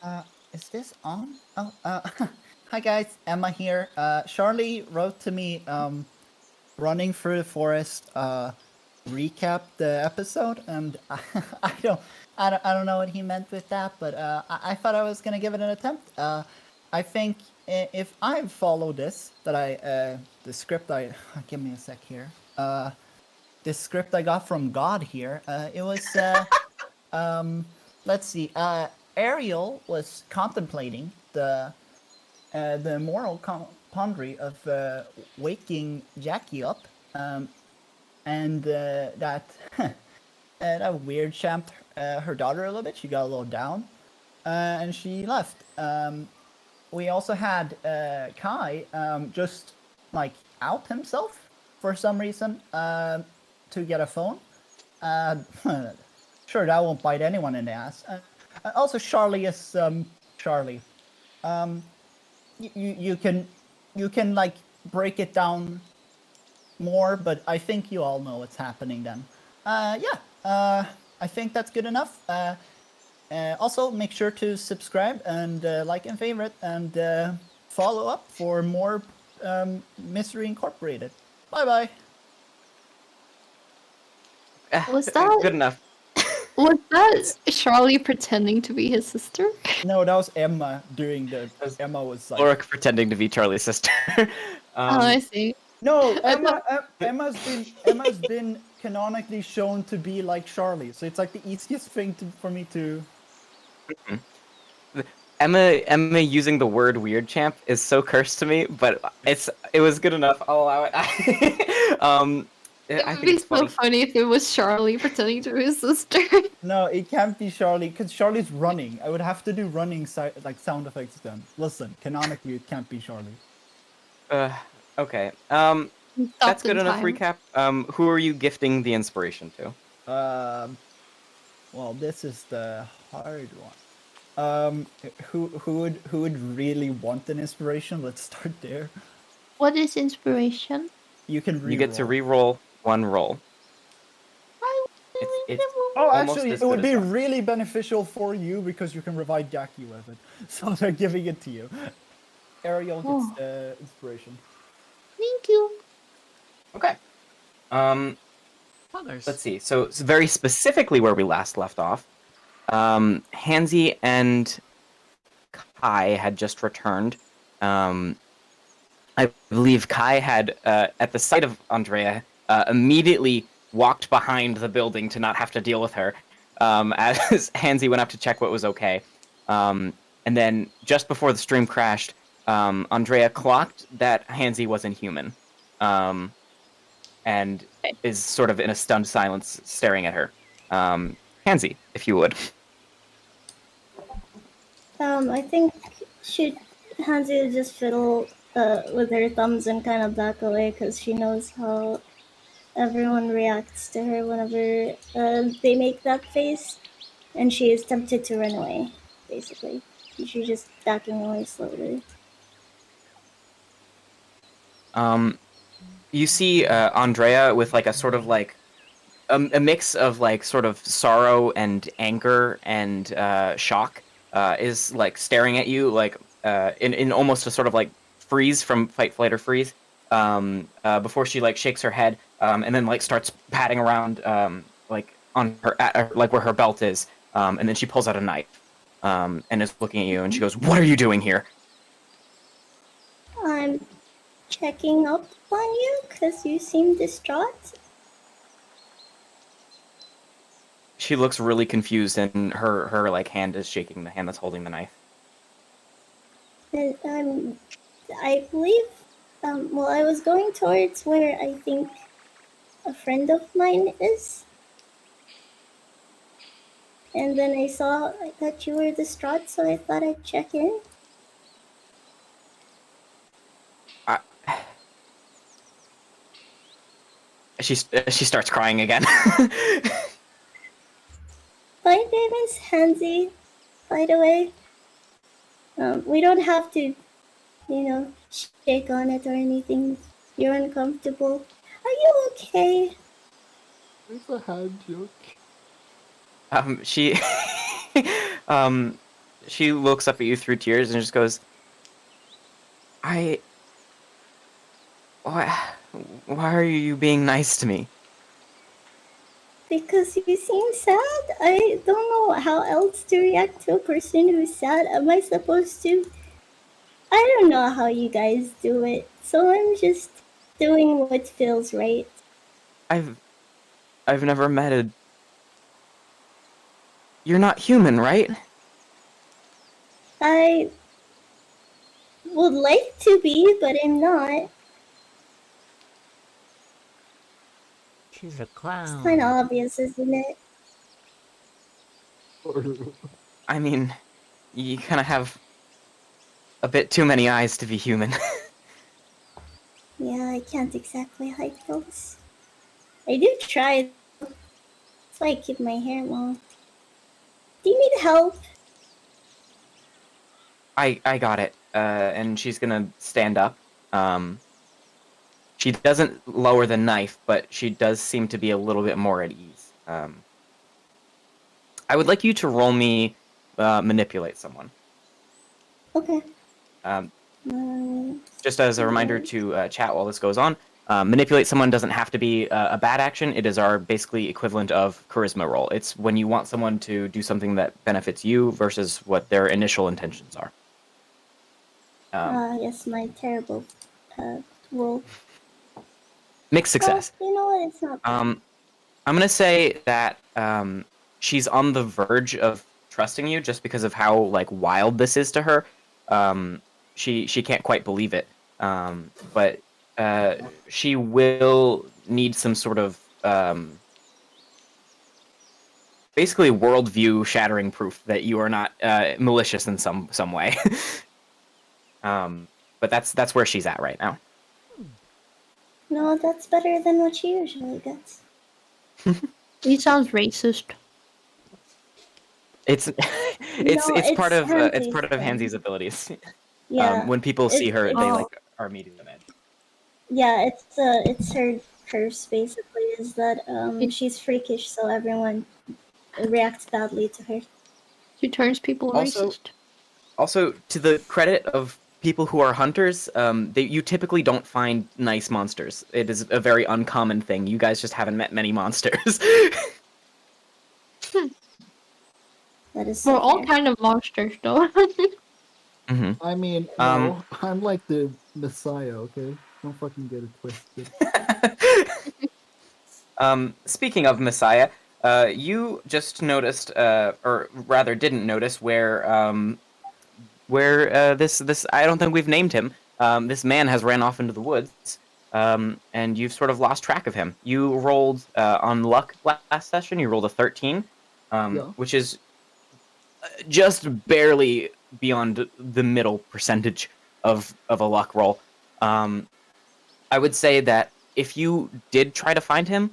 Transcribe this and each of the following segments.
Uh, is this on? Oh, hi guys, Emma here. Charlie wrote to me, running through the forest, recap the episode, and I don't know what he meant with that, but I thought I was gonna give it an attempt. I think if I follow this, the script give me a sec here. The script I got from God here, it was, let's see. Ariel was contemplating the moral quandary of waking Jackie up, and that weird champed her daughter a little bit. She got a little down, and she left. We also had Kai just like out himself for some reason to get a phone. Uh, sure, that won't bite anyone in the ass. Also, Charlie is Charlie. Um, you can like break it down more, but I think you all know what's happening then. Yeah. I think that's good enough. Also, make sure to subscribe and like and favorite and follow up for more Mystery Incorporated. Bye bye. Was that Good enough. was that Charlie pretending to be his sister? No, that was Emma doing the. was Emma was like. Ulrich pretending to be Charlie's sister. Oh, I see. No, I thought- Emma's been canonically shown to be like Charlie, so it's like the easiest thing for me to. Emma using the word weird champ is so cursed to me, but it was good enough. I'll allow it. It I would think be it's so funny. funny if it was Charlie pretending to be his sister. No, it can't be Charlie because Charlie's running. I would have to do running like sound effects then. Listen, canonically, it can't be Charlie. Okay. Stopped That's good in enough time. recap. Who are you gifting the inspiration to? Well, this is the hard one. Who would really want an inspiration? Let's start there. What is inspiration? You can re-roll. You get to re-roll one roll. It's Oh, almost actually, as it would good be as one. really beneficial for you because you can revive Jackie with it. So they're giving it to you. Ariel gets the inspiration. Thank you. Okay. Others. Let's see. So very specifically where we last left off, Hansi and Kai had just returned. I believe Kai had, at the sight of Andrea, immediately walked behind the building to not have to deal with her, as Hansi went up to check what was okay. And then just before the stream crashed, Andrea clocked that Hansi wasn't human, and is sort of in a stunned silence staring at her. Hansi, if you would. I think Hansi would just fiddle with her thumbs and kind of back away because she knows how everyone reacts to her whenever they make that face, and she is tempted to run away, basically. She's just backing away slowly. You see Andrea with like a sort of like a mix of like sort of sorrow and anger and shock, is like staring at you like in almost a sort of like freeze from fight, flight, or freeze, before she like shakes her head, and then like starts patting around like on her like where her belt is, and then she pulls out a knife, and is looking at you, and she goes, "What are you doing here?" I'm checking up on you because you seem distraught. She looks really confused, and her like hand is shaking, the hand that's holding the knife. And I believe, well, I was going towards where I think a friend of mine is. And then I saw that you were distraught, so I thought I'd check in. She starts crying again. My name is Hansi, by the way. We don't have to, shake on it or anything. If you're uncomfortable. Are you okay? It's a hand joke. She she looks up at you through tears and just goes, why are you being nice to me? Because you seem sad. I don't know how else to react to a person who's sad. Am I supposed to? I don't know how you guys do it, so I'm just doing what feels right. I've never met a... You're not human, right? I would like to be, but I'm not. She's a It's clown. kind of obvious, isn't it? I mean, you kind of have a bit too many eyes to be human. Yeah, I can't exactly hide those. I do try. That's why I keep my hair long. Do you need help? I got it. And she's gonna stand up. She doesn't lower the knife, but she does seem to be a little bit more at ease. I would like you to roll me manipulate someone. Okay. Um, Um, just as a reminder to chat while this goes on, manipulate someone doesn't have to be a bad action. It is our basically equivalent of charisma roll. It's when you want someone to do something that benefits you versus what their initial intentions are. yes, my terrible roll. Mixed success. Well, you know what? It's not bad. I'm gonna say that she's on the verge of trusting you just because of how like wild this is to her. She can't quite believe it, but she will need some sort of basically worldview shattering proof that you are not malicious in some way. But that's where she's at right now. No, that's better than what she usually gets. He sounds racist. It's No, it's part of Hansi's Hansi's abilities. Yeah. When people see her, they Oh. like are immediately mad. Yeah, it's her curse basically. Is that she's freakish, so everyone reacts badly to her. She turns people Also- racist. Also, to the credit of people who are hunters, you typically don't find nice monsters. It is a very uncommon thing. You guys just haven't met many monsters. That is so We're all fair. kind of monsters, though. hmm I mean, no, I'm like the messiah, okay? Don't fucking get it twisted. Speaking of Messiah, you just noticed, or rather didn't notice, where this I don't think we've named him. This man has ran off into the woods, and you've sort of lost track of him. You rolled on luck last session. You rolled a 13, Yeah. which is just barely beyond the middle percentage of a luck roll. I would say that if you did try to find him,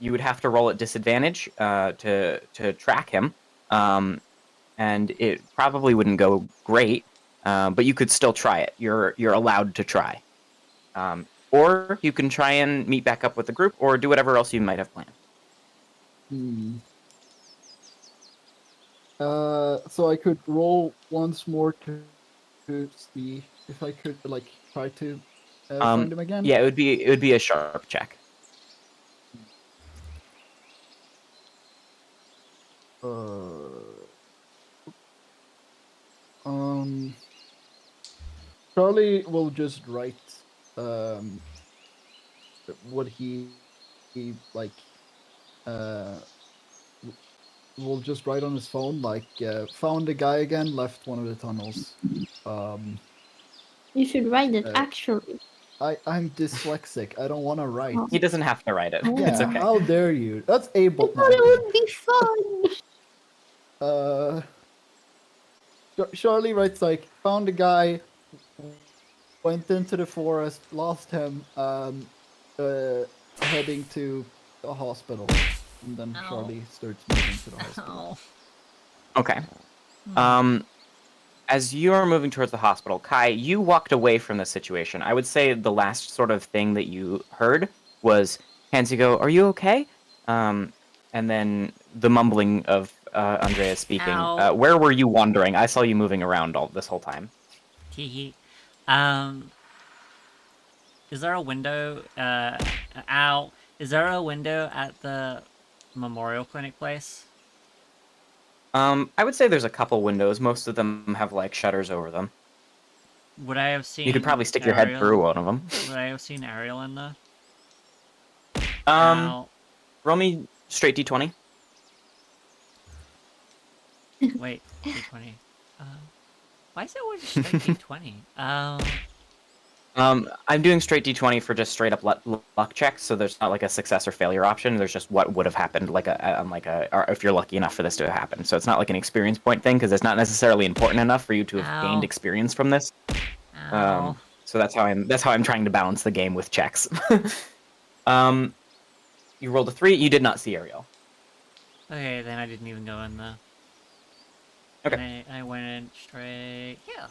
you would have to roll at disadvantage to track him, and it probably wouldn't go great. But you could still try it. You're allowed to try, or you can try and meet back up with the group, or do whatever else you might have planned. So I could roll once more to see if I could like try to find him again. Yeah, it would be a sharp check. Charlie will just write what he like will just write on his phone like found the guy again, left one of the tunnels. You should write it, Uh, actually. I'm dyslexic. I don't want to write. Oh. He doesn't have to write it. Oh. It's Yeah, okay. how dare you? That's I able. thought it would be fun. Charlie writes like found a guy, went into the forest, lost him, heading to a hospital, and then Ow. Charlie starts moving to the hospital. Oh. Okay. As you are moving towards the hospital, Kai, you walked away from the situation. I would say the last sort of thing that you heard was Hansi go, "Are you okay?" And then the mumbling of Andrea speaking. Ow. Where were you wandering? I saw you moving around all this whole time. Teehee. Is there a window? Ow. Is there a window at the memorial clinic place? I would say there's a couple windows. Most of them have like shutters over them. Would I have seen? You could probably stick your head through one of them. Would I have seen Ariel in there? Um, Ow. roll me straight d20. Wait, D20. Why is it always straight D20? I'm doing straight d20 for just straight up luck checks, so there's not like a success or failure option. There's just what would have happened, or if you're lucky enough for this to have happened. So it's not like an experience point thing, because it's not necessarily important enough for you to have gained Ow. experience from this. Ow. So that's how I'm trying to balance the game with checks. You rolled a 3. You did not see Ariel. Okay, then I didn't even go in there. Okay. I went straight here.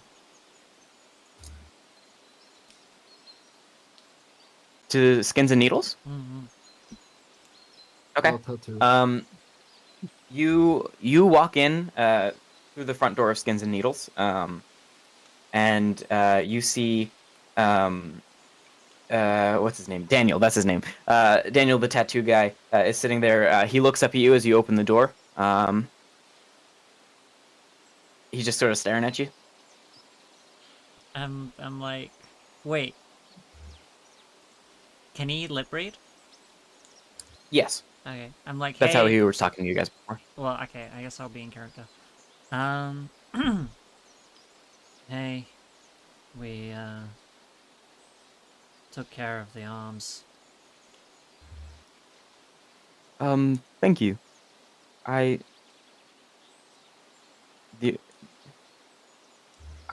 To Skins and Needles. Mm-hmm. Okay. You walk in through the front door of Skins and Needles, and you see what's his name? Daniel. That's his name. Daniel, the tattoo guy, is sitting there. He looks up at you as you open the door. He's just sort of staring at you. I'm like, wait. Can he lip read? Yes, Okay, I'm like, that's hey. how he was talking to you guys before. Well, okay, I guess I'll be in character. Hey, we, took care of the arms. Thank you. I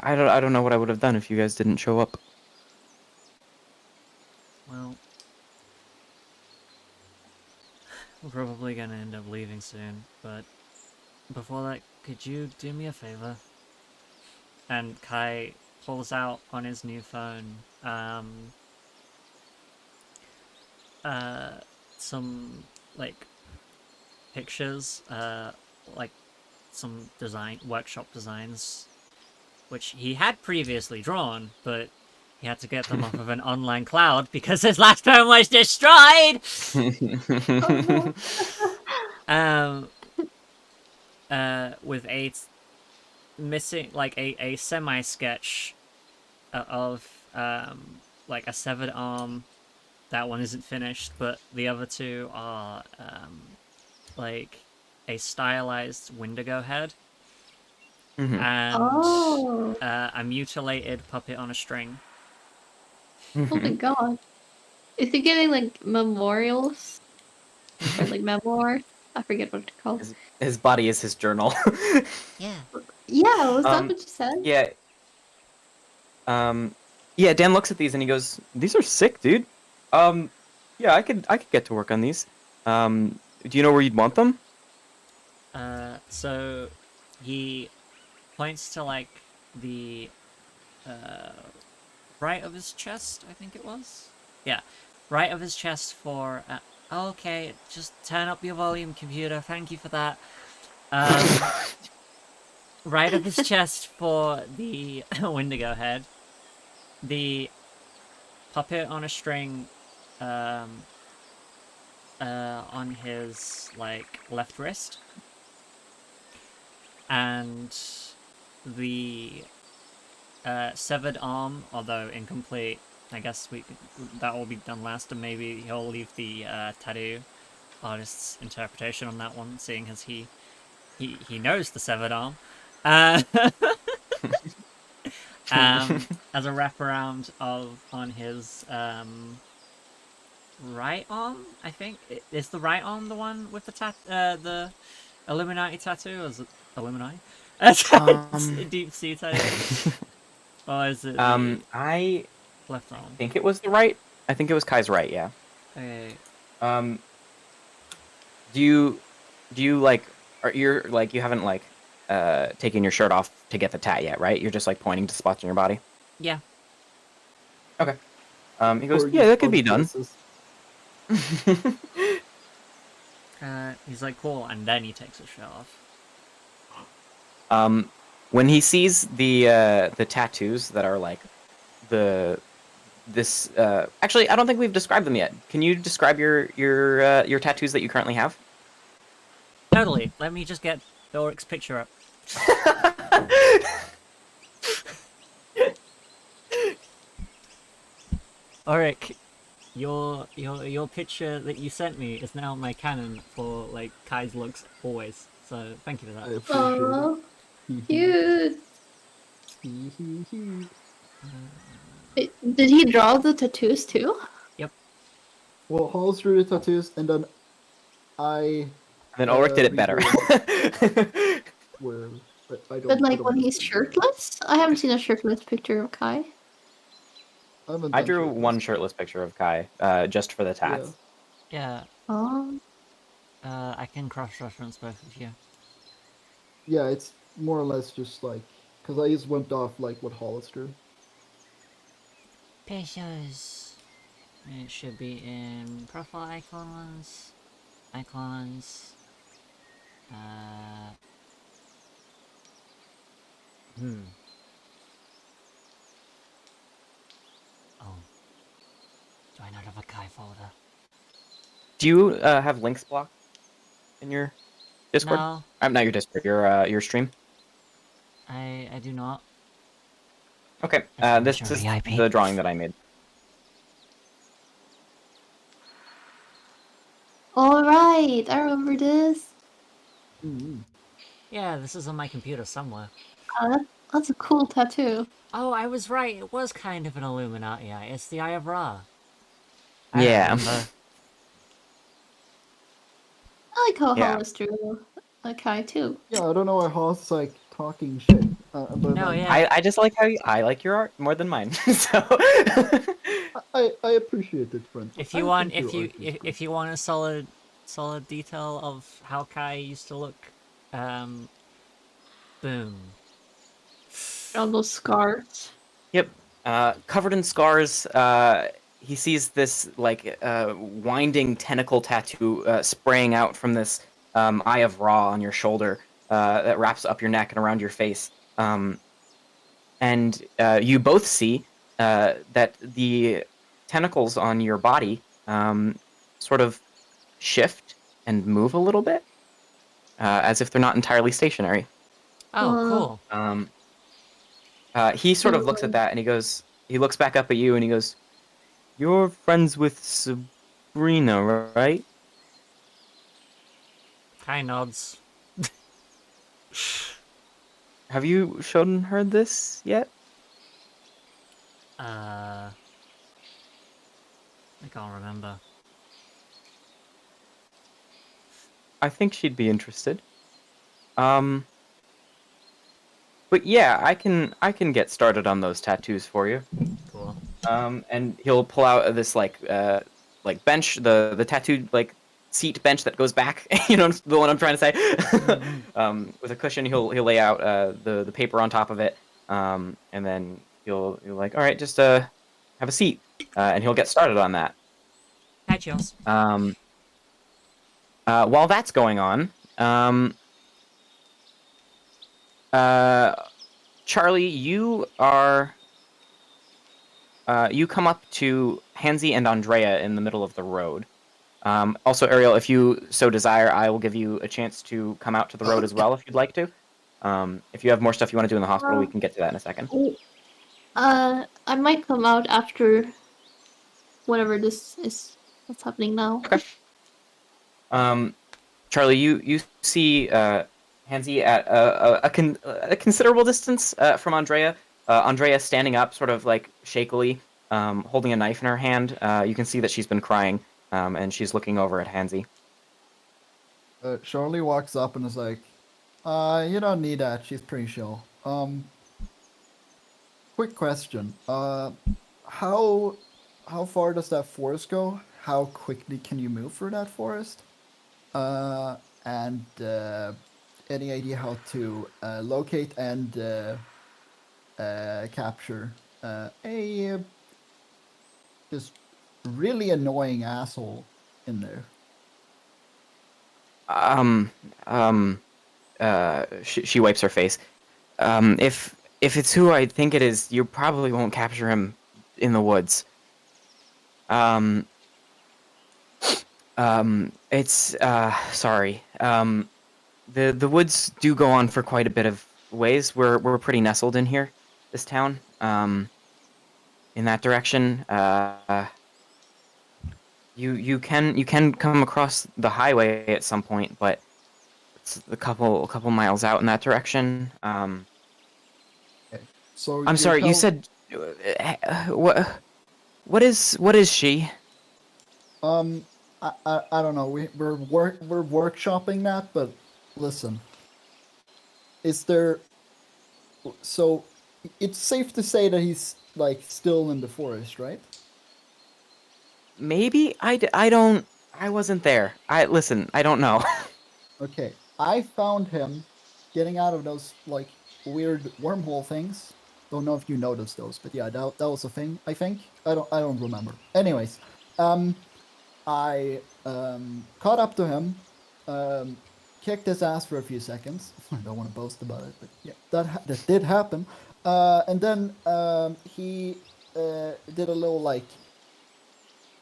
don't know what I would have done if you guys didn't show up. Well, we're probably gonna end up leaving soon, but before that, could you do me a favor? And Kai pulls out on his new phone, some, like, pictures, like, some workshop designs, which he had previously drawn, but he had to get them off of an online cloud because his last phone was destroyed! With a missing, like, a semi-sketch of, like, a severed arm. That one isn't finished, but the other two are, like, a stylized Wendigo head. Mhm. And a mutilated puppet on a string. Oh my god. Is he getting like memorials? Or like memoirs? I forget what it's called. His body is his journal. Yeah. Yeah, was that what you said? Yeah. Yeah, Dan looks at these and he goes, "These are sick, dude. Yeah, I could get to work on these. Do you know where you'd want them?" So he points to, like, the right of his chest, I think it was. Yeah, right of his chest for. Okay, just turn up your volume, computer. Thank you for that. Right of his chest for the Wendigo head. The puppet on a string, on his, like, left wrist. And the severed arm, although incomplete. I guess that will be done last, and maybe he'll leave the tattoo artist's interpretation on that one, seeing as he knows the severed arm. As a wraparound on his right arm, I think. Is the right arm the one with the Illuminati tattoo? Or is it Illuminati? Deep sea tattoo. Or is it I left arm? think it was the right. I think it was Kai's right. Yeah. Okay. Do you like? You're like you haven't like taken your shirt off to get the tat yet, right? You're just like pointing to spots on your body. Yeah. Okay. He goes, "Yeah, that could be done." He's like, cool, and then he takes his shirt off. When he sees the tattoos that are like actually, I don't think we've described them yet. Can you describe your tattoos that you currently have? Totally. Let me just get Ulrich's picture up. Ulrich, your picture that you sent me is now my canon for like Kai's looks always. So thank you for I that. appreciate Oh, it. cute. Hee hee hee. Did he draw the tattoos too? Yep. Well, Hall's drew the tattoos, and then I Then Ulrich did it better. redrew where I But don't. I like don't when he's miss it. shirtless? I haven't seen a shirtless picture of Kai. I haven't I done drew shirtless. one shirtless picture of Kai, just for the tats. Yeah. Oh. I can cross-reference both of you. Yeah, it's more or less just like because I just went off like what Hollis drew. Pictures. It should be in profile icons. Icons. Hmm. Oh. Do I not have a Kai folder? Do you have links blocked in your Discord? No, I'm not your Discord. Your stream. I do not. Okay. As long as This you're is VIP. the drawing that I made. All right, I remember this. Mm-hmm. Yeah, this is on my computer somewhere. That's a cool tattoo. Oh, I was right. It was kind of an Illuminati eye. It's the Eye of Ra. I Yeah. remember. I like how Yeah. Hollis drew a Kai too. Yeah, I don't know why Hollis is like talking shit, but No, like yeah. I just like how I like your art more than mine. So. I appreciate it, friend. If I you want, think your art is good. if you want a solid detail of how Kai used to look, boom. All those scars. Yep. Covered in scars. He sees this like winding tentacle tattoo spraying out from this Eye of Ra on your shoulder that wraps up your neck and around your face. And you both see that the tentacles on your body sort of shift and move a little bit, as if they're not entirely stationary. Oh, cool. He sort of looks at that and he looks back up at you and he goes, "You're friends with Sabrina, right?" Kai nods. Have you shown her this yet? I can't remember. I think she'd be interested. But yeah, I can get started on those tattoos for you. Cool. And he'll pull out this like bench, the tattooed like seat bench that goes back. You know the one I'm trying to say. With a cushion, he'll lay out the paper on top of it, and then he'll like, all right, just have a seat, and he'll get started on that. Hi, Chills. While that's going on, Charlie, you are. You come up to Hansi and Andrea in the middle of the road. Also, Ariel, if you so desire, I will give you a chance to come out to the road as well if you'd like to. If you have more stuff you want to do in the hospital, we can get to that in a second. I might come out after whatever this is that's happening now. Okay. Charlie, you see Hansi at a considerable distance from Andrea. Andrea standing up, sort of like shakily, holding a knife in her hand. You can see that she's been crying, and she's looking over at Hansi. Charlie walks up and is like, you don't need that. She's pretty chill. Quick question. How far does that forest go? How quickly can you move through that forest? And any idea how to locate and capture a just really annoying asshole in there? Um, um, she wipes her face. If it's who I think it is, you probably won't capture him in the woods. It's sorry. The woods do go on for quite a bit of ways. We're pretty nestled in here, this town. In that direction. You can come across the highway at some point, but it's a couple miles out in that direction. So I'm sorry. You said what is she? I don't know. We're workshopping that, but listen. Is there? So, it's safe to say that he's like still in the forest, right? Maybe I wasn't there. Listen. I don't know. Okay. I found him getting out of those like weird wormhole things. Don't know if you noticed those, but yeah, that was a thing. I think I don't remember. Anyways, I caught up to him, kicked his ass for a few seconds. I don't want to boast about it, but yeah, that did happen. And then he did a little like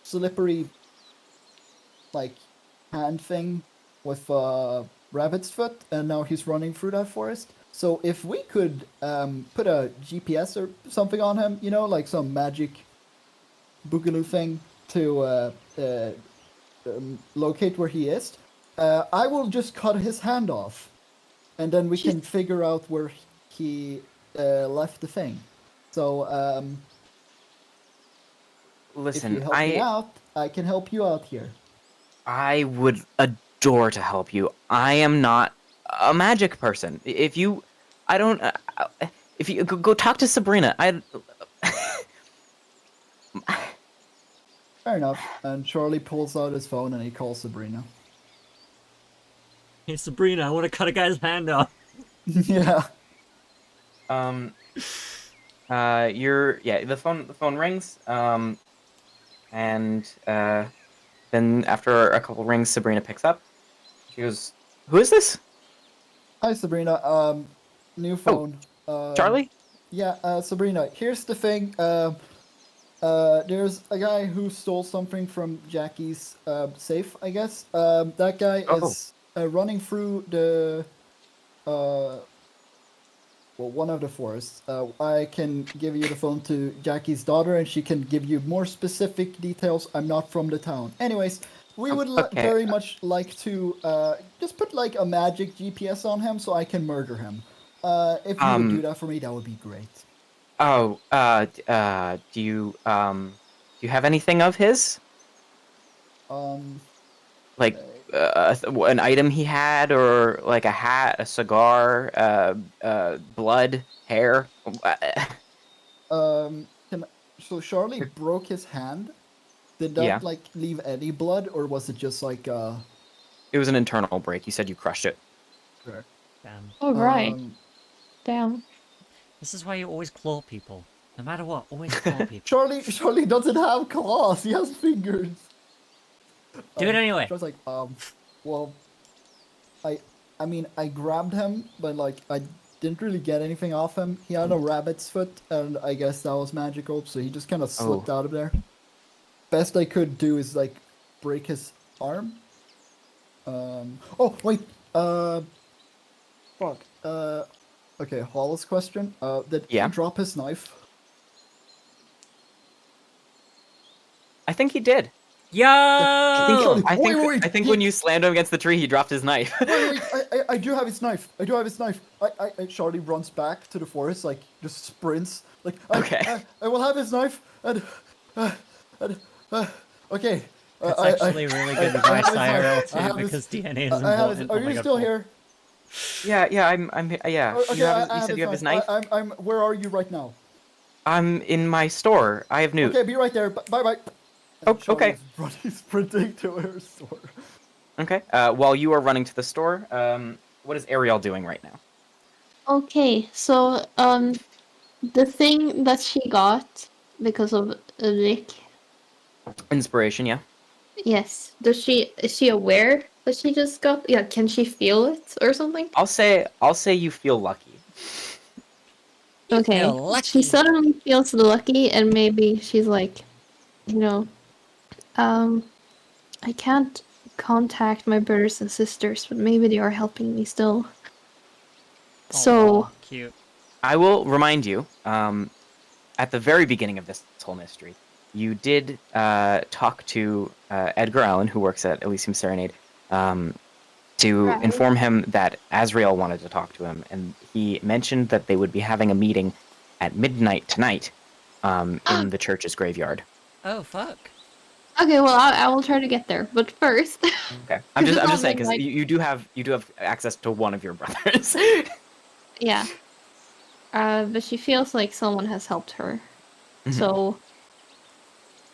slippery like hand thing with rabbit's foot, and now he's running through that forest. So if we could put a GPS or something on him, you know, like some magic boogaloo thing to locate where he is, I will just cut his hand off, and then we can figure out where he left the thing. So if you Listen, help me out, I can help you out here. I would adore to help you. I am not a magic person. If you, I don't. If you go talk to Sabrina, Fair enough. And Charlie pulls out his phone and he calls Sabrina. Hey Sabrina, I want to cut a guy's hand off. Yeah. The phone rings. And then after a couple rings, Sabrina picks up. She goes, "Who is this?" Hi, Sabrina. New phone. Charlie? Yeah, Sabrina, here's the thing. There's a guy who stole something from Jackie's safe, I guess. That guy is running through the one of the forests. I can give you the phone to Jackie's daughter, and she can give you more specific details. I'm not from the town. Anyways, we would very much like to just put like a magic GPS on him so I can murder him. If you would do that for me, that would be great. Oh, do you have anything of his? Like an item he had, or like a hat, a cigar, blood, hair. So Charlie broke his hand. Did that like leave any blood, or was it just like It was an internal break. You said you crushed it. Sure. Damn. Oh, right. Damn. This is why you always claw people. No matter what, always claw people. Charlie doesn't have claws. He has fingers. Do it anyway. I was like, well, I mean, I grabbed him, but like, I didn't really get anything off him. He had a rabbit's foot, and I guess that was magical, so he just kind of slipped out of there. Best I could do is like break his arm. Oh wait. Fuck. Okay. Hollis question. Did he drop his knife? I think he did. Yo! I think when you slammed him against the tree, he dropped his knife. wait, I do have his knife. I Charlie runs back to the forest, like just sprints. Like I will have his knife and okay. It's actually really good advice IRL too, because DNA is important. Are you still here? Yeah, I'm yeah. Okay, you said you have his knife? I'm where are you right now? I'm in my store. I have Newt. Okay, be right there. Bye. Okay. Running, sprinting to her store. Okay. While you are running to the store, what is Ariel doing right now? Okay, so the thing that she got because of Rick. Inspiration, yeah. Yes. Is she aware But she just got. Yeah, can she feel it or something? I'll say you feel lucky. You Okay. feel lucky. She suddenly feels lucky, and maybe she's like, I can't contact my brothers and sisters, but maybe they are helping me still. So, Aw, cute. I will remind you, at the very beginning of this whole mystery, you did talk to Edgar Allan, who works at Elysium Serenade, to Right. inform him that Azrael wanted to talk to him, and he mentioned that they would be having a meeting at midnight tonight in the church's graveyard. Oh, fuck. okay, well, I will try to get there, but first, Okay, I'm It's just not saying because midnight. you do have access to one of your brothers. yeah. But she feels like someone has helped her. Mhm. So,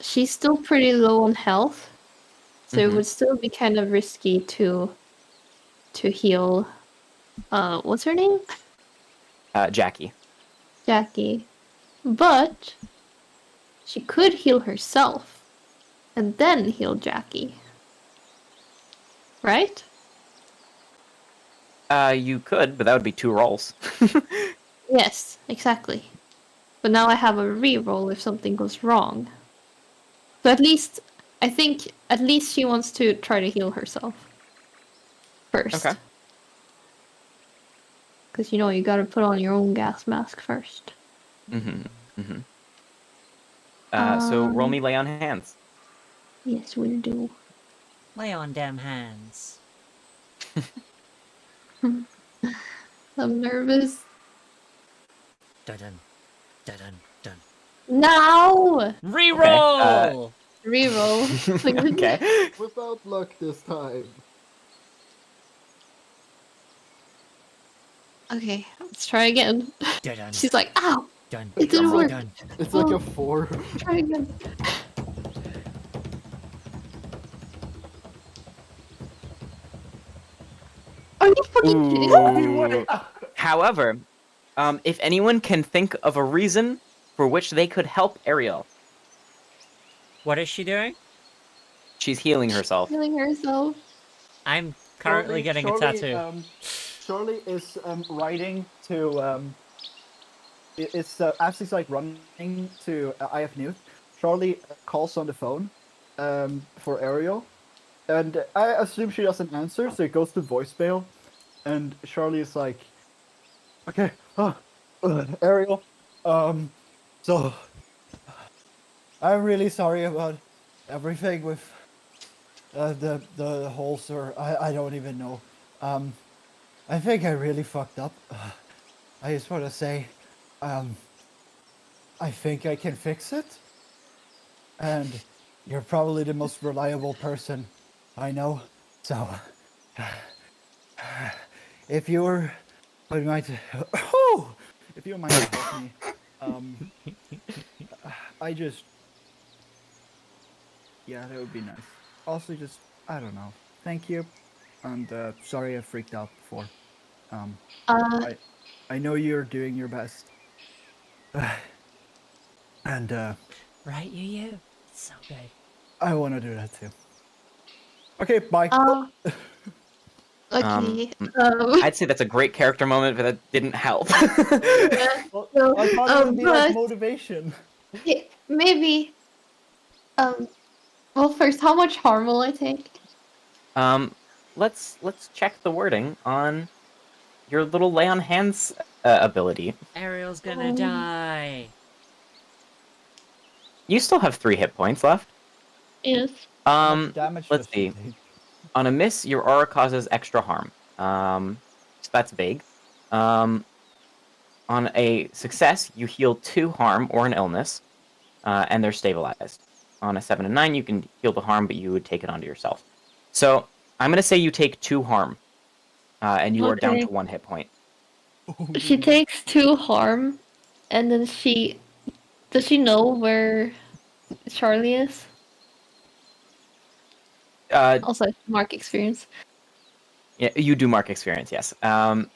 she's still pretty low on health. So it Mhm. would still be kind of risky to heal. What's her name? Jackie. Jackie. But she could heal herself and then heal Jackie. Right? You could, but that would be 2 rolls. Yes, exactly. But now I have a reroll if something goes wrong. So I think at least she wants to try to heal herself first. Okay. Because you gotta put on your own gas mask first. Mm-hmm. Mm-hmm. So roll me lay on hands. Yes, we do. Lay on damn hands. I'm nervous. Dun-dun. Dun-dun. Dun. Now! Reroll! Reroll. Okay. Without luck this time. Okay, let's try again. Dun-dun. She's like, ow! Dun. It didn't work. Dun. It's like like a a 4. Try again. Are you fucking kidding me? Ooh. However, if anyone can think of a reason for which they could help Ariel, What is she doing? she's healing herself. Healing herself. I'm currently getting a tattoo. Charlie is writing to it's as he's like running to IF News. Charlie calls on the phone for Ariel, and I assume she doesn't answer, so it goes to voicemail. And Charlie is like, "Okay, Ariel, so I'm really sorry about everything with the whole sir. I don't even know. I think I really fucked up. I just want to say, I think I can fix it. And you're probably the most reliable person I know. So, if you were, if you might help me, I just, yeah, that would be nice. Also, just, I don't know. Thank you, and sorry I freaked out before. I know you're doing your best. And Right, you. It's so good. I want to do that too. Okay, bye. Okay. I'd say that's a great character moment, but that didn't help. Yeah, Well, no, I thought it would be like but- motivation. maybe. Well, first, how much harm will I take? Let's check the wording on your little lay on hands ability. Ariel's gonna die. You still have 3 hit points left. Yes. How much damage Let's does she see. take? On a miss, your aura causes extra harm. So that's vague. On a success, you heal 2 harm or an illness, and they're stabilized. On a 7 and 9, you can heal the harm, but you would take it onto yourself. So I'm gonna say you take 2 harm, and you are down Okay. to 1 hit point. She takes 2 harm, and then does she know where Charlie is? Also, mark experience. Yeah, you do mark experience, yes. I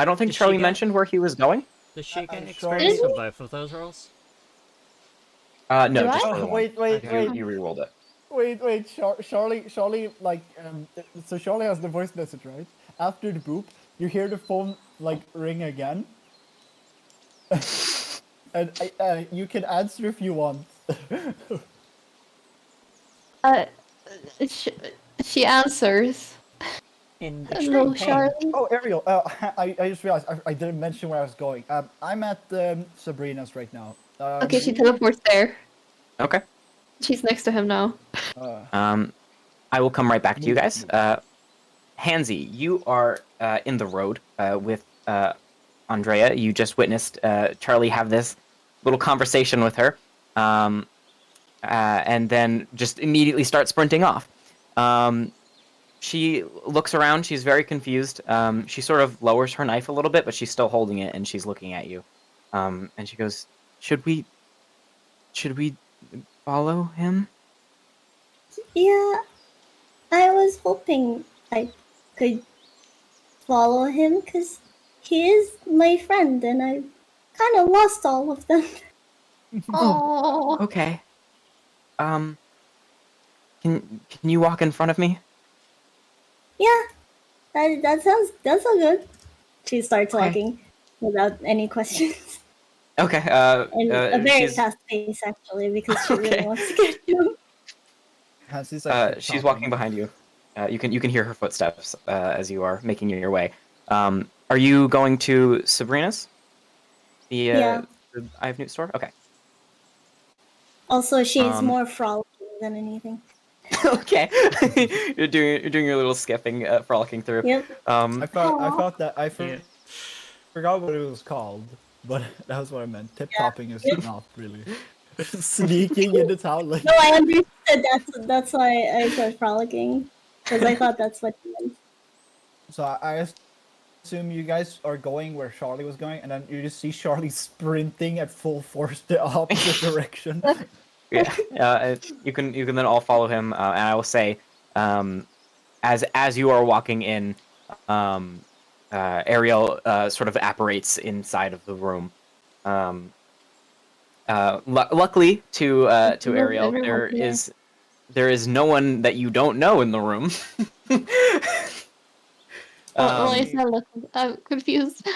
don't think Did she Charlie get- mentioned where he was going. Does she get I'm experience sorry. for both of those rolls? No, Do just I? for the one. Wait, Okay. You re-rolled it. Wait, Charlie, like, so Charlie has the voice message, right? After the boop, you hear the phone, like, ring again. And you can answer if you want. Uh, sh- she answers. In Hello, extreme pain. Charlie. Oh, Ariel, I just realized I didn't mention where I was going. I'm at Sabrina's right now. Okay, she teleports there. Okay. She's next to him now. I will come right back to you Move, guys. move. Hansy, you are in the road with Andrea. You just witnessed Charlie have this little conversation with her, and then just immediately start sprinting off. She looks around. She's very confused. She sort of lowers her knife a little bit, but she's still holding it, and she's looking at you. And she goes, Should we follow him?" Yeah, I was hoping I could follow him because he is my friend and I kind of lost all of them. Oh, Okay. Can you walk in front of me? Yeah, that's all good. She starts Okay. walking without any questions. Okay. And a very she's fast pace actually because she really Okay. wants to get him. Hansy's like she's tip-topping. walking behind you. You can hear her footsteps as you are making your way. Are you going to Sabrina's? Yeah. The I Have Newt store? Okay. Also, she's Um, more frolicking than anything. Okay. you're doing your little skipping, frolicking through. Yep. I Aw. thought that Yeah. forgot what it was called, but that was what I meant. Tip-topping is Yep. not really sneaking into town. Like, No, I understood. That's why I said frolicking because I thought that's what you meant. so I assume you guys are going where Charlie was going, and then you just see Charlie sprinting at full force the opposite direction. Yeah. You can then all follow him, and I will say, as you are walking in, Ariel sort of apparates inside of the room. Luckily to Ariel, everyone there is no one that you don't know in the room. Why is that looking? I'm confused.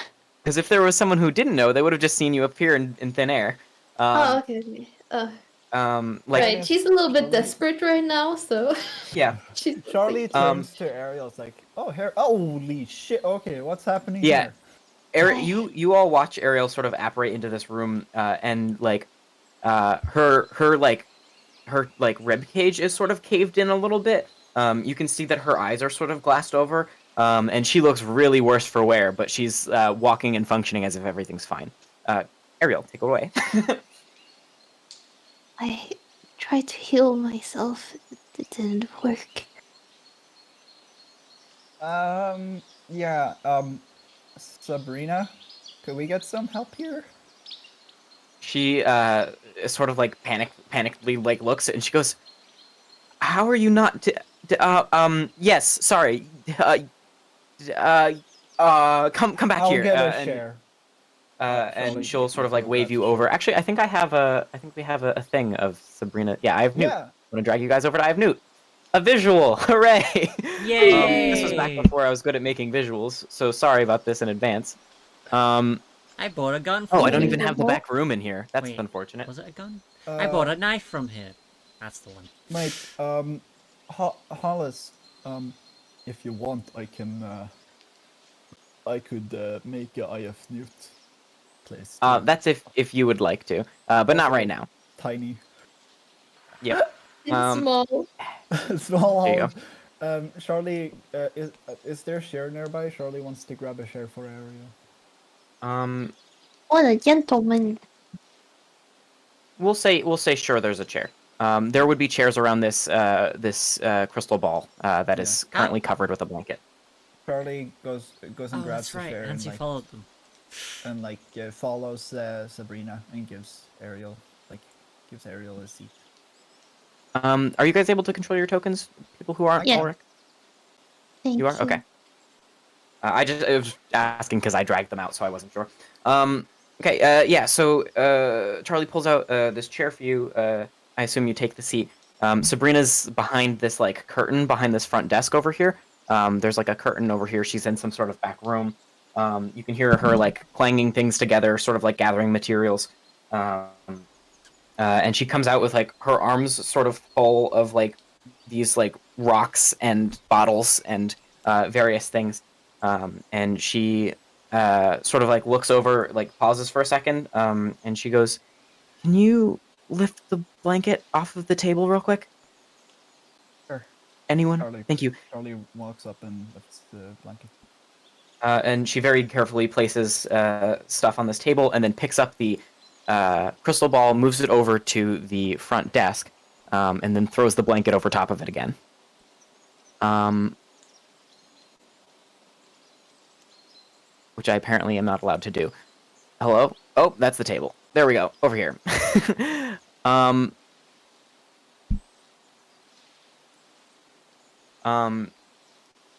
Because if there was someone who didn't know, they would have just seen you appear in thin air. Oh, okay. Like, Right, she's a little bit desperate right now, so yeah, she's Charlie turns to Ariel. It's like, oh, here, holy shit. Okay, what's happening Yeah. here? You all watch Ariel sort of apparate into this room, and like, her rib cage is sort of caved in a little bit. You can see that her eyes are sort of glassed over, and she looks really worse for wear, but she's walking and functioning as if everything's fine. Ariel, take it away. I tried to heal myself. It didn't work. Yeah, Sabrina, could we get some help here? She sort of like panickedly like looks and she goes, "How are you not? Yes, sorry. Come back I'll here." get a share. And she'll sort of like wave you over. Actually, I think we have a thing of Sabrina. Yeah, I have Newt. Yeah. I'm gonna drag you guys over to I have Newt. A visual, hooray! Yay! This was back before I was good at making visuals, so sorry about this in advance. I bought a gun from Oh, I don't him. even have the back room in here. That's Wait, unfortunate. Was it a gun? I bought a knife from him. That's the one. Mate, Hollis, if you want, I could make a IF Newt place. That's if you would like to, but not right now. Tiny. Yep. It's small. Small There you Hollis. Charlie, is there a share nearby? Charlie wants to grab a share for Ariel. What a gentleman. We'll say sure. There's a chair. There would be chairs around this crystal ball that is currently covered with a blanket. Charlie goes and grabs That's the right. share Nancy followed them. and follows Sabrina and gives Ariel a seat. Are you guys able to control your tokens? People who aren't Yeah. Ulrich? Thank You are? Okay. I was asking because I dragged them out, so I wasn't sure. Okay, yeah, so Charlie pulls out this chair for you. I assume you take the seat. Sabrina's behind this like curtain behind this front desk over here. There's like a curtain over here. She's in some sort of back room. You can hear her like clanging things together, sort of like gathering materials. And she comes out with like her arms sort of full of like these like rocks and bottles and various things. And she sort of like looks over, like pauses for a second, and she goes, "Can you lift the blanket off of the table real quick? Sure. Anyone? Charlie. Thank you." Charlie walks up and lifts the blanket. And she very carefully places stuff on this table and then picks up the crystal ball, moves it over to the front desk, and then throws the blanket over top of it again. Which I apparently am not allowed to do. Hello? Oh, that's the table. There we go. Over here.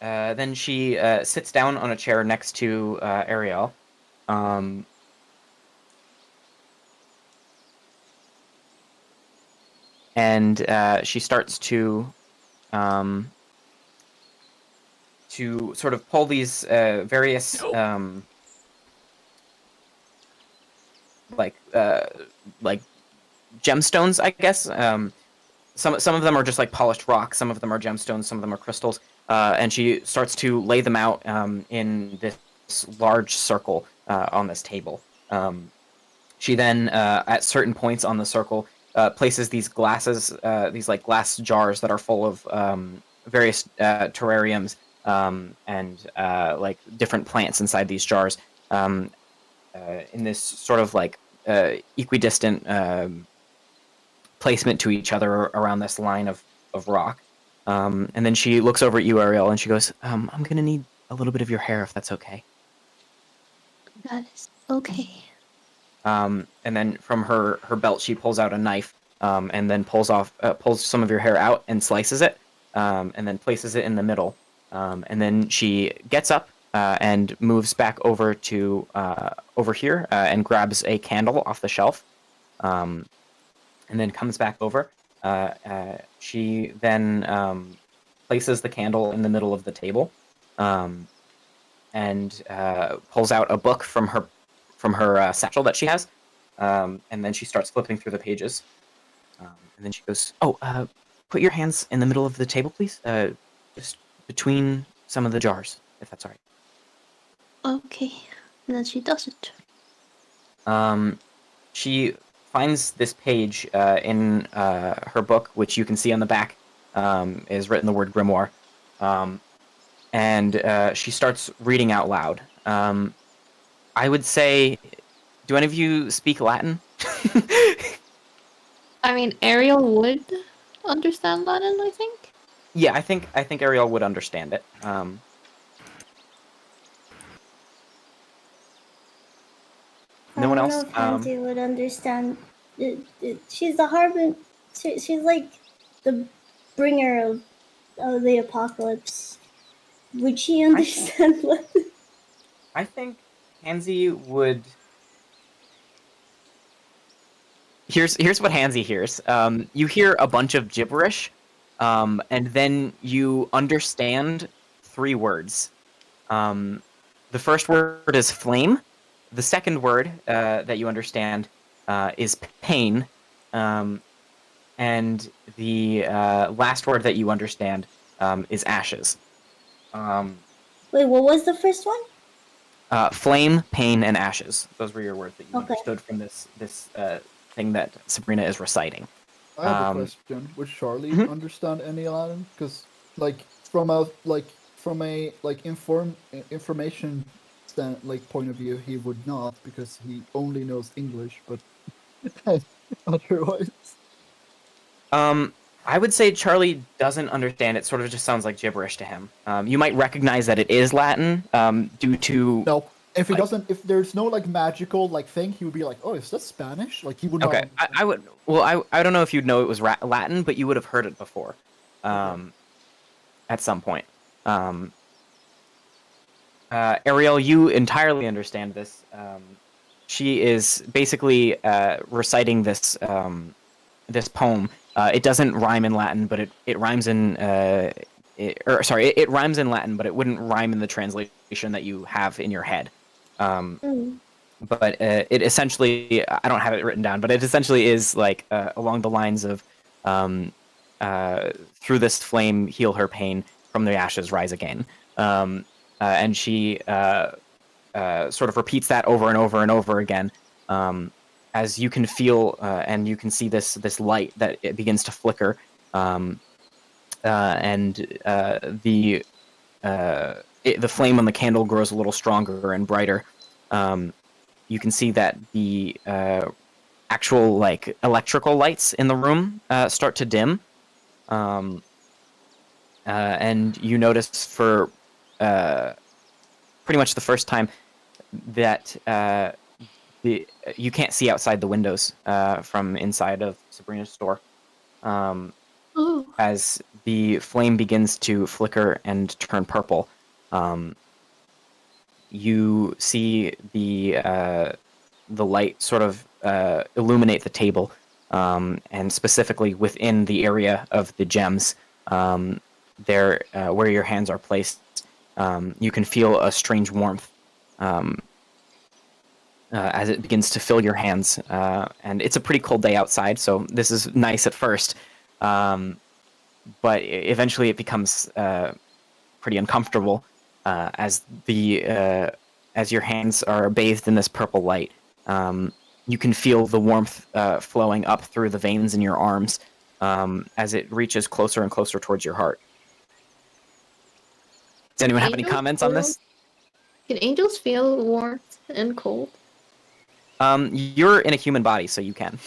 Then she sits down on a chair next to Ariel. And she starts to sort of pull these various like gemstones, I guess. Some of them are just like polished rock. Some of them are gemstones. Some of them are crystals. And she starts to lay them out in this large circle on this table. She then, at certain points on the circle, places these glasses, these like glass jars that are full of various terrariums and like different plants inside these jars in this sort of like equidistant placement to each other around this line of rock. And then she looks over at you, Ariel, and she goes, I'm going to need a little bit of your hair, if that's okay. That is okay. And then from her belt, she pulls out a knife and then pulls some of your hair out and slices it and then places it in the middle. And then she gets up and moves back over to over here and grabs a candle off the shelf and then comes back over. She then places the candle in the middle of the table and pulls out a book from her satchel that she has, and then she starts flipping through the pages. And then she goes, "Oh, put your hands in the middle of the table, please. Just between some of the jars, if that's all right." Okay. And then she does it. She finds this page in her book, which you can see on the back is written the word grimoire, and she starts reading out loud. I would say, do any of you speak Latin? I mean, Ariel would understand Latin, I think. Yeah, I think Ariel would understand it. No one else. I don't know if Hansi would understand. She's the harbin. She's like the bringer of the apocalypse. Would she understand what? I think Hansi would. Here's what Hansi hears. You hear a bunch of gibberish, and then you understand 3 words. The first word is flame. The second word that you understand is pain, and the last word that you understand is ashes. Wait, what was the first one? Flame, pain, and ashes. Those were your words that you understood from this thing that Sabrina is reciting. I have a question. Would Charlie understand any Latin? Because from a information point of view, he would not, because he only knows English. But otherwise, I would say Charlie doesn't understand. It sort of just sounds like gibberish to him. You might recognize that it is Latin due to. No, if he doesn't, if there's no magical thing, he would be like, "Oh, is that Spanish?" He would. Okay, I would. Well, I don't know if you'd know it was Latin, but you would have heard it before, at some point. Ariel, you entirely understand this. She is basically reciting this this poem It doesn't rhyme in Latin, but it rhymes in it rhymes in Latin, but it wouldn't rhyme in the translation that you have in your head. But it essentially, I don't have it written down, but it essentially is like along the lines of through this flame heal her pain, from the ashes rise again. And she sort of repeats that over and over and over again, as you can feel and you can see this light that it begins to flicker, and the flame on the candle grows a little stronger and brighter. You can see that the actual like electrical lights in the room start to dim, and you notice for pretty much the first time that you can't see outside the windows from inside of Sabrina's store, Ooh. as the flame begins to flicker and turn purple. You see the light sort of illuminate the table, and specifically within the area of the gems, there where your hands are placed. You can feel a strange warmth as it begins to fill your hands, and it's a pretty cold day outside, so this is nice at first, but eventually it becomes pretty uncomfortable as your hands are bathed in this purple light. You can feel the warmth flowing up through the veins in your arms as it reaches closer and closer towards your heart. Does anyone have any Angels comments on this? Can angels feel warmth and cold? You're in a human body, so you can.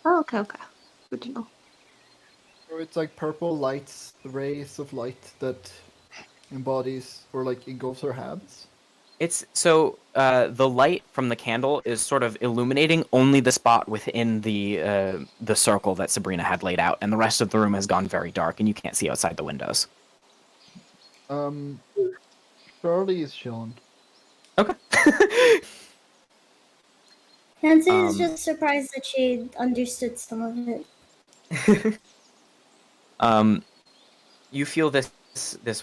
Oh, okay. Good to know. So it's like purple lights, rays of light that embodies or like engulfs her hands. It's so the light from the candle is sort of illuminating only the spot within the circle that Sabrina had laid out, and the rest of the room has gone very dark, and you can't see outside the windows. Charlie is shown. Okay. Hansu is just surprised that she understood some of it. You feel this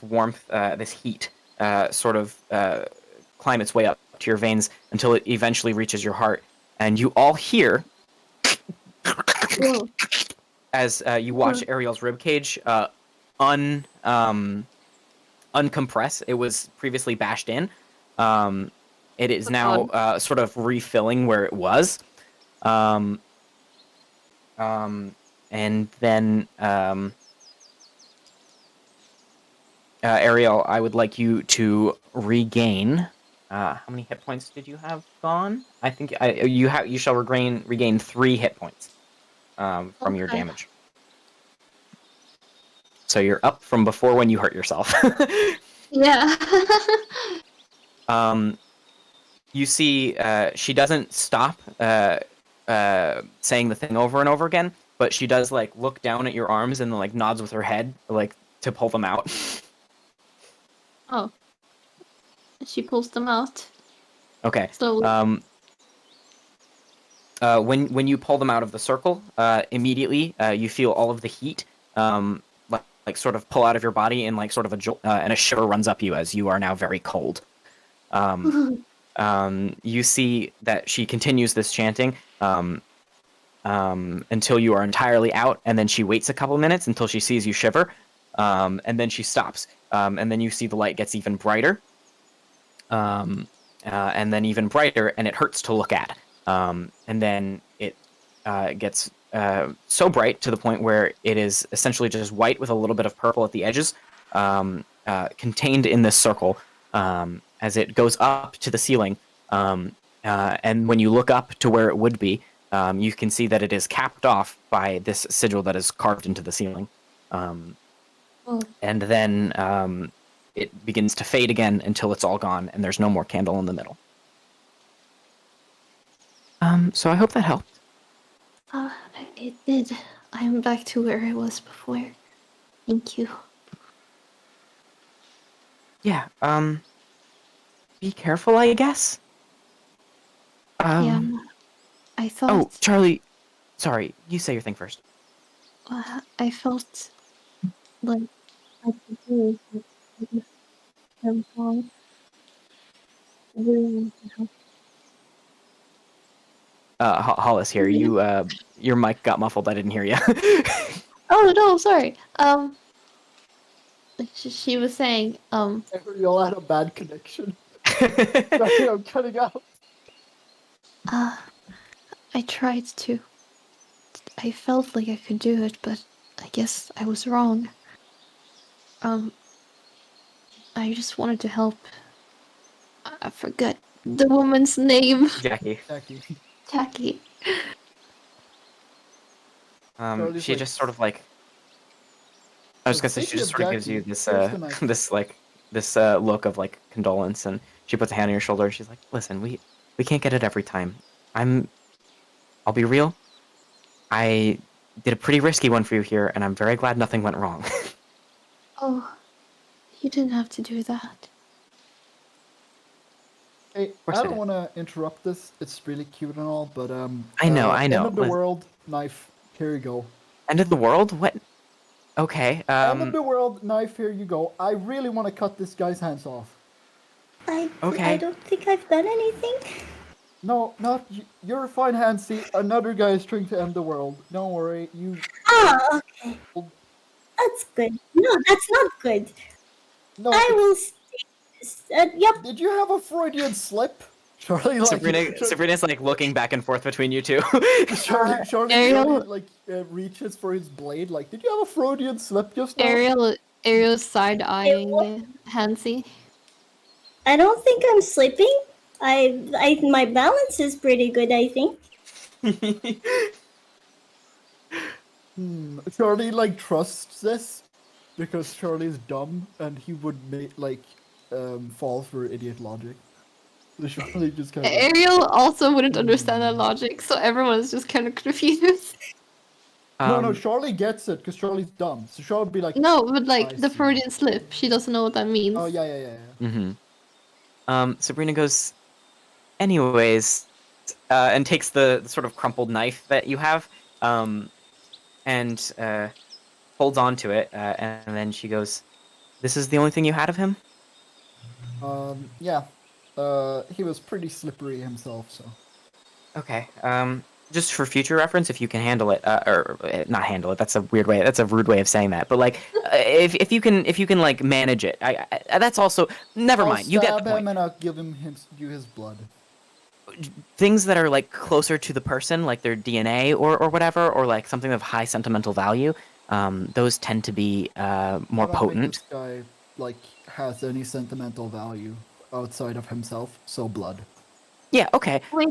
warmth, this heat, sort of climb its way up to your veins until it eventually reaches your heart, and you all hear Whoa. as you watch Ariel's ribcage uncompress. It was previously bashed in. It is now sort of refilling where it was. And then Ariel, I would like you to regain. How many hit points did you have gone? I think you shall regain 3 hit points from your damage. So you're up from before when you hurt yourself. Yeah. You see, she doesn't stop saying the thing over and over again, but she does like look down at your arms and like nods with her head, like to pull them out. Oh. She pulls them out. Okay. Slowly. When you pull them out of the circle, immediately you feel all of the heat, like sort of pull out of your body, and like sort of a jolt, and a shiver runs up you as you are now very cold. You see that she continues this chanting until you are entirely out, and then she waits a couple minutes until she sees you shiver, and then she stops, and then you see the light gets even brighter, and then even brighter, and it hurts to look at, and then it gets so bright to the point where it is essentially just white with a little bit of purple at the edges, contained in this circle, as it goes up to the ceiling, and when you look up to where it would be, you can see that it is capped off by this sigil that is carved into the ceiling. And then it begins to fade again until it's all gone and there's no more candle in the middle. So I hope that helped. It did. I am back to where I was before. Thank you. Yeah, be careful, I guess. Yeah. I thought... Oh, Charlie, sorry, you say your thing first. I felt like I could do it, but I just am wrong. I really want to help. Hollis here. You your mic got muffled. I didn't hear you. Oh no, sorry. She was saying, We all had a bad connection. Sorry, I'm cutting out. I tried to. I felt like I could do it, but I guess I was wrong. I just wanted to help. I forgot the woman's name. Jackie. Jackie. Jackie. Charlie's She like, just sort of like. I was So gonna say she speaking just of sort of gives you Jackie, this here's the knife. this look of like condolence, and she puts a hand on your shoulder. And she's like, "Listen, we can't get it every time. I'll be real. I did a pretty risky one for you here, and I'm very glad nothing went wrong." Oh, you didn't have to do that. Hey, course I I don't did. want to interrupt this. It's really cute and all, but I know. end of the world knife. Here you go. End of the world? What? Okay. End of the world knife. Here you go. I really want to cut this guy's hands off. I Okay. don't think I've done anything. No, not you. You're fine, Hansi. Another guy is trying to end the world. Don't worry. You. Ah, okay. That's good. No, that's not good. No. I will stay. Yep. Did you have a Freudian slip? Charlie, like Sabrina's like looking back and forth between you two. Charlie Ariel- like reaches for his blade. Like, did you have a Freudian slip just now? Ariel's side eyeing Hansi. I don't think I'm slipping. My balance is pretty good, I think. Charlie like trusts this because Charlie's dumb and he would fall for idiot logic. So Charlie just kind of Ariel also wouldn't understand that logic, so everyone's just kind of confused. no, Charlie gets it because Charlie's dumb. So Charlie would be like, No, but like I the see. Freudian slip, she doesn't know what that means. Oh yeah. Sabrina goes, anyways, and takes the sort of crumpled knife that you have, and holds on to it, and then she goes, "This is the only thing you had of him?" Yeah. He was pretty slippery himself, so. Okay. Just for future reference, if you can handle it, or not handle it. That's a weird way. That's a rude way of saying that. But like, if you can like manage it, that's also. Never mind. You get the I'll stab him point. and I'll give you his blood. Things that are like closer to the person, like their DNA or whatever, or like something of high sentimental value, those tend to be more I don't think potent. this guy like has any sentimental value outside of himself, so blood. Yeah. Okay. Wait.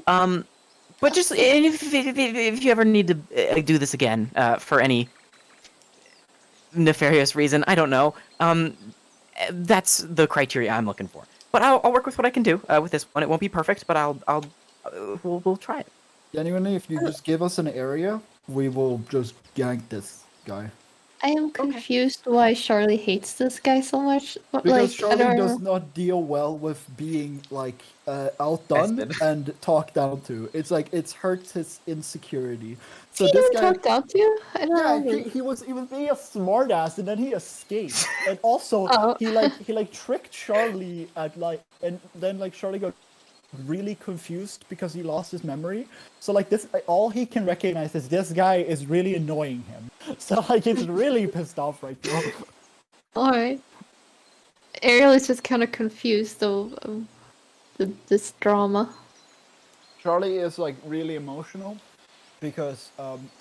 But just if you ever need to do this again for any nefarious reason, I don't know. That's the criteria I'm looking for. But I'll work with what I can do with this one. It won't be perfect, but we'll try it. Genuinely, if you just give us an area, we will just gank this guy. I am confused why Charlie hates this guy so much. But, Because like, I Charlie don't does know. not deal well with being like outdone Bested. and talked down to. It's like it's hurts his insecurity. So He this didn't guy, talk down to you? I don't know. yeah, he was being a smartass and then he escaped. And also Oh. he tricked Charlie at and then Charlie got really confused because he lost his memory. So this all he can recognize is this guy is really annoying him. So he's really pissed off right now. Alright. Ariel is just kind of confused though this drama. Charlie is really emotional because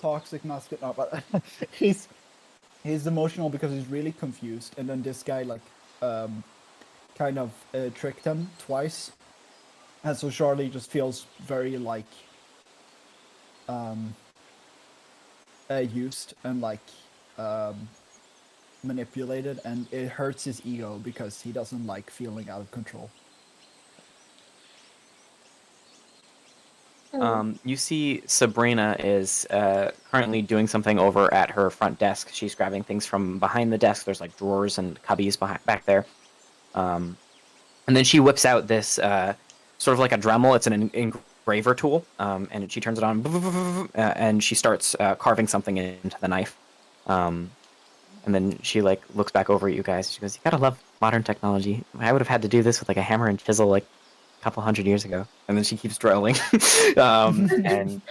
toxic masculine. No, but he's emotional because he's really confused, and then this guy kind of tricked him twice, and so Charlie just feels very used and manipulated, and it hurts his ego because he doesn't like feeling out of control. You see Sabrina is currently doing something over at her front desk. She's grabbing things from behind the desk. There's drawers and cubbies back there. And then she whips out this sort of like a Dremel. It's an engraver tool. And she turns it on, and she starts carving something into the knife. And then she like looks back over at you guys. She goes, "You gotta love modern technology. I would have had to do this with like a hammer and chisel like a couple hundred years ago." And then she keeps drilling. And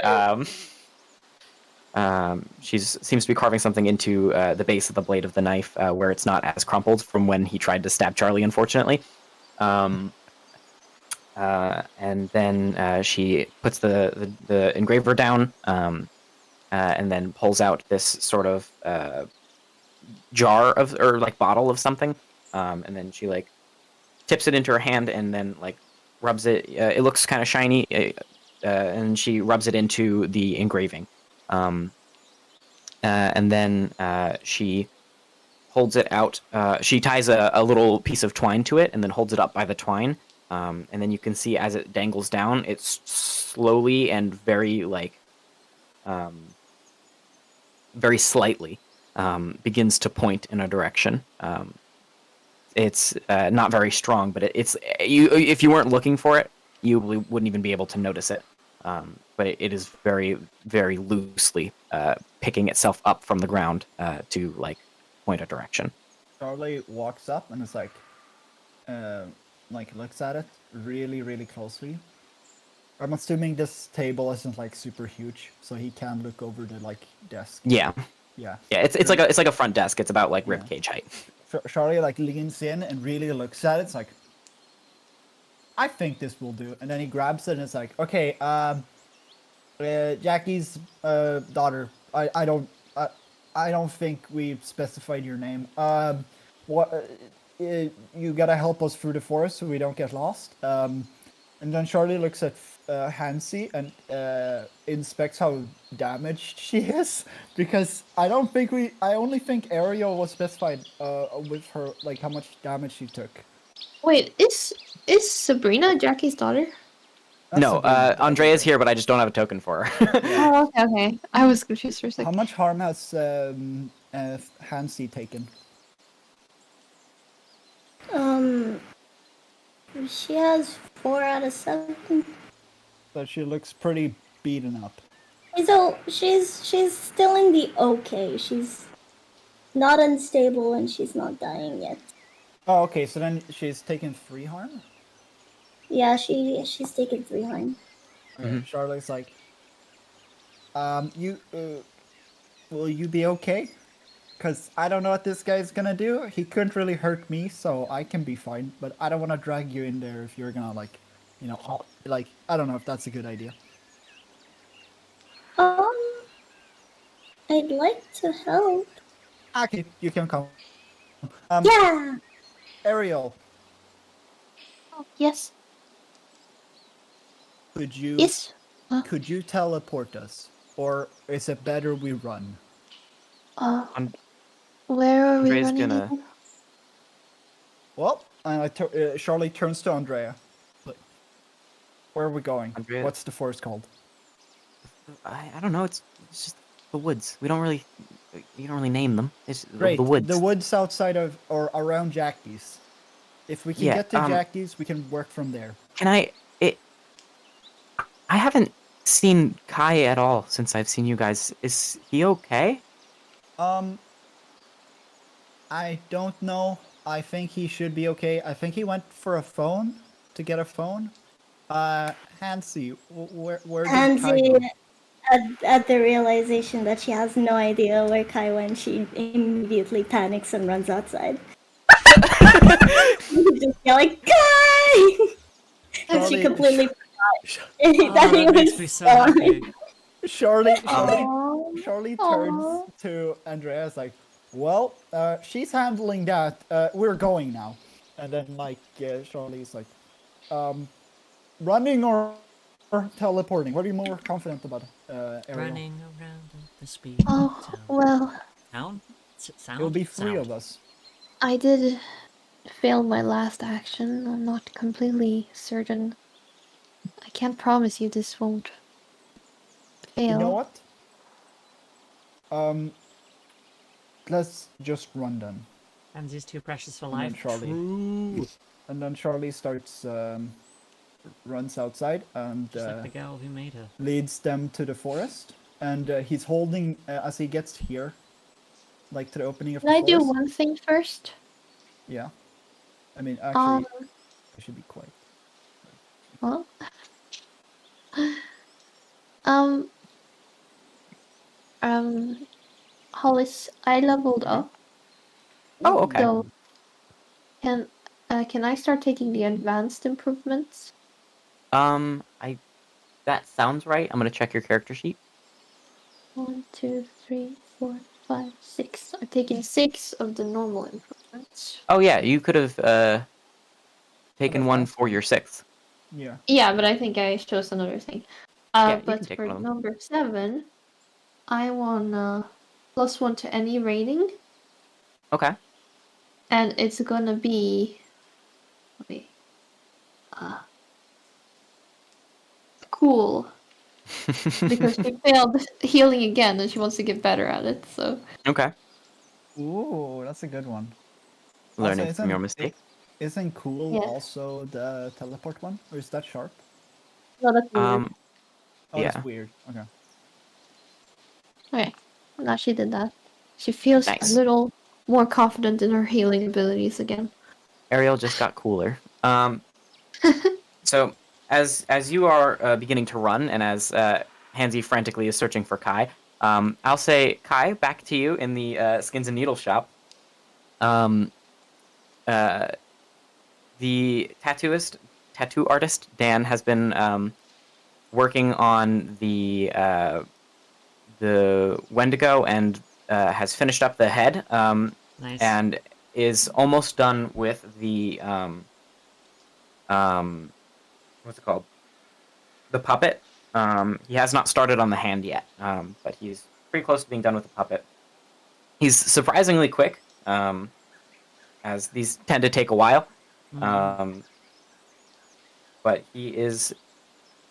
she seems to be carving something into the base of the blade of the knife, where it's not as crumpled from when he tried to stab Charlie, unfortunately. And then she puts the engraver down, and then pulls out this sort of jar of, or like bottle of something, and then she like tips it into her hand and then like rubs it. It looks kind of shiny, and she rubs it into the engraving. And then she holds it out. She ties a little piece of twine to it and then holds it up by the twine. And then you can see as it dangles down, it's slowly and very like very slightly begins to point in a direction. It's not very strong, but it's you. If you weren't looking for it, you wouldn't even be able to notice it. But it is very, very loosely picking itself up from the ground to like point a direction. Charlie walks up and is like looks at it really, really closely. I'm assuming this table isn't like super huge, so he can look over the like desk. Yeah, Yeah. yeah. It's like a front desk. It's about like ribcage height. Charlie like leans in and really looks at it. It's like, I think this will do. And then he grabs it and it's like, okay, Jackie's daughter. I don't think we specified your name. You gotta help us through the forest so we don't get lost. And then Charlie looks at Hansi and inspects how damaged she is, because I only think Ariel was specified with her, like how much damage she took. Wait, is Sabrina Jackie's daughter? That's No, Sabrina. Andrea's here, but I just don't have a token for her. Oh, okay. I was confused for a How second. much harm has Hansi taken? She has 4 out of 7. So she looks pretty beaten up. So she's still in the okay. She's not unstable and she's not dying yet. Oh, okay. So then she's taken 3 harm. Yeah, she's taken 3 harm. Okay, Charlotte's like, will you be okay? Because I don't know what this guy's gonna do. He couldn't really hurt me, so I can be fine. But I don't want to drag you in there if you're gonna like, like, I don't know if that's a good idea. I'd like to help. Okay, you can come. Yeah. Ariel, Oh, yes. could you Yes. could you teleport us, or is it better we run? Where are we Andrea's running? gonna- again? Well, Charlie turns to Andrea. Like, where are we going? Andrea- What's the forest called? I don't know. It's just the woods. You don't really name them. It's Great. the woods. The woods outside of or around Jackie's. If we can Yeah, get to Jackie's, we can work from there. Can I? I haven't seen Kai at all since I've seen you guys. Is he okay? I don't know. I think he should be okay. I think he went for a phone to get a phone. Hansi, where did Kai Hansi, go? at the realization that she has no idea where Kai went, she immediately panics and runs outside. Just yelling, Kai! And she Charlie- completely forgot Oh, that he that makes was me so gone. happy. Charlie turns to Andreas like, well, she's handling that. We're going now. And then like Charlie's like, running or teleporting? What are you more confident about, Ariel? Running around the speed Oh, of town. well, Sound? Sound? It'll be 3 Sound. of us. I did fail my last action. I'm not completely certain. I can't promise you this won't fail. You know what? Let's just run then. And is too precious for And then life. Charlie. True. And then Charlie starts, runs outside and Just like the girl who made her. leads them to the forest. And he's holding, as he gets here, like to the opening of Can the I do forest? one thing first? Yeah. I mean, actually, Um, I should be quiet. well, um, Hollis, I leveled Okay. up. Oh, okay. So can I start taking the advanced improvements? I that sounds right. I'm gonna check your character sheet. 1, 2, 3, 4, 5, 6. I'm taking 6 of the normal improvements. Oh yeah, you could have taken that's one fine. for your 6th. Yeah. Yeah, but I think I chose another thing. Yeah, you But can take for one of them. number 7, I want +1 to any rating, Okay. and it's gonna be wait, uh, cool because she failed healing again, and she wants to get better at it. So Okay. Ooh, that's a good one. Learning Also, from your mistake. isn't cool yeah, also the teleport one, or is that sharp? no, that's weird. Oh, Yeah. that's weird. Okay. Okay, now she did that. She feels a Nice. little more confident in her healing abilities again. Ariel just got cooler. So as you are beginning to run, and as Hansi frantically is searching for Kai, I'll say, Kai, back to you in the skins and needles shop. Uh, the tattoo artist Dan has been working on the Wendigo and has finished up the head. Nice. And is almost done with the what's it called? The puppet. He has not started on the hand yet, but he's pretty close to being done with the puppet. He's surprisingly quick, as these tend to take a while. But he is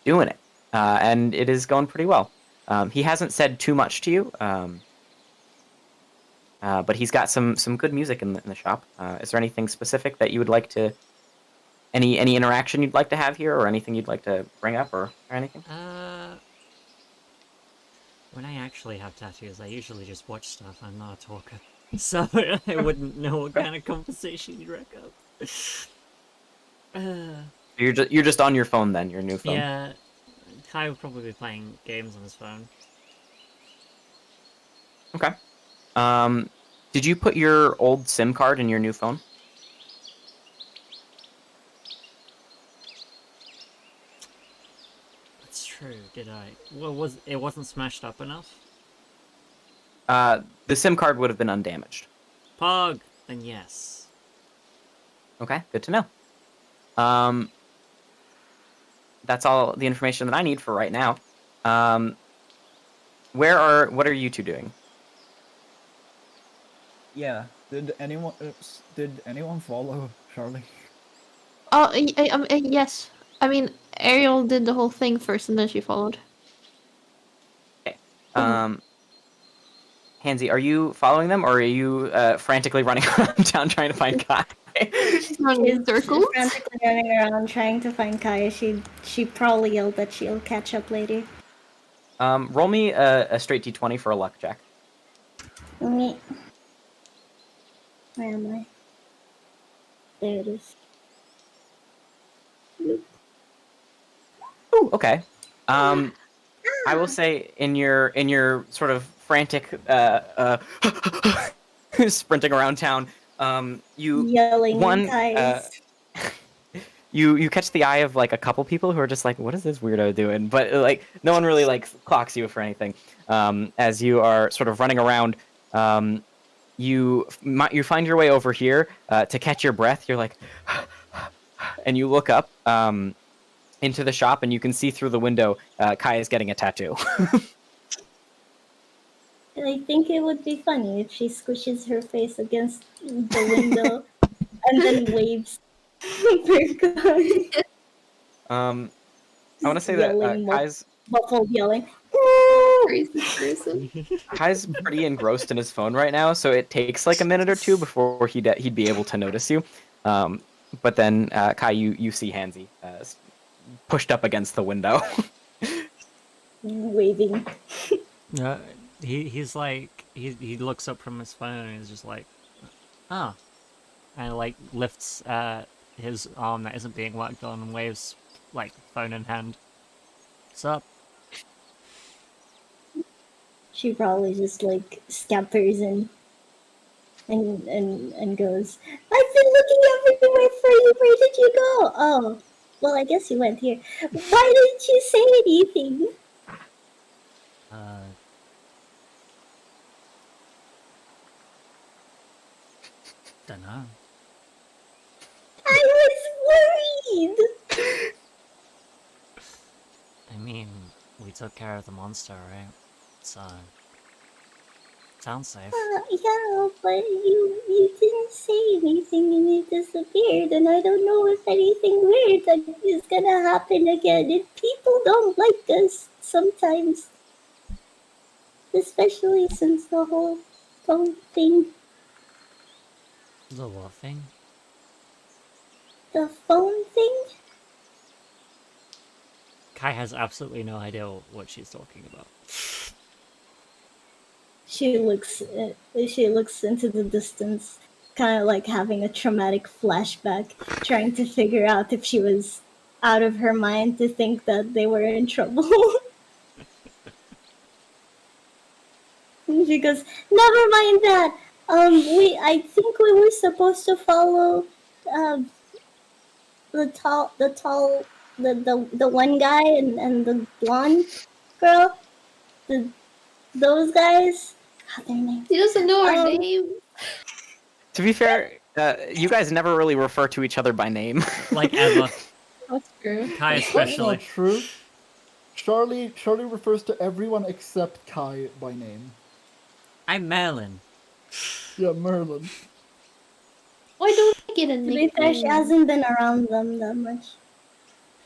doing it, and it is going pretty well. He hasn't said too much to you, but he's got some good music in the shop. Is there anything specific that you would like to, any interaction you'd like to have here, or anything you'd like to bring up, or anything? When I actually have tattoos, I usually just watch stuff. I'm not a talker, so I wouldn't know what kind of conversation you'd rack up. You're just on your phone then, your new phone. Yeah, Kai would probably be playing games on his phone. Okay. Did you put your old SIM card in your new phone? That's true. Did I? Well, it wasn't smashed up enough? The SIM card would have been undamaged. Pog. Then yes. Okay, good to know. That's all the information that I need for right now. What are you two doing? Yeah. Did anyone follow Charlie? Oh, yes. I mean, Ariel did the whole thing first, and then she followed. Okay. Hansi, are you following them, or are you frantically running around town trying to find Kai? She's running in circles. Frantically running around trying to find Kai. She probably yelled that she'll catch up later. Roll me a straight d20 for a luck check. Me. Where am I? There it is. Ooh, okay. I will say in your sort of frantic sprinting around town, you Yelling one Kai's. you catch the eye of like a couple people who are just like, what is this weirdo doing? But like no one really like clocks you for anything. As you are sort of running around, you find your way over here to catch your breath. You're like, and you look up into the shop, and you can see through the window Kai is getting a tattoo. I think it would be funny if she squishes her face against the window and then waves for Kai. I want to say that Yelling, muffled yelling. Crazy person. Kai's pretty engrossed in his phone right now, so it takes like a minute or two before he'd be able to notice you. But then Kai, you see Hansi pushed up against the window. Waving. he's like he looks up from his phone and is just like, oh, and like lifts his arm that isn't being worked on and waves like phone in hand. What's up? She probably just like scampers in and goes, I've been looking everywhere for you. Where did you go? Oh, well, I guess you went here. Why didn't you say anything? Dunno. I was worried. I mean, we took care of the monster, right? So sounds safe. Yeah, but you didn't say anything and you disappeared, and I don't know if anything weird is gonna happen again. And people don't like us sometimes, especially since the whole phone thing. The what thing? The phone thing? Kai has absolutely no idea what she's talking about. She looks into the distance, kind of like having a traumatic flashback, trying to figure out if she was out of her mind to think that they were in trouble. She goes, never mind that. I think we were supposed to follow, the one guy and the blonde girl, those guys. God, their names. He doesn't know our Um, name. To be fair, you guys never really refer to each other by name. Like ever. That's true. Kai That's especially. not true. Charlie refers to everyone except Kai by name. I'm Merlin. Yeah, Merlin. Why don't I get a To be fair, she nickname? hasn't been around them that much.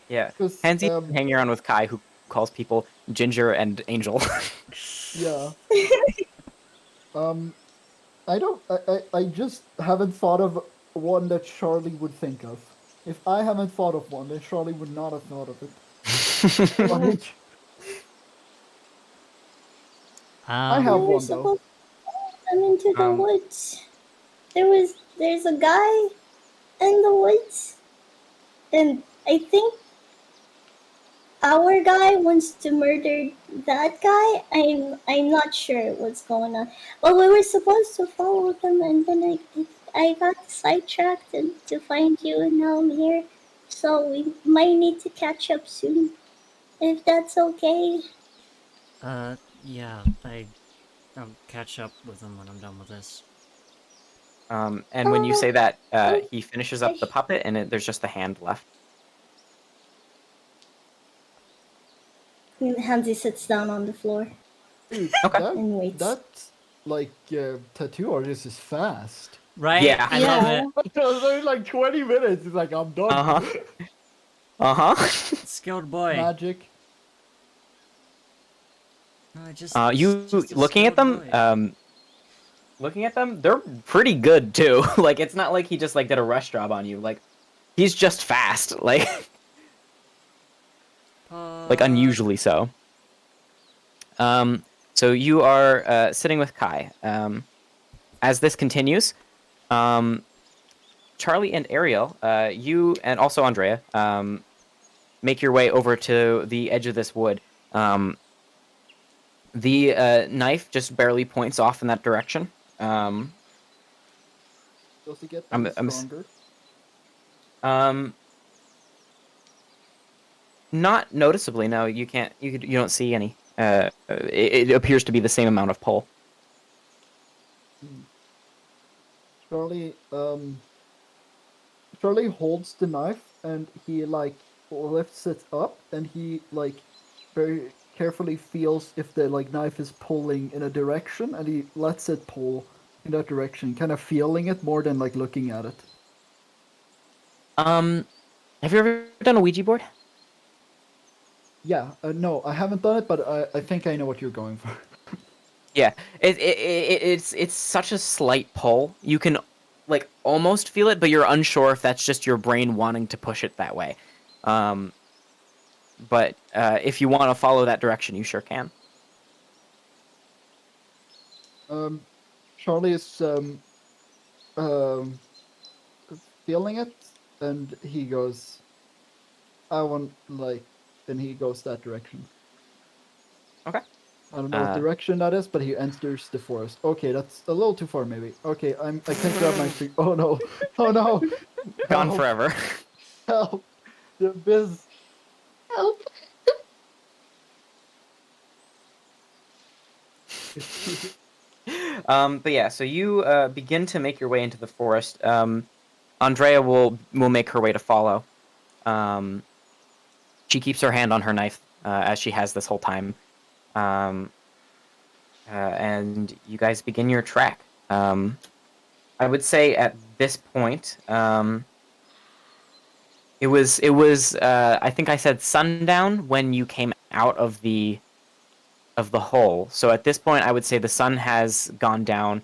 Yeah, 'Cause, Hansy's hanging around with Kai, who calls people Ginger and Angel. yeah. I just haven't thought of one that Charlie would think of. If I haven't thought of one, then Charlie would not have thought of it. Like, I Um, have We were one though. supposed to follow them into the Um, woods. There's a guy in the woods, and I think our guy wants to murder that guy. I'm not sure what's going on. But we were supposed to follow them, and then I got sidetracked to find you, and now I'm here. So we might need to catch up soon, if that's okay. yeah, I'll catch up with him when I'm done with this. and when you say that, Oh, he finishes up the puppet, and there's just the hand left. Hansi sits down on the floor Dude, Okay. and waits. that like tattoo artist is fast. Right? Yeah. I love it. It's only like 20 minutes. It's like I'm done. Uh-huh. Skilled boy. Magic. No, just You just a looking at skilled them? boy. Looking at them, they're pretty good too. Like, it's not like he just like did a rush job on you. Like, he's just fast. Like, like unusually so. So you are sitting with Kai. As this continues, Charlie and Ariel, you and also Andrea, make your way over to the edge of this wood. The knife just barely points off in that direction. Does it get any stronger? Not noticeably. No, you can't. You don't see any. It appears to be the same amount of pull. Charlie, Charlie holds the knife and he like lifts it up and he like very carefully feels if the like knife is pulling in a direction and he lets it pull in that direction, kind of feeling it more than like looking at it. Have you ever done a Ouija board? Yeah, no, I haven't done it, but I think I know what you're going for. Yeah, it's such a slight pull. You can like almost feel it, but you're unsure if that's just your brain wanting to push it that way. But if you want to follow that direction, you sure can. Charlie is um, feeling it, and he goes, "I want like," and he goes that direction. Okay. I don't know what direction that is, but he enters the forest. Okay, that's a little too far, maybe. Okay, I can't grab my tree. Oh no! Oh no! Gone Help! forever. Help! The abyss! Help. But yeah, so you begin to make your way into the forest. Andrea will make her way to follow. She keeps her hand on her knife as she has this whole time. And you guys begin your track. I would say at this point, it was I think I said sundown when you came out of the hole. So at this point, I would say the sun has gone down.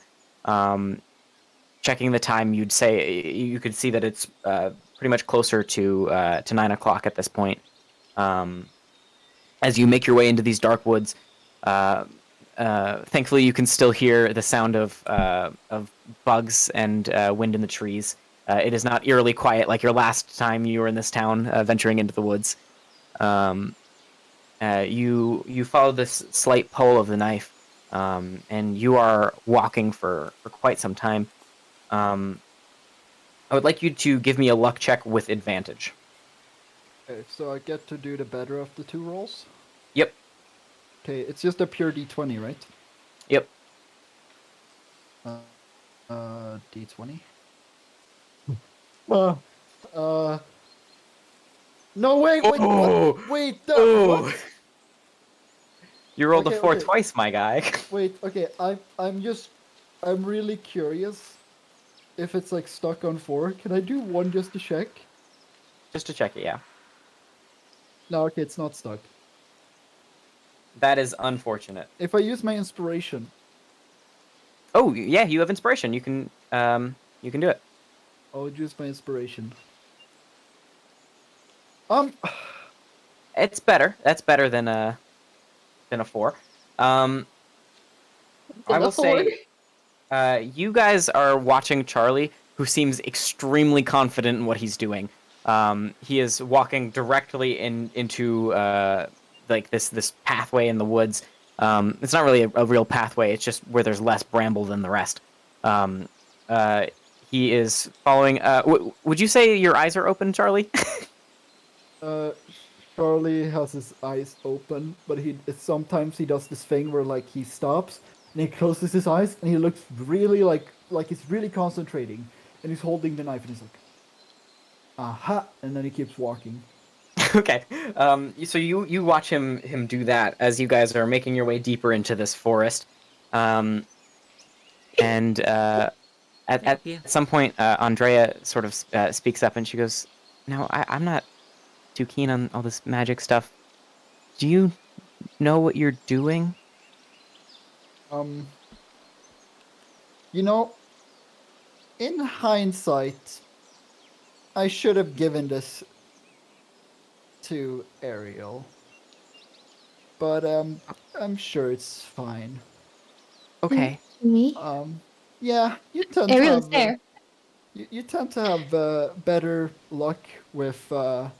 Checking the time, you'd say you could see that it's pretty much closer to 9 o'clock at this point. As you make your way into these dark woods, thankfully you can still hear the sound of bugs and wind in the trees. It is not eerily quiet like your last time you were in this town, venturing into the woods. You follow this slight pull of the knife, and you are walking for quite some time. I would like you to give me a luck check with advantage. Okay, so I get to do the better of the two rolls. Yep. Okay, it's just a pure D20, right? Yep. D20. No, wait, Oh! wait, Oh! what? You rolled a Okay, 4 okay. twice, my guy. Wait, okay, I'm really curious if it's like stuck on 4. Can I do 1 just to check? Just to check it, yeah. No, okay, it's not stuck. That is unfortunate. If I use my inspiration, Oh, yeah, you have inspiration. You can do it. I'll use my inspiration. It's better. That's better than a 4. I will say, you guys are watching Charlie, who seems extremely confident in what he's doing. He is walking directly into like this pathway in the woods. It's not really a real pathway. It's just where there's less bramble than the rest. He is following. Would you say your eyes are open, Charlie? Charlie has his eyes open, but sometimes he does this thing where like he stops and he closes his eyes and he looks really like he's really concentrating, and he's holding the knife and he's like, aha, and then he keeps walking. Okay. So you watch him do that as you guys are making your way deeper into this forest. And at some point, Andrea sort of speaks up and she goes, "No, I'm not too keen on all this magic stuff. Do you know what you're doing?" You know, in hindsight, I should have given this to Ariel, but I'm sure it's fine. Okay. Me? Yeah, you tend to Ariel's have there. you tend to have better luck with well,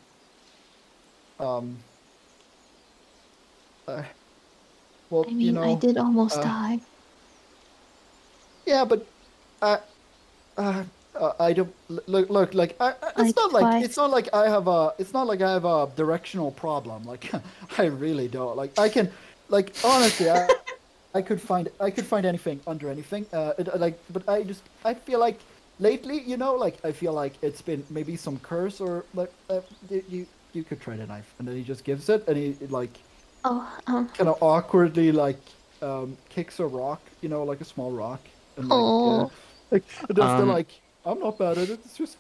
I mean, I did almost die. yeah, but I don't look like Like twice. it's not like I have a directional problem. Like I really don't. Like I can, like honestly, I could find anything under anything. But I feel like lately, like I feel like it's been maybe some curse or like you could try the knife, and then he just gives it, and he like Oh, kind of awkwardly like kicks a rock, like a small rock, and Oh. like just like I'm not bad at it. It's just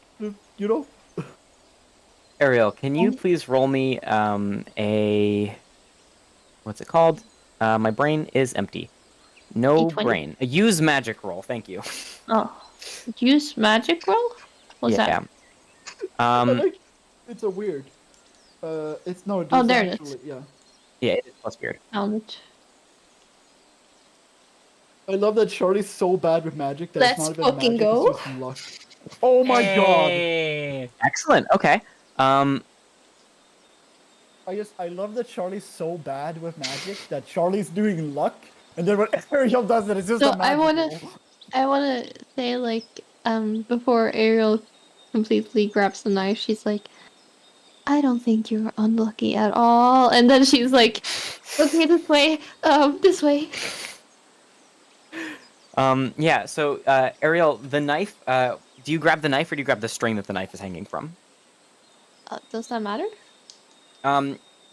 Ariel, can you please roll me a what's it called? My brain is empty. No D20? brain. A use magic roll. Thank you. Oh. Use magic roll? What's Yeah. that? It's a weird. It's no. Oh, It's there it actually, is. yeah. Yeah, it is plus weird. Found it. I love that Charlie's so bad with magic that Let's it's not even fucking magic, go. it's just luck. Oh my god! Hey! Excellent. Okay. I love that Charlie's so bad with magic that Charlie's doing luck, and then when Ariel does it, it's just So a magic roll. I wanna say like before Ariel completely grabs the knife, she's like, I don't think you're unlucky at all. And then she's like, okay, this way. Yeah. So, Ariel, the knife. Do you grab the knife or do you grab the string that the knife is hanging from? Does that matter?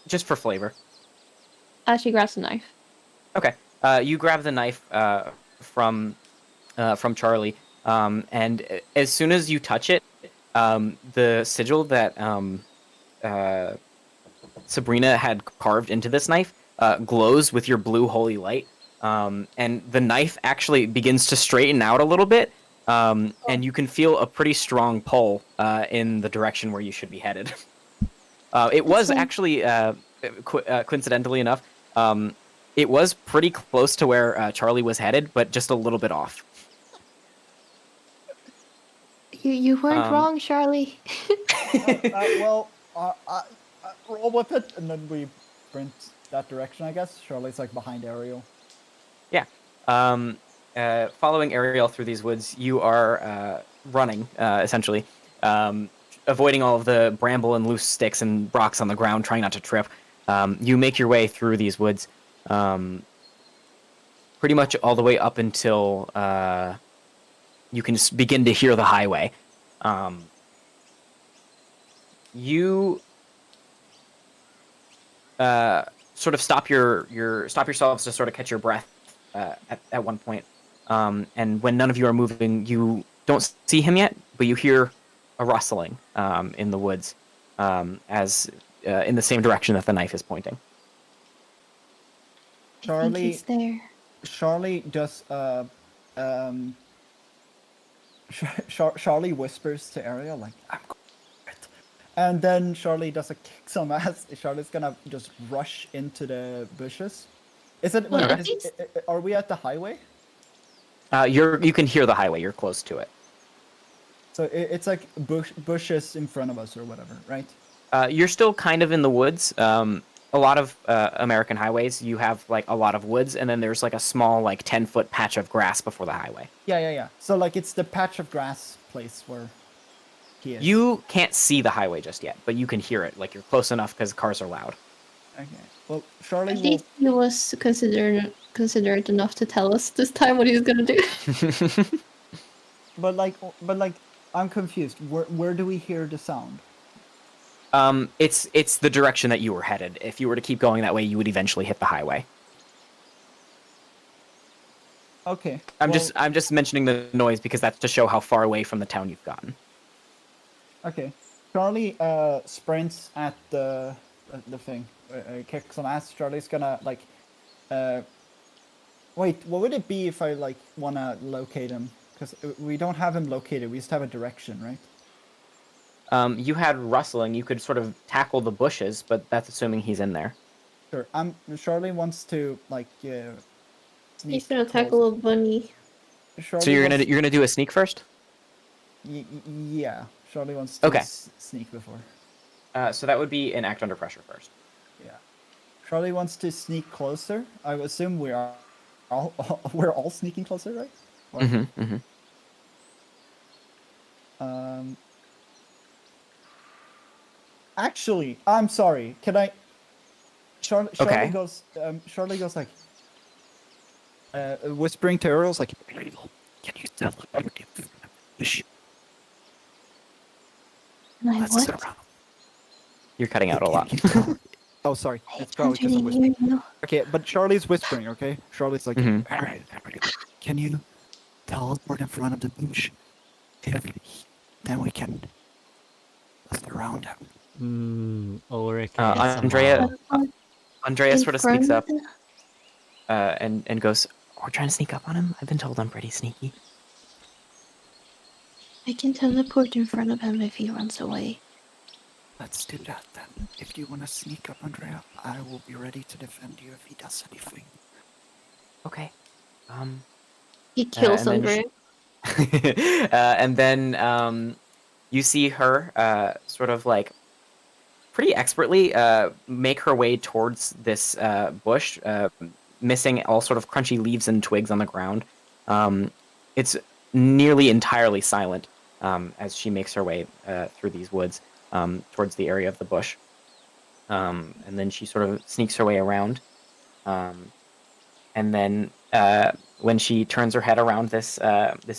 Just for flavor. She grabs the knife. Okay. You grab the knife from Charlie, and as soon as you touch it, the sigil that Sabrina had carved into this knife glows with your blue holy light, and the knife actually begins to straighten out a little bit, and you can feel a pretty strong pull in the direction where you should be headed. It was fine. actually, coincidentally enough, it was pretty close to where Charlie was headed, but just a little bit off. You weren't wrong, Charlie. Roll with it, and then we sprint that direction, I guess. Charlie's like behind Ariel. Yeah. Following Ariel through these woods, you are running, essentially, avoiding all of the bramble and loose sticks and rocks on the ground, trying not to trip. You make your way through these woods, pretty much all the way up until you can begin to hear the highway. You sort of stop yourselves to sort of catch your breath at one point. And when none of you are moving, you don't see him yet, but you hear a rustling in the woods, as in the same direction that the knife is pointing. I think he's there. Charlie does. Charlie whispers to Ariel like, "I'm going for it," and then Charlie does a kick some ass. Charlie's gonna just rush into the bushes. Is it? Well, Wait, okay. are we at the highway? You can hear the highway. You're close to it. So it's like bushes in front of us or whatever, right? You're still kind of in the woods. A lot of American highways, you have like a lot of woods, and then there's like a small, like 10-foot patch of grass before the highway. Yeah. So like it's the patch of grass place where he is. You can't see the highway just yet, but you can hear it. Like you're close enough because cars are loud. Okay. Well, Charlie At will. least he was considerate enough to tell us this time what he was gonna do. But like, I'm confused. Where do we hear the sound? It's the direction that you were headed. If you were to keep going that way, you would eventually hit the highway. Okay. I'm just mentioning the noise because that's to show how far away from the town you've gotten. Okay. Charlie sprints at the thing. Kicks some ass. Charlie's gonna like. Wait, what would it be if I like wanna locate him? Because we don't have him located. We just have a direction, right? You had rustling. You could sort of tackle the bushes, but that's assuming he's in there. Sure. Charlie wants to like. Sneak He's gonna tackle a bunny. Charlie So you're wants- gonna do a sneak first? Yeah. Charlie wants to Okay. Sneak before. So that would be an act under pressure first. Yeah. Charlie wants to sneak closer. I assume we are all we're all sneaking closer, right? Or- Mm-hmm, mm-hmm. Actually, I'm sorry. Can I? Charlie Okay. goes. Charlie goes like, whispering to Ariel's like, "Ariel, can you tell him My what? You're cutting out a lot. Oh, sorry. I It's probably because can't of really whispering. hear you. Okay, but Charlie's whispering. Okay, Charlie's like, Mhm. Ariel, can you teleport in front of the bush? Then we can look around him. Ulrich. Andrea- Andrea In sort of speaks up front? and goes, "We're trying to sneak up on him. I've been told I'm pretty sneaky." I can teleport in front of him if he runs away. Let's do that then. If you want to sneak up, Andrea, I will be ready to defend you if he does anything. Okay. He kills and then Andrea. and then you see her sort of like pretty expertly make her way towards this bush, missing all sort of crunchy leaves and twigs on the ground. It's nearly entirely silent as she makes her way through these woods towards the area of the bush. And then she sort of sneaks her way around. And then when she turns her head around this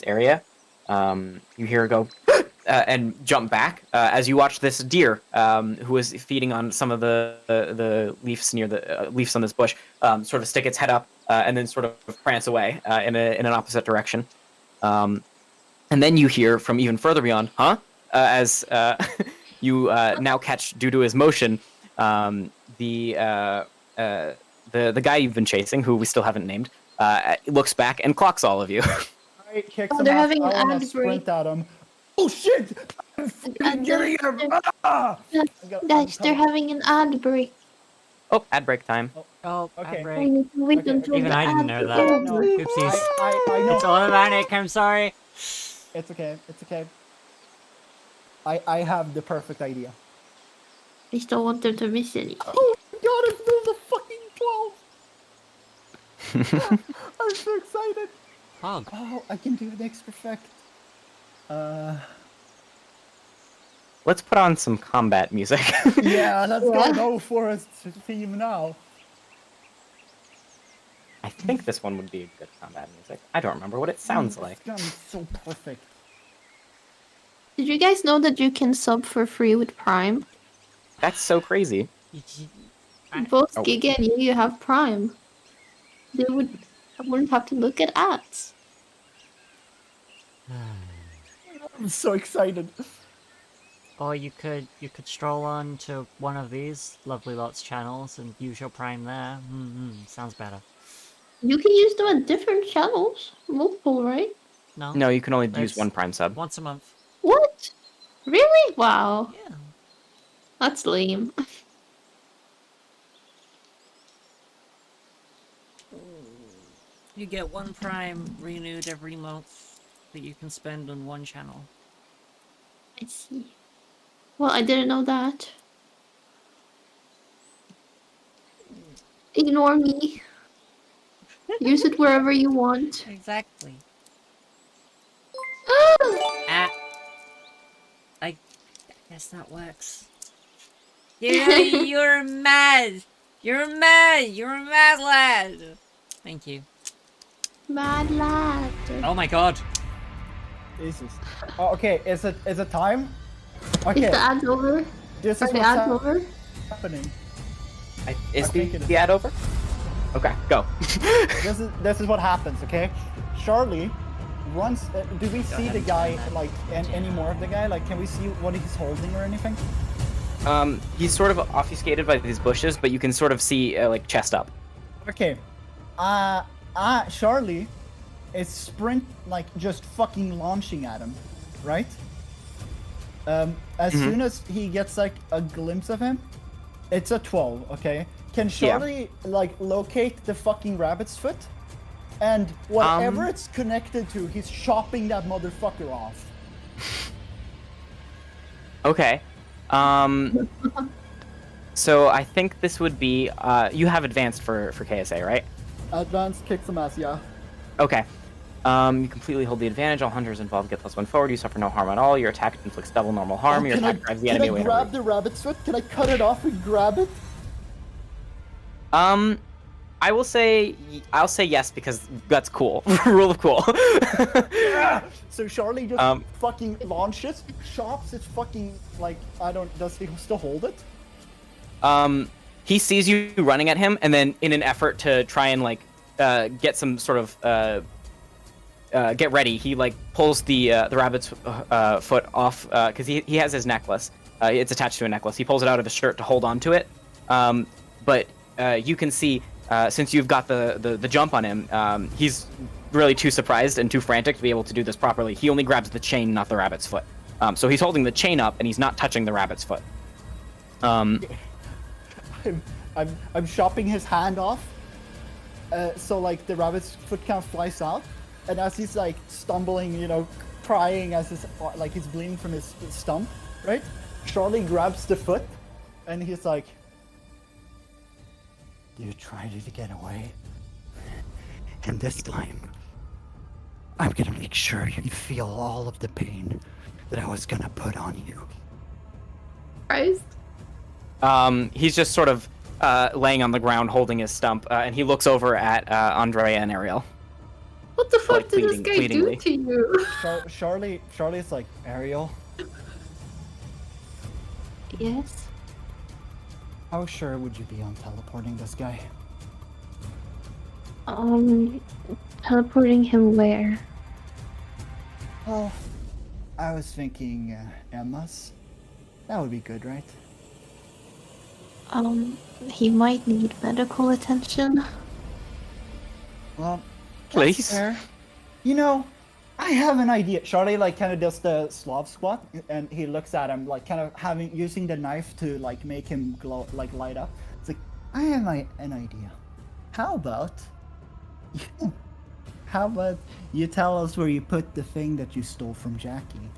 area, you hear her go and jump back as you watch this deer who is feeding on some of the leaves near the leaves on this bush sort of stick its head up and then sort of prance away in an opposite direction. And then you hear from even further beyond, huh? As you now catch, due to his motion, the guy you've been chasing, who we still haven't named, looks back and clocks all of you. I kick Oh, some they're ass. having I an wanna ad sprint break. at him. Oh shit! I'm fucking getting him! Ah! Guys, they're having an ad break. Oh, ad break time. Oh, Okay. ad I break. need to wait Okay, until okay. Even the I didn't ad know is that. over. Oopsies. I know. It's automatic, I'm sorry. It's okay. It's okay. I have the perfect idea. I just don't want them to miss anything. Oh my god! It's still the fucking 12. I'm so excited. Hog. Oh, I can do the extra effect. Let's put on some combat music. Yeah, let's Yeah. go Forest theme now. I think this one would be a good combat music. I don't remember what it sounds like. It's gonna be so perfect. Did you guys know that you can sub for free with Prime? That's so crazy. Both Oh. Giga and you have Prime. I wouldn't have to look at ads. I'm so excited. Or you could stroll on to one of these Lovely Lots channels and use your Prime there. Sounds better. You can use them at different channels. Multiple, right? No? No, you can only use It's one Prime sub. once a month. What? Really? Wow. Yeah. That's lame. You get one Prime renewed every month that you can spend on one channel. I see. Well, I didn't know that. Ignore me. Use it wherever you want. Exactly. Ah. I guess that works. You're mad! You're mad! You're a mad lad! Thank you. Mad lad. Oh my god. Jesus. Oh, okay, is it time? Is Okay, the ad over? this Are is the what's ads over? happening. Is I think it is. the ad over? Okay, go. This is what happens, okay? Charlie runs. Do we see the guy like any more of the guy? Like, can we see what he's holding or anything? He's sort of obfuscated by these bushes, but you can sort of see like chest up. Okay. Charlie is like just fucking launching at him, right? As soon as he gets like a glimpse of him, it's a 12, okay? Can Charlie like locate the fucking rabbit's foot? And whatever it's connected to, he's chopping that motherfucker off. Okay. So I think this would be you have advanced for KSA, right? Advanced kick some ass, yeah. Okay. You completely hold the advantage. All hunters involved get +1 forward. You suffer no harm at all. Your attack inflicts double normal harm. Your attack drives the enemy away. Can I grab the rabbit's foot? Can I cut it off and grab it? I'll say yes because that's cool. Rule of cool. Yeah. So Charlie just fucking launches, chops its fucking like does he still hold it? He sees you running at him, and then in an effort to try and like get some sort of get ready, he like pulls the rabbit's foot off because he has his necklace. It's attached to a necklace. He pulls it out of his shirt to hold on to it. But you can see since you've got the jump on him, he's really too surprised and too frantic to be able to do this properly. He only grabs the chain, not the rabbit's foot. So he's holding the chain up and he's not touching the rabbit's foot. I'm chopping his hand off, so like the rabbit's foot kind of flies out, and as he's like stumbling, you know, crying as his like he's bleeding from his stump, right? Charlie grabs the foot, and he's like, "You tried to get away, and this time, I'm gonna make sure you feel all of the pain that I was gonna put on you." Christ. He's just sort of laying on the ground holding his stump, and he looks over at Andrea and Ariel. What the fuck Like, did this guy pleadingly. do to you? Charlie's like, "Ariel, Yes. how sure would you be on teleporting this guy?" Teleporting him where? Well, I was thinking Emma's. That would be good, right? He might need medical attention. Well, Please. that's fair. You know, I have an idea. Charlie like kind of does the Slav squat, and he looks at him like kind of using the knife to like make him glow, like light up. It's like, I have an idea. How about you tell us where you put the thing that you stole from Jackie,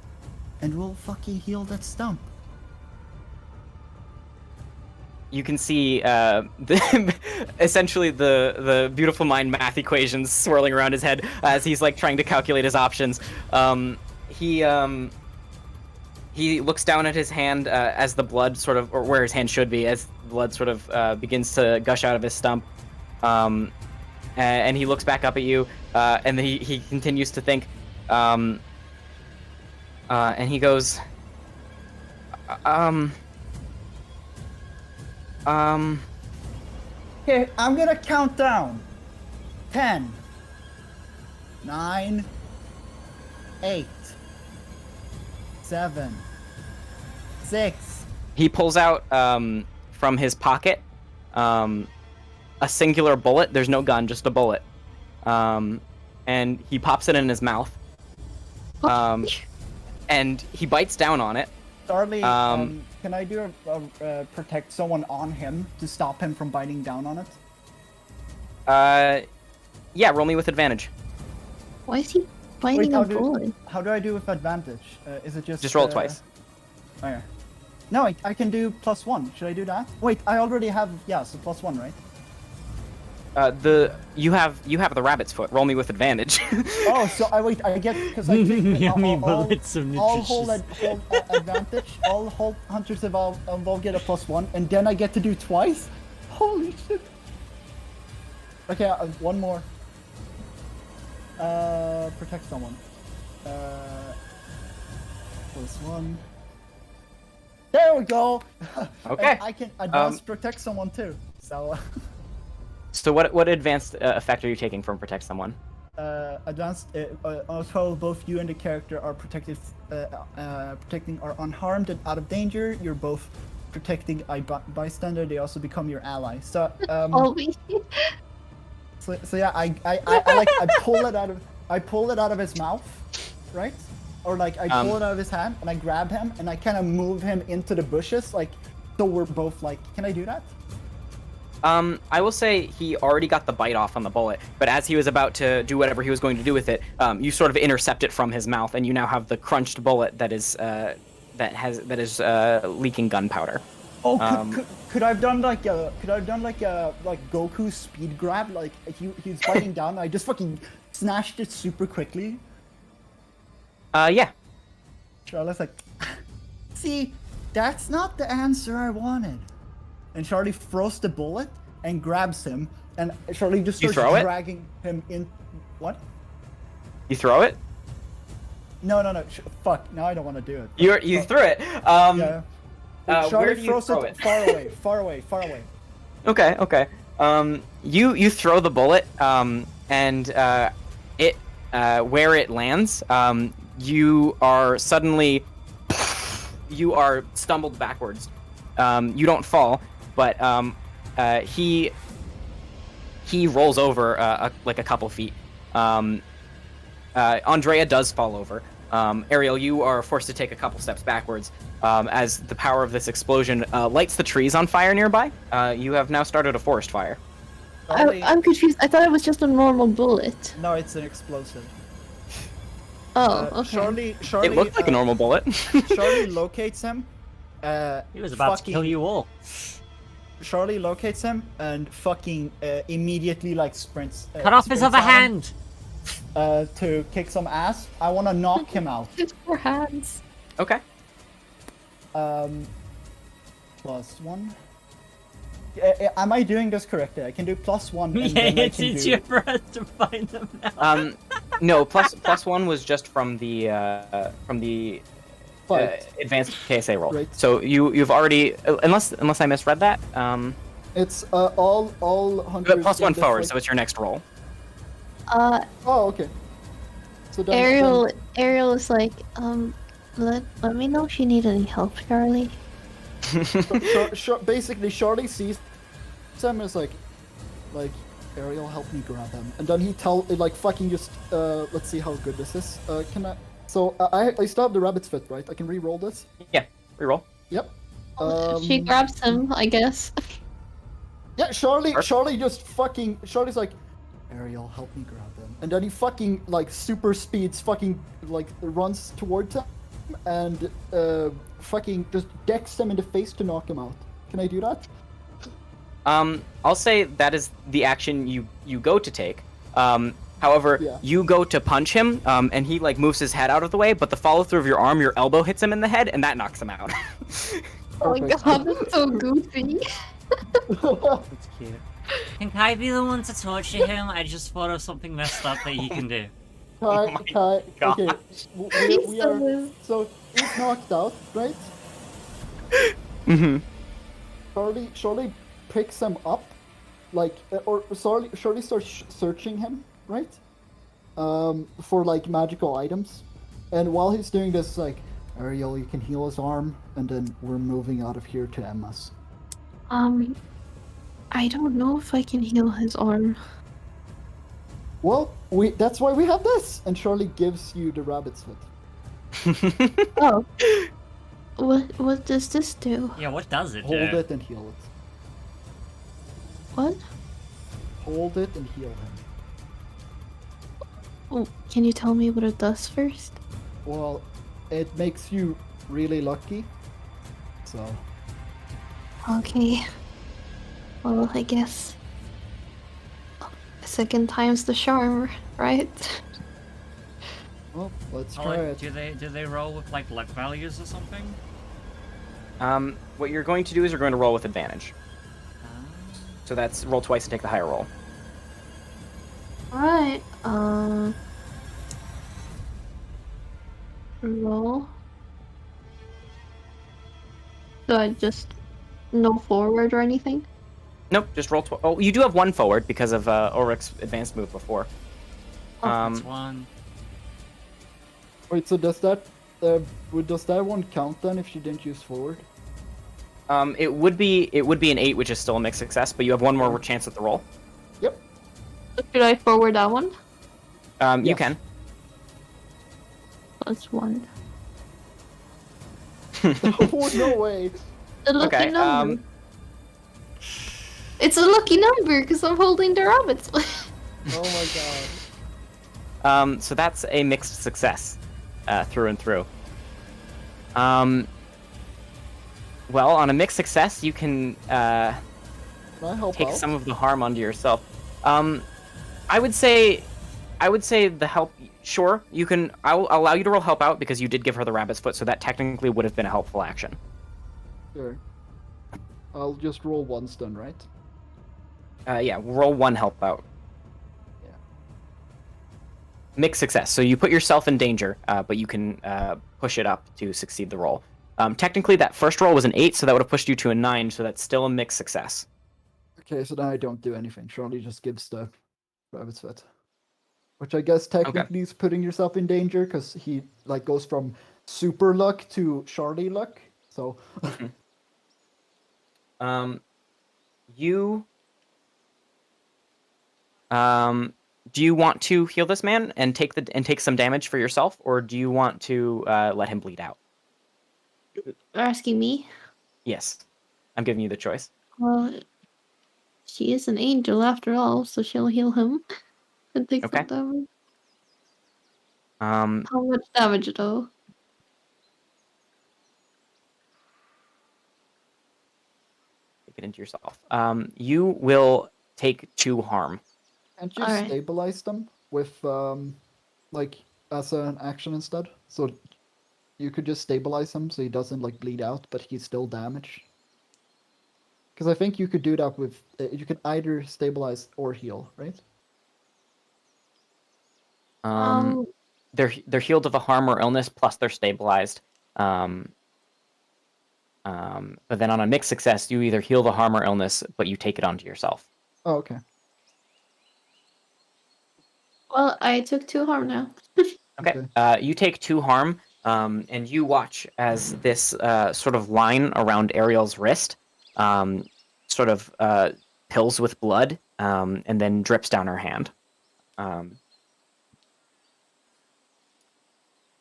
and we'll fucking heal that stump. You can see essentially the beautiful mind math equations swirling around his head as he's like trying to calculate his options. He looks down at his hand as the blood sort of, or where his hand should be, as blood sort of begins to gush out of his stump. And he looks back up at you, and then he continues to think, and he goes, Here, I'm gonna count down. 10, 9, 8, 7, 6. He pulls out from his pocket a singular bullet. There's no gun, just a bullet. And he pops it in his mouth. And he bites down on it. Charlie, can I do a protect someone on him to stop him from biting down on it? Yeah, roll me with advantage. Why is he biting a bullet? How do I do with advantage? Is it just... Just roll it twice. Oh, yeah. No, I can do +1. Should I do that? Wait, I already have... Yeah, so +1, right? You have the rabbit's foot. Roll me with advantage. Oh, so I get... Because I think... Yummy bullets of I'll nutritious. hold advantage. All hold Hunters Evolve get a +1, and then I get to do twice? Holy shit. Okay, one more. Protect someone. +1. There we go! Okay. And I can advance protect someone too, so... So what advanced effect are you taking from protect someone? Advanced, also both you and the character are protected, protecting are unharmed and out of danger. You're both protecting a bystander. They also become your ally. So, so yeah, I pull it out of his mouth, right? Or like I pull it out of his hand and I grab him and I kind of move him into the bushes, like so we're both like. Can I do that? I will say he already got the bite off on the bullet, but as he was about to do whatever he was going to do with it, you sort of intercept it from his mouth, and you now have the crunched bullet that is leaking gunpowder. Oh, could I have done like Goku's speed grab? Like he's biting down, and I just fucking snatched it super quickly. Yeah. Charlie's like, see, that's not the answer I wanted. And Charlie throws the bullet and grabs him, and Charlie just starts dragging him in. What? You throw it? No. Fuck. Now I don't want to do it. You threw it. Yeah. Where Charlie do you throws throw it it? far away. Okay. You throw the bullet, and it where it lands, you are stumbled backwards. You don't fall, but he rolls over like a couple feet. Andrea does fall over. Ariel, you are forced to take a couple steps backwards as the power of this explosion lights the trees on fire nearby. You have now started a forest fire. Charlie, I'm confused. I thought it was just a normal bullet. no, it's an explosive. Oh, okay. Charlie, It looked like a normal bullet. Charlie locates him. He was about to kill fucking- you all. Charlie locates him and fucking immediately like sprints. Cut off his sprints other at him, hand. to kick some ass. I want to knock him out. His poor hands. Okay. +1. Am I doing this correctly? I can do +1. And Yeah, then I it's can easier do... for us to find them now. No, +1 was just from the Fight. advanced KSA roll. Right. So you've already unless I misread that. It's all hunters. But +1 in this, forward, like- so it's your next roll. Oh, okay. So then, Ariel is like, let me know if you need any help, Charlie. basically, Charlie sees him and is like, Ariel, help me grab him, and then he fucking just let's see how good this is. Can I? So I still have the rabbit's foot, right? I can re-roll this. Yeah, reroll. Yep. She grabs him, I guess. Yeah, Charlie's like, Ariel, help me grab him. And then he fucking, super speeds, runs towards him, and, fucking just decks him in the face to knock him out. Can I do that? I'll say that is the action you go to take. However, Yeah. you go to punch him, and he, moves his head out of the way, but the follow-through of your arm, your elbow hits him in the head, and that knocks him out. Oh my Perfect. god, that's so goofy. That's cute. Can Kai be the one to torture him? I just thought of something messed up that he can do. Kai, okay. We are, So- so he's knocked out, right? Mm-hmm. Charlie picks him up, Charlie starts searching him, right? For magical items, and while he's doing this, Ariel, you can heal his arm, and then we're moving out of here to Emma's. I don't know if I can heal his arm. Well, that's why we have this, and Charlie gives you the rabbit's foot. Oh. What does this do? Yeah, what does it Hold do? it and heal it. What? Hold it and heal him. Oh, can you tell me what it does first? Well, it makes you really lucky. So, Okay. Well, I guess. Second time's the charm, right? well, let's Oh, try it. do they roll with luck values or something? What you're going to do is you're going to roll with advantage. So that's roll twice and take the higher roll. Alright, roll. So I just no forward or anything? Nope, just roll. Oh, you do have one forward because of Ulrich's advanced move before. That's one. Wait, so does that one count then if she didn't use forward? It would be an 8, which is still a mixed success, but you have one more chance at the roll. Yep. Should I forward that one? You Yes. can. Plus 1. Oh, no way. The lucky Okay, number. It's a lucky number because I'm holding the rabbits. Oh my god. So that's a mixed success, through and through. Well, on a mixed success, you can Can I help take out? some of the harm onto yourself. I would say the help. Sure, you can. I'll allow you to roll help out because you did give her the rabbit's foot, so that technically would have been a helpful action. Sure. I'll just roll once then, right? Yeah, roll one help out. Yeah. Mixed success. So you put yourself in danger, but you can push it up to succeed the roll. Technically, that first roll was an 8, so that would have pushed you to a 9, so that's still a mixed success. Okay, so then I don't do anything. Charlie just gives the rabbit's foot. Which I guess technically is putting yourself in danger, because he goes from super luck to Charlie luck. So You do you want to heal this man and take some damage for yourself, or do you want to let him bleed out? You're asking me? Yes, I'm giving you the choice. Well, she is an angel after all, so she'll heal him and take Okay. some damage. Um, How much damage though? take it into yourself. You will take 2 harm. Can't you Alright. stabilize them with like as an action instead? So you could just stabilize him so he doesn't like bleed out, but he's still damaged. Because I think you could do that with you can either stabilize or heal, right? They're healed of a harm or illness, plus they're stabilized. But then on a mixed success, you either heal the harm or illness, but you take it onto yourself. Oh, okay. Well, I took 2 harm now. Okay. Okay. You take 2 harm, and you watch as this sort of line around Ariel's wrist sort of pills with blood and then drips down her hand.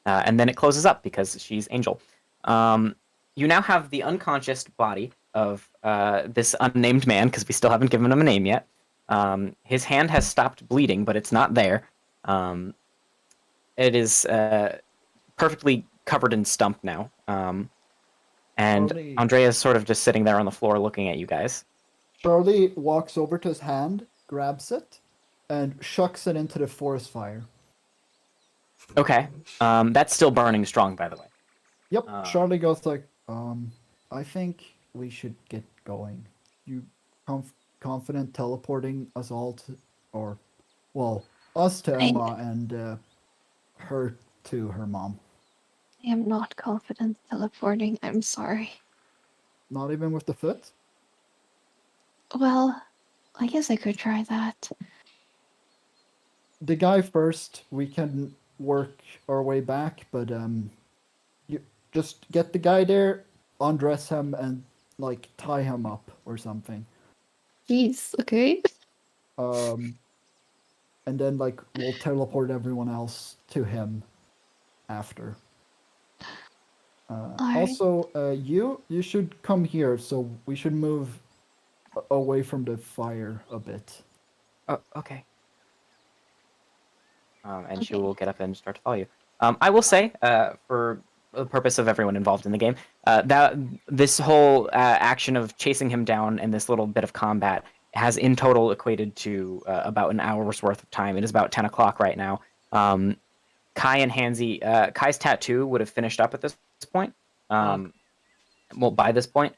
And then it closes up because she's Angel. You now have the unconscious body of this unnamed man, because we still haven't given him a name yet. His hand has stopped bleeding, but it's not there. It is perfectly covered in stump now. And Charlie- Andrea's sort of just sitting there on the floor looking at you guys. Charlie walks over to his hand, grabs it, and shucks it into the forest fire. Okay. That's still burning strong, by the way. Yep. Charlie goes like, I think we should get going. You confident teleporting us all to, or, well, us to Emma and her to her mom. I am not confident teleporting. I'm sorry. Not even with the foot? Well, I guess I could try that. The guy first, we can work our way back, but you just get the guy there, undress him, and like tie him up or something. Jeez, okay. And then like we'll teleport everyone else to him after. Alright. Also, you should come here, so we should move away from the fire a bit. Oh, okay. And she Okay. will get up and start to follow you. I will say, for the purpose of everyone involved in the game, that this whole action of chasing him down and this little bit of combat has in total equated to about an hour's worth of time. It is about 10 o'clock right now. Kai and Hansi, Kai's tattoo would have finished up at this point. Well, by this point,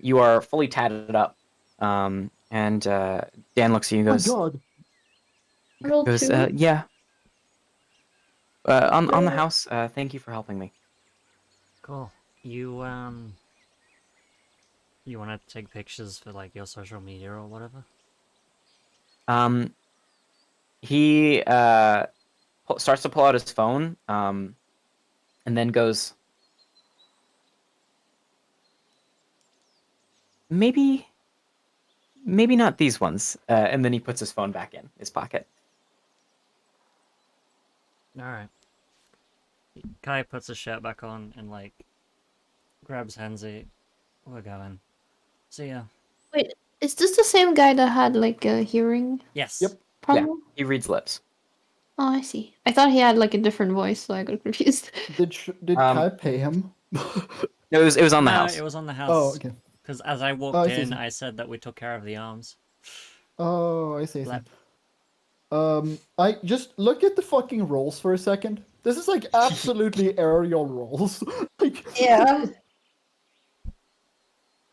you are fully tatted up. And Dan looks at you and goes, Oh my god! Roll 2. yeah. On the house, thank you for helping me. Cool. You want to take pictures for like your social media or whatever? He starts to pull out his phone, and then goes, maybe not these ones. And then he puts his phone back in his pocket. Alright. Kai puts his shirt back on and like grabs Hansi. We're going. See ya. Wait, is this the same guy that had like a hearing Yes. Yep. problem? He reads lips. Oh, I see. I thought he had like a different voice, so I got confused. Did Kai pay him? It was on the No, house. it was on the house. Oh, okay. Because as I walked I see, in, see. I said that we took care of the arms. Oh, I see. Blep. I just look at the fucking rolls for a second. This is like absolutely aerial rolls. Like, Yeah.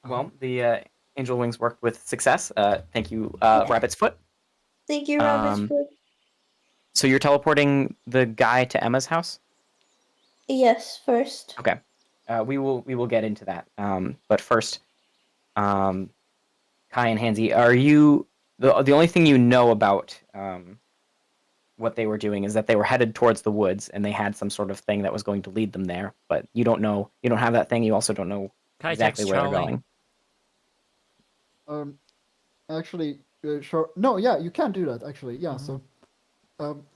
Well, the angel wings worked with success. Thank you, Rabbit's Foot. Thank you, Rabbit's Foot. So you're teleporting the guy to Emma's house? Yes, first. Okay. We will get into that. But first, Kai and Hansi, are you the only thing you know about what they were doing is that they were headed towards the woods and they had some sort of thing that was going to lead them there, but you don't have that thing. You also don't know Kai exactly takes where they're Charlie. going. Actually, sure. No, yeah, you can do that. Actually, yeah. So,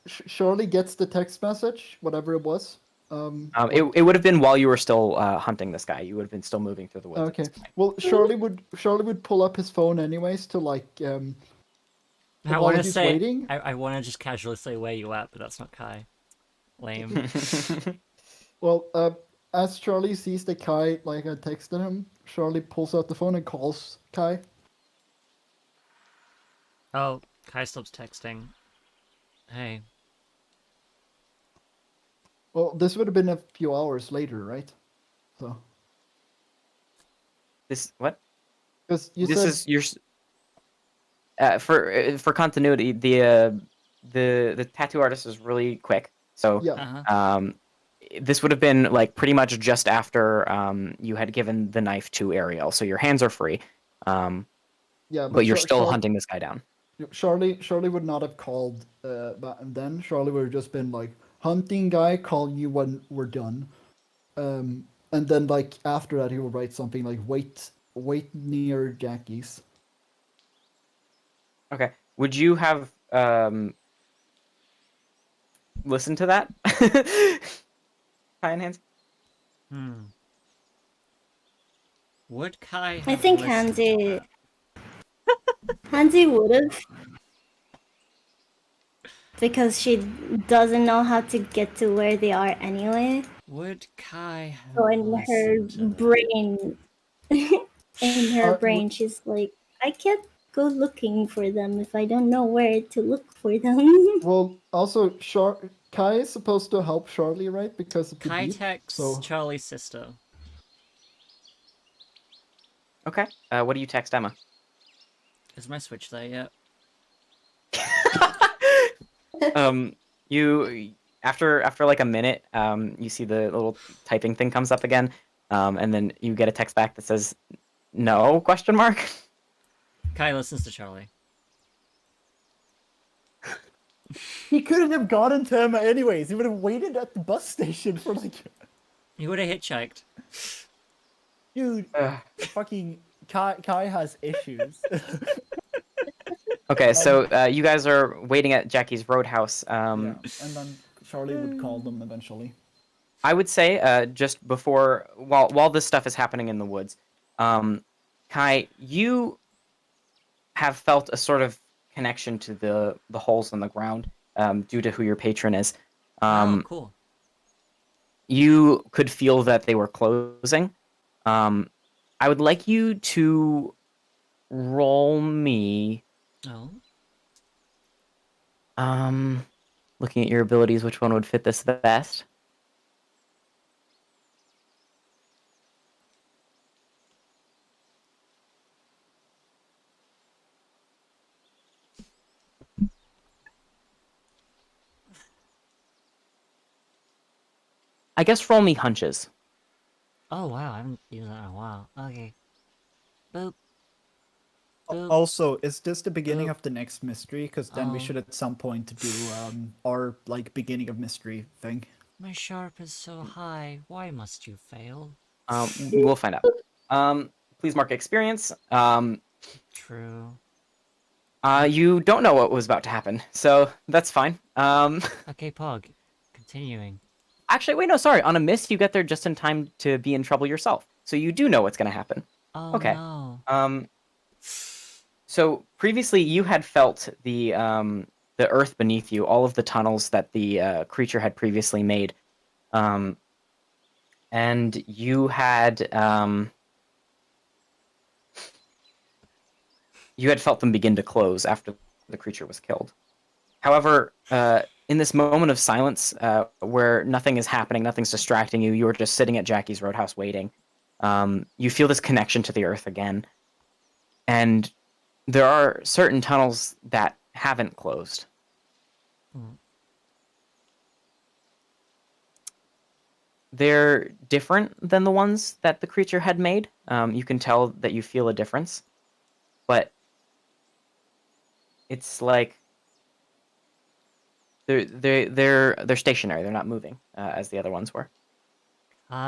Shirley gets the text message, whatever it was, It would have been while you were still hunting this guy. You would have been still moving through the woods. Okay. Well, Charlie would pull up his phone anyways to like I while want to he's say, waiting. I want to just casually say where you at, but that's not Kai. Lame. Well, as Charlie sees that Kai like had texted him, Charlie pulls out the phone and calls Kai. Oh, Kai stops texting. Hey. Well, this would have been a few hours later, right? So. This what? Because you This said is your for continuity. The tattoo artist is really quick, so yeah. Uh-huh. this would have been like pretty much just after you had given the knife to Ariel, so your hands are free. Yeah, but you're still hunting this guy down. Charlie would not have called back then. Charlie would have just been like, hunting guy, call you when we're done. And then like after that he would write something like wait near Jackie's. Okay. Would you have listened to that? Kai and Hans? Would Kai have I think listened to Hansi that? Hansi would have, because she doesn't know how to get to where they are anyway. Would Kai have So in her listened to that? brain, in her Uh, brain, she's like, I can't go looking for them if I don't know where to look for them. Well, also Kai is supposed to help Charlie, right? Because of the Kai beep. texts So Charlie's sister. Okay. What do you text Emma? Is my Switch there yet? You after like a minute, you see the little typing thing comes up again, and then you get a text back that says, "No?" question mark. Kai listens to Charlie. he couldn't have gotten to Emma anyways. He would have waited at the bus station for like. He would have hitchhiked. Dude, fucking Kai has issues. Okay, so you guys are waiting at Jackie's Roadhouse. Yeah, and then Charlie would call them eventually. I would say just before, while this stuff is happening in the woods, Kai, you have felt a sort of connection to the holes in the ground due to who your patron is. Oh, cool. You could feel that they were closing. I would like you to roll me. Oh. Looking at your abilities, which one would fit this the best? I guess roll me hunches. Oh, wow. I haven't used that in a while. Okay. Boop. Boop. Also, is this the beginning Oh. of the next mystery? Because then we Oh. should at some point do our like beginning of mystery thing. My sharp is so high. Why must you fail? We'll find out. Please mark experience. True. You don't know what was about to happen, so that's fine. Okay, Pog. Continuing. Actually, wait, no, sorry. On a miss, you get there just in time to be in trouble yourself, so you do know what's going to happen. Oh, Okay. no. So previously, you had felt the earth beneath you, all of the tunnels that the creature had previously made, and you had felt them begin to close after the creature was killed. However, in this moment of silence, where nothing is happening, nothing's distracting you, you are just sitting at Jackie's Roadhouse waiting. You feel this connection to the earth again, and there are certain tunnels that haven't closed. They're different than the ones that the creature had made. You can tell that you feel a difference, but it's like they're stationary. They're not moving as the other ones were. Would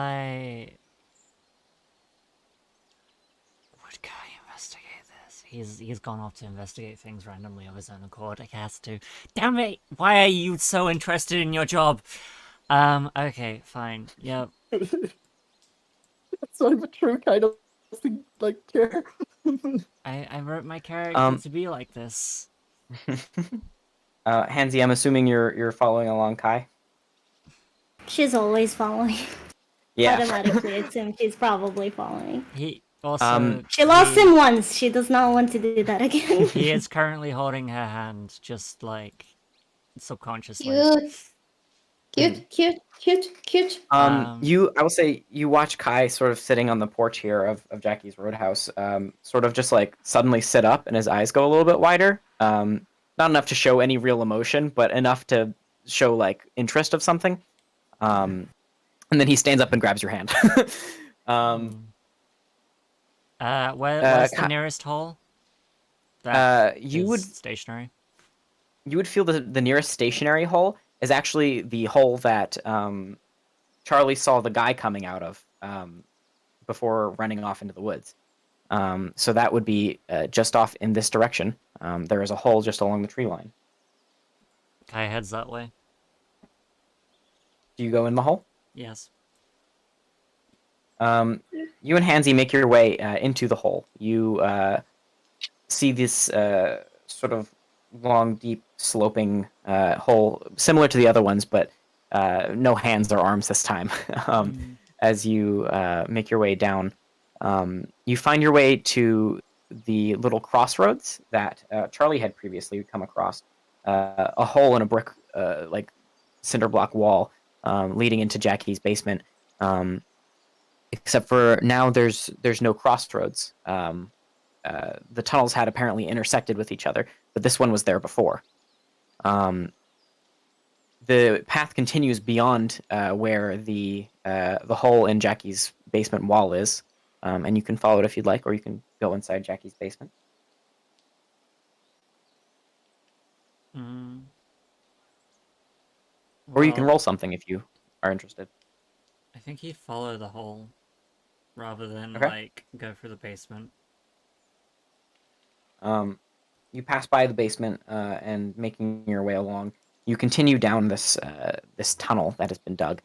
Kai investigate this? He's gone off to investigate things randomly of his own accord. I has to. Damn it! Why are you so interested in your job? Okay, fine. Yep. That's sort of a true kind of thing, like care. I wrote my character Um, to be like this. Hansi, I'm assuming you're following along Kai. She's always following. Yeah. Automatically assume she's probably following. He also She lost him once. She does not want to do that again. He is currently holding her hand, just like subconsciously. Cute. I will say you watch Kai sort of sitting on the porch here of Jackie's Roadhouse, sort of just like suddenly sit up and his eyes go a little bit wider. Not enough to show any real emotion, but enough to show like interest of something. And then he stands up and grabs your hand. Where's the nearest hole? That you is would stationary. you would feel the nearest stationary hole is actually the hole that Charlie saw the guy coming out of before running off into the woods. So that would be just off in this direction. There is a hole just along the tree line. Kai heads that way. Do you go in the hole? Yes. You and Hansi make your way into the hole. You see this sort of long, deep, sloping hole, similar to the other ones, but no hands or arms this time. As you make your way down, you find your way to the little crossroads that Charlie had previously come across. A hole in a brick, like cinder block wall, leading into Jackie's basement. Except for now, there's no crossroads. The tunnels had apparently intersected with each other, but this one was there before. The path continues beyond where the hole in Jackie's basement wall is, and you can follow it if you'd like, or you can go inside Jackie's basement. Or you can roll something if you are interested. I think he'd follow the hole rather than Okay. like go through the basement. You pass by the basement and making your way along, you continue down this this tunnel that has been dug,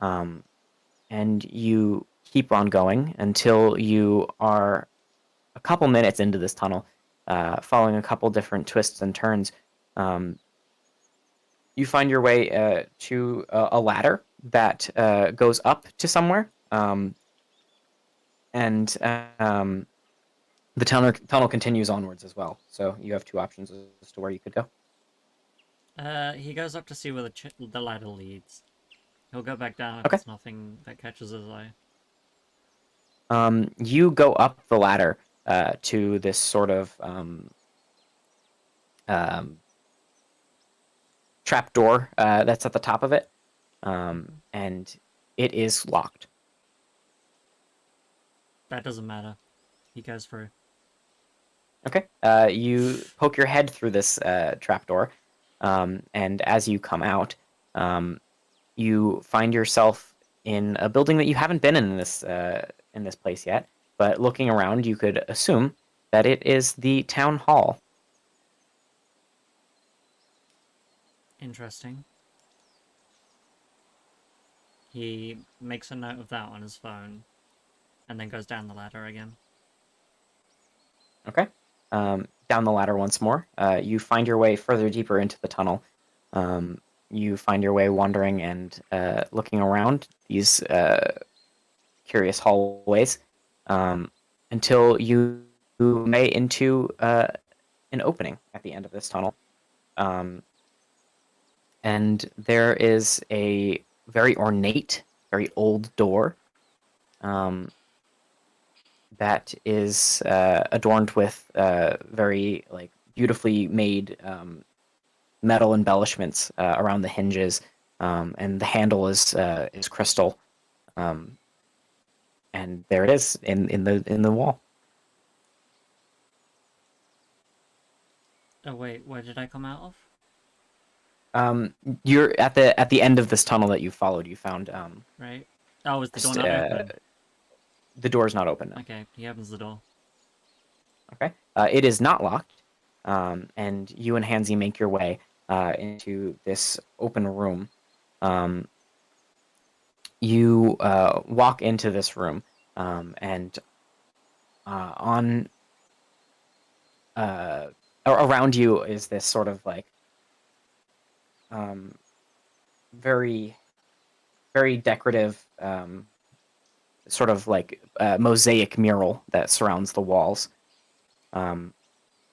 and you keep on going until you are a couple minutes into this tunnel, following a couple different twists and turns. You find your way to a ladder that goes up to somewhere, and the tunnel continues onwards as well. So you have two options as to where you could go. He goes up to see where the ladder leads. He'll go back down if Okay. there's nothing that catches his eye. You go up the ladder to this sort of trap door that's at the top of it, and it is locked. That doesn't matter. He goes through. Okay. You poke your head through this trapdoor, and as you come out, you find yourself in a building that you haven't been in this place yet. But looking around, you could assume that it is the town hall. Interesting. He makes a note of that on his phone, and then goes down the ladder again. Okay. Down the ladder once more. You find your way further deeper into the tunnel. You find your way wandering and looking around these curious hallways until you may into an opening at the end of this tunnel. And there is a very ornate, very old door that is adorned with very like beautifully made metal embellishments around the hinges, and the handle is crystal, and there it is in the wall. Oh wait, where did I come out of? You're at the end of this tunnel that you followed. You found Right. Oh, is the door just, not open? the door's not open now. Okay, he opens the door. Okay. It is not locked, and you and Hansi make your way into this open room. you walk into this room, and on around you is this sort of like very very decorative sort of like mosaic mural that surrounds the walls.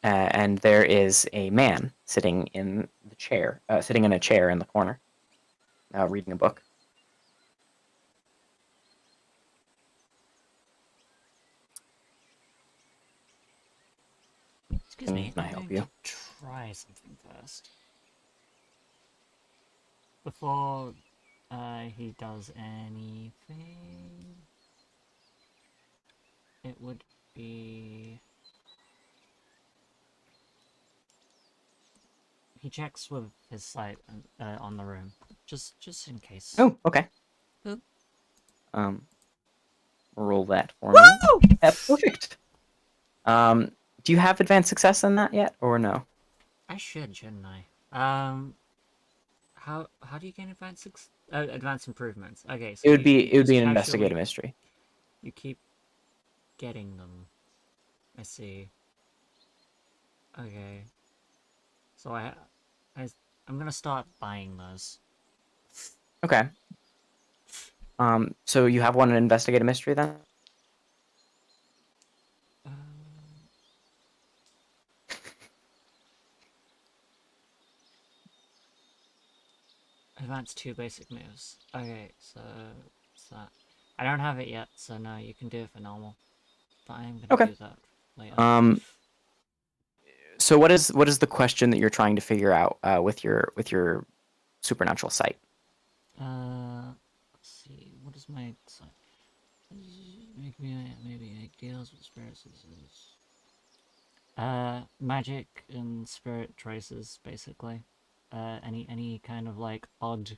And there is a man sitting in a chair in the corner, reading a book. Excuse me, Can I I'm help going you? to try something first. Before he does anything, it would be... He checks with his sight on the room, just in case. Oh, okay. Oop. Roll that for me. Perfect. Do you have advanced success in that yet, or no? I should, shouldn't I? How do you gain advanced improvements? Okay, so It would you be just an casually, investigative mystery. you keep getting them. I see. Okay. So I'm gonna start buying those. Okay. So you have one in investigative mystery then? Um, advanced 2 basic moves. Okay, so what's that? I don't have it yet, so no, you can do it for normal. But I am gonna Okay. do that later. So what is the question that you're trying to figure out with your supernatural sight? Let's see. What is my sign? Maybe make deals with spirits. Magic and spirit traces, basically. Any kind of like odd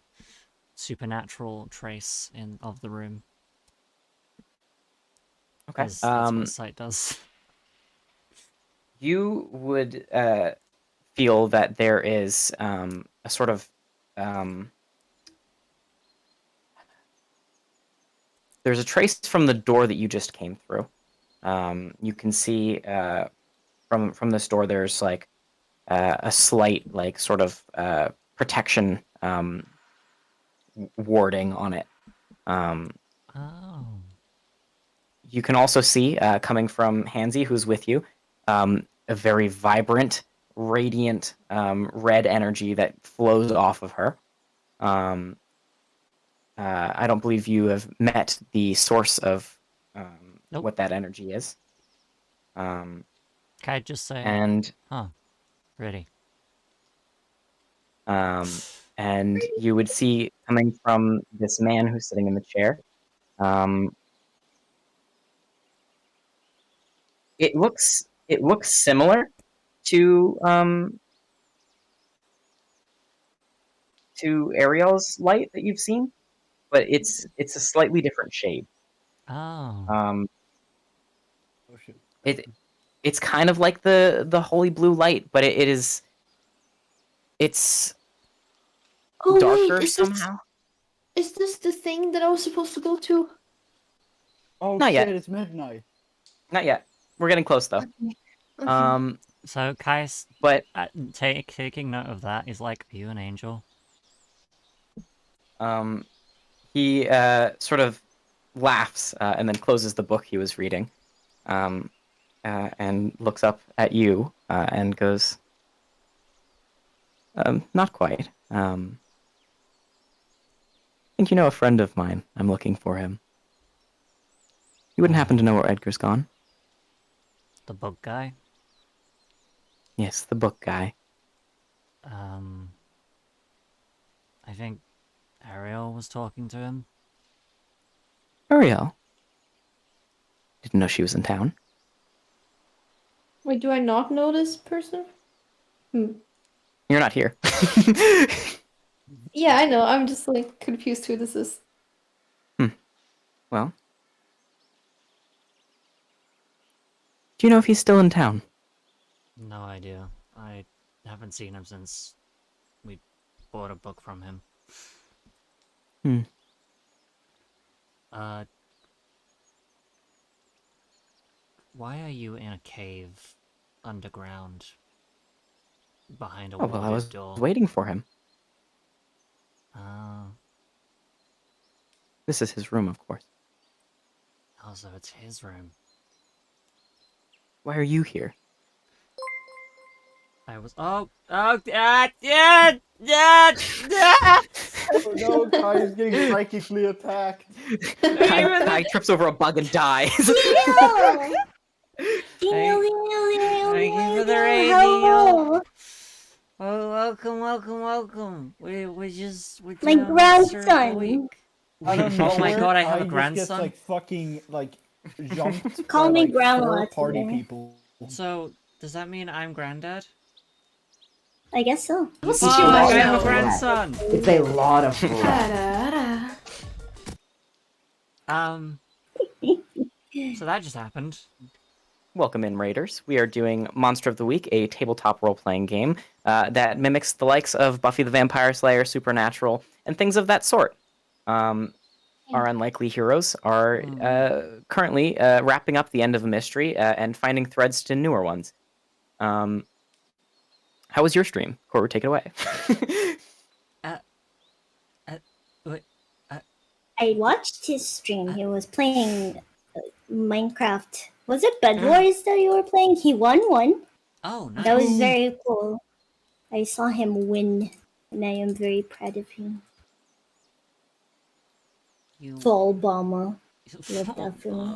supernatural trace of the room, Okay. because that's what sight does. You would feel that there is a sort of there's a trace from the door that you just came through. You can see from this door there's like a slight like sort of protection warding on it. Oh. You can also see coming from Hansi, who's with you, a very vibrant, radiant red energy that flows off of her. I don't believe you have met the source of Nope. what that energy is. Can I just say, And huh? Ready. and you would see coming from this man who's sitting in the chair. It looks similar to Ariel's light that you've seen, but it's a slightly different shade. Oh. Um, Oh shit. it's kind of like the holy blue light, but it's Oh darker wait, somehow. is this the thing that I was supposed to go to? Oh Not shit! yet. It's midnight. Not yet. We're getting close though. Okay. So Kai's But taking note of that is like, are you an angel? he sort of laughs and then closes the book he was reading, and looks up at you and goes, "Not quite. I think you know a friend of mine. I'm looking for him. You wouldn't happen to know where Edgar's gone?" The book guy? Yes, the book guy. I think Ariel was talking to him. Ariel. Didn't know she was in town. Wait, do I not know this person? You're not here. Yeah, I know. I'm just like confused who this is. Well, do you know if he's still in town? No idea. I haven't seen him since we bought a book from him. Why are you in a cave underground behind a Oh, well, I warded was door? waiting for him. Oh, This is his room, of course. so it's his room. Why are you here? I was. Yeah. Oh no, Kai is getting psychically attacked. Kai trips over a bug and dies. Daniel! Thank you for the raid, Hello! Oh, welcome. We're My doing Monster of the grandson. Week. Out of Oh my nowhere, god, I have Kai a just gets grandson. like fucking like jumped Call by me like grandma four party today. people. So, does that mean I'm granddad? I guess so. What's Fuck, your I have a show? grandson. It's a lot of blood. Da-da-da. So that just happened. Welcome in, Raiders. We are doing Monster of the Week, a tabletop role-playing game that mimics the likes of Buffy the Vampire Slayer, Supernatural, and things of that sort. Our unlikely heroes are currently wrapping up the end of a mystery and finding threads to newer ones. How was your stream? Corwin, take it away. Wait, I watched his stream. He was playing Minecraft. Was it Bed Wars that you were playing? He won one. oh, nice. That was very cool. I saw him win, and I am very proud of him. You... Fall bomber. Love that for me.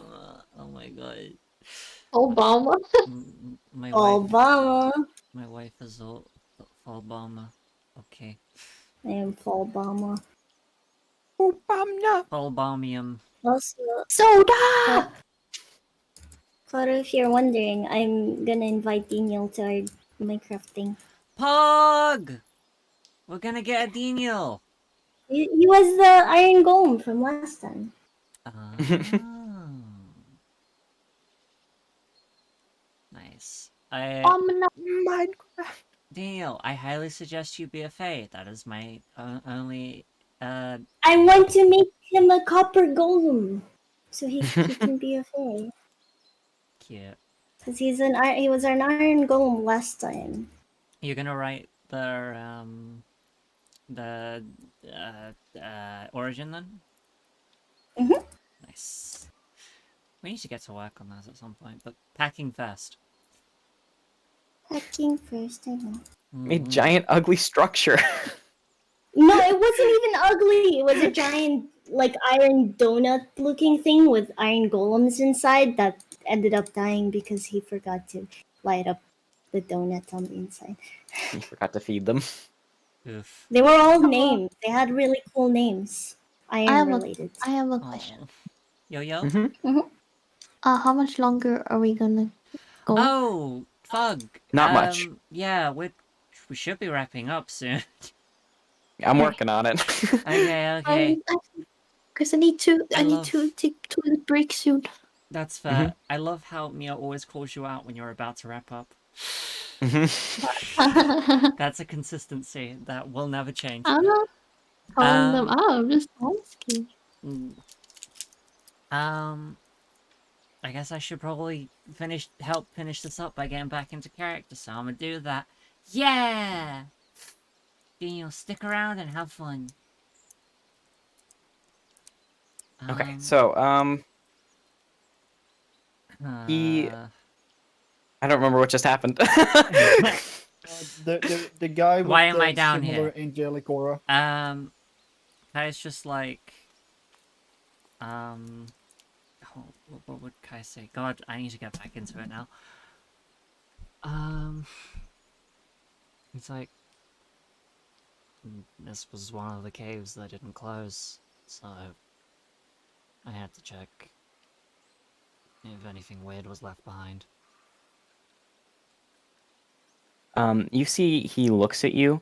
Oh my god. Obama. My Fall wife. bomber. My wife is a fall bomber. Okay. I am fall bomber. Fall bombium. Also, Soda! Clara, if you're wondering, I'm gonna invite Daniel to our Minecraft thing. Pog! We're gonna get a Daniel. He was the Iron Golem from last time. Nice. Minecraft. Daniel, I highly suggest you be a Fae. That is my only. I want to make him a copper golem, so he can be a fairy. Cute. Cause he was an iron golem last time. You're gonna write the origin then? Mhm. Nice. We need to get to work on that at some point, but packing first. Packing first, I know. A giant, ugly structure. No, it wasn't even ugly. It was a giant, like, iron donut-looking thing with iron golems inside that ended up dying because he forgot to light up the donut on the inside. You forgot to feed them. Oof. They were all named. They had really cool names. Iron related. I have a question. Yo. Mm-hmm. How much longer are we gonna go? Oh, fug. Not much. Yeah, we should be wrapping up soon. I'm working on it. Okay. Because I need to love- take toilet break soon. That's fair. I love how Mia always calls you out when you're about to wrap up. Mhm. That's a consistency that will never change. I'm not calling them out. I'm just asking. I guess I should probably help finish this up by getting back into character, so I'm gonna do that. Yeah! Daniel, stick around and have fun. Okay, so he. I don't remember what just happened. The guy with Why am the I down similar here? angelic aura. Kai's just like, what would Kai say? God, I need to get back into it now. It's like, this was one of the caves that didn't close, so I had to check if anything weird was left behind. You see, he looks at you,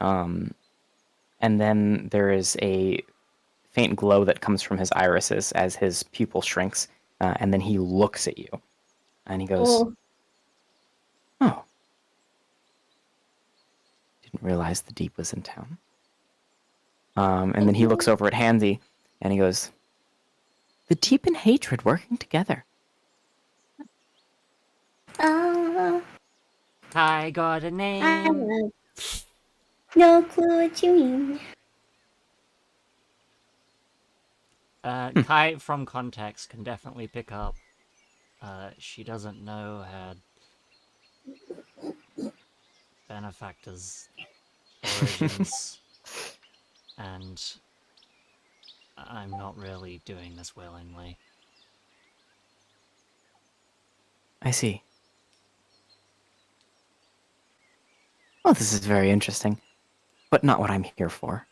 and then there is a faint glow that comes from his irises as his pupil shrinks, and then he looks at you, and he goes, "Oh, didn't realize the Deep was in town." And then he looks over at Handy, and he goes, the deepened hatred working together. Uh, I got a I name. have no clue what you mean. Kai, from context, can definitely pick up. She doesn't know her benefactor's origins, and I'm not really doing this willingly. I see. Well, this is very interesting, but not what I'm here for.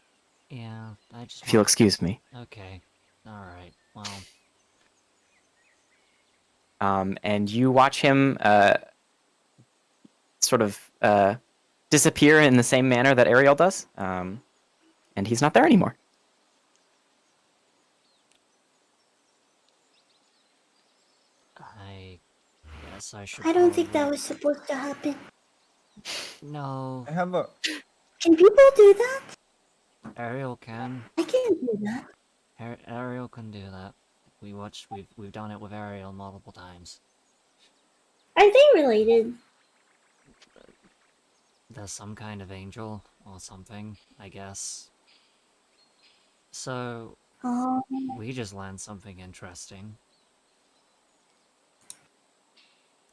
Yeah, I just If you'll want... excuse me. Okay, alright, well... And you watch him sort of disappear in the same manner that Ariel does, and he's not there anymore. I guess I should I don't think that probably- was supposed to happen. No, I have a. Can people do that? Ariel can. I can't do that. Ariel can do that. We've done it with Ariel multiple times. Are they related? There's some kind of angel or something, I guess. So, Oh, we just learned something interesting.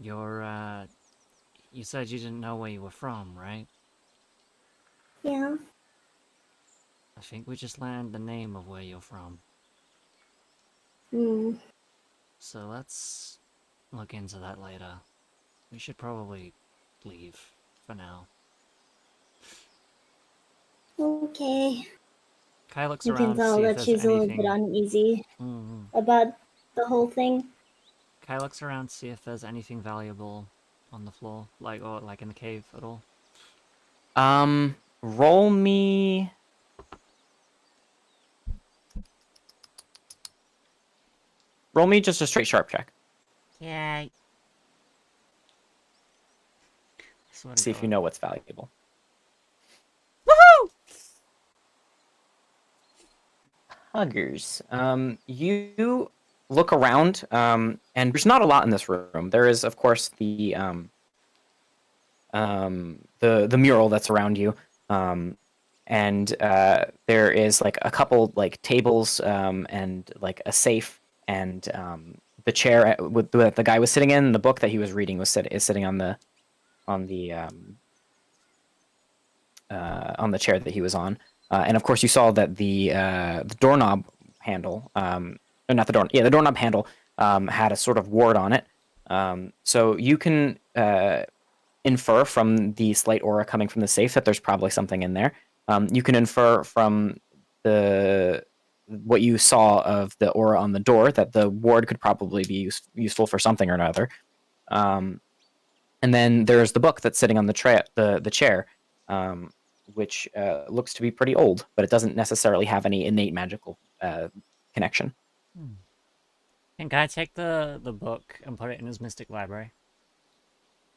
You said you didn't know where you were from, right? yeah. I think we just learned the name of where you're from. Hmm. So let's look into that later. We should probably leave for now. Okay. Kai looks You can around to tell see if that there's she's a little bit anything... uneasy Mhm. about the whole thing. Kai looks around to see if there's anything valuable on the floor, or in the cave at all. Roll me. Roll me just a straight sharp check. Yay. See if you know what's valuable. Woohoo! Huggers. You look around, and there's not a lot in this room. There is, of course, the mural that's around you, and there is like a couple like tables, and like a safe, and the chair with the guy was sitting in. The book that he was reading is sitting on the chair that he was on. And of course, you saw that the doorknob handle, or not the door, yeah, the doorknob handle had a sort of ward on it. So you can infer from the slight aura coming from the safe that there's probably something in there. You can infer from what you saw of the aura on the door that the ward could probably be useful for something or another. And then there's the book that's sitting on the chair, which looks to be pretty old, but it doesn't necessarily have any innate magical connection. Can Kai take the book and put it in his mystic library?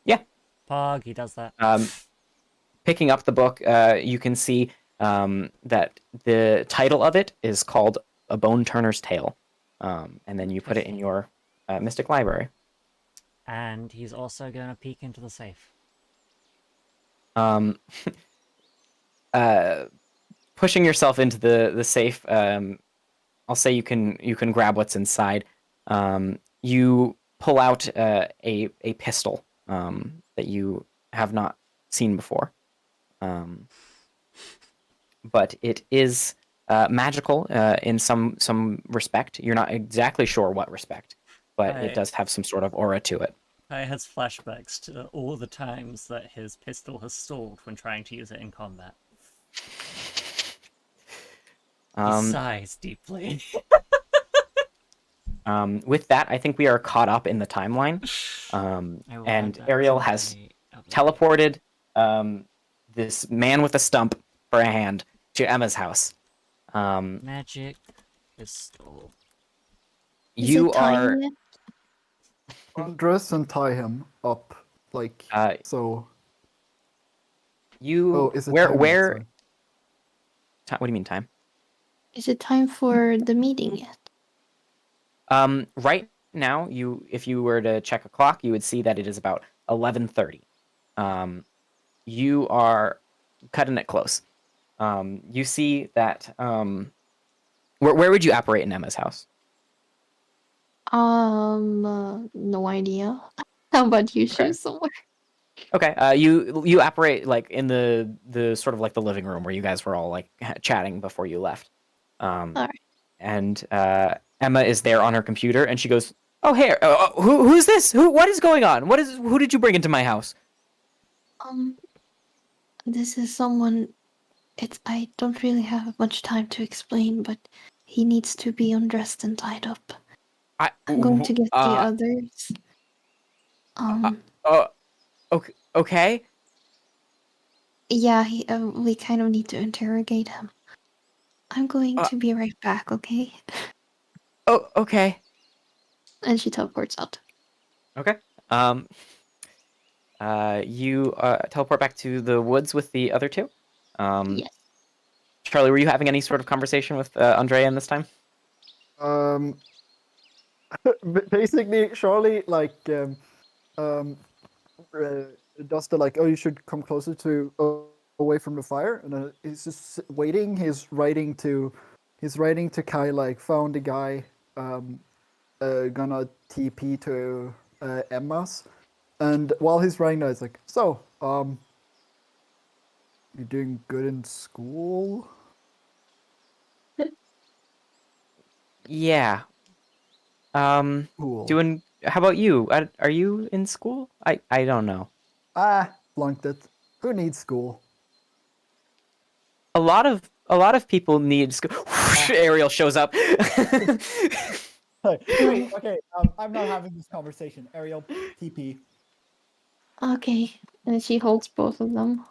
Yeah. Pog, he does that. Picking up the book, you can see that the title of it is called A Bone Turner's Tale. And then you put it in your mystic library. And he's also gonna peek into the safe. Pushing yourself into the safe, I'll say you can grab what's inside. You pull out a pistol that you have not seen before, but it is magical in some respect. You're not exactly sure what respect, but it does have some sort of aura to it. Kai has flashbacks to all the times that his pistol has stalled when trying to use it in combat. He sighs deeply. With that, I think we are caught up in the timeline, and Ariel has teleported this man with a stump for a hand to Emma's house. Magic pistol. You are Undress and tie him up, like so. you. Oh, is it where time yet? where? Sorry. What do you mean time? Is it time for the meeting yet? Right now, if you were to check a clock, you would see that it is about 11:30. You are cutting it close. You see that. Where would you operate in Emma's house? No idea. How about you Okay. choose somewhere? Okay. You operate like in the sort of like the living room where you guys were all like chatting before you left. Alright. And Emma is there on her computer, and she goes, "Oh, hey, who's this? What is going on? Who did you bring into my house?" Um, this is someone. I don't really have much time to explain, but he needs to be undressed and tied up. I'm going to get the others. Oh, okay. Yeah, we kind of need to interrogate him. I'm going Uh, to be right back, okay? Oh, okay. And she teleports out. Okay. You teleport back to the woods with the other two. Yes. Charlie, were you having any sort of conversation with Andrea in this time? Um, basically, Charlie um, does the like, oh, you should come closer to away from the fire, and he's just waiting. He's writing to Kai like, found the guy, gonna TP to Emma's, and while he's writing that, it's like, so you doing good in school? Yeah. Cool. Doing. How about you? Are you in school? I don't know. Flunked it. Who needs school? A lot of people need school. Ariel shows up. Wait, okay, I'm not having this conversation. Ariel, TP. Okay. And she holds both of them.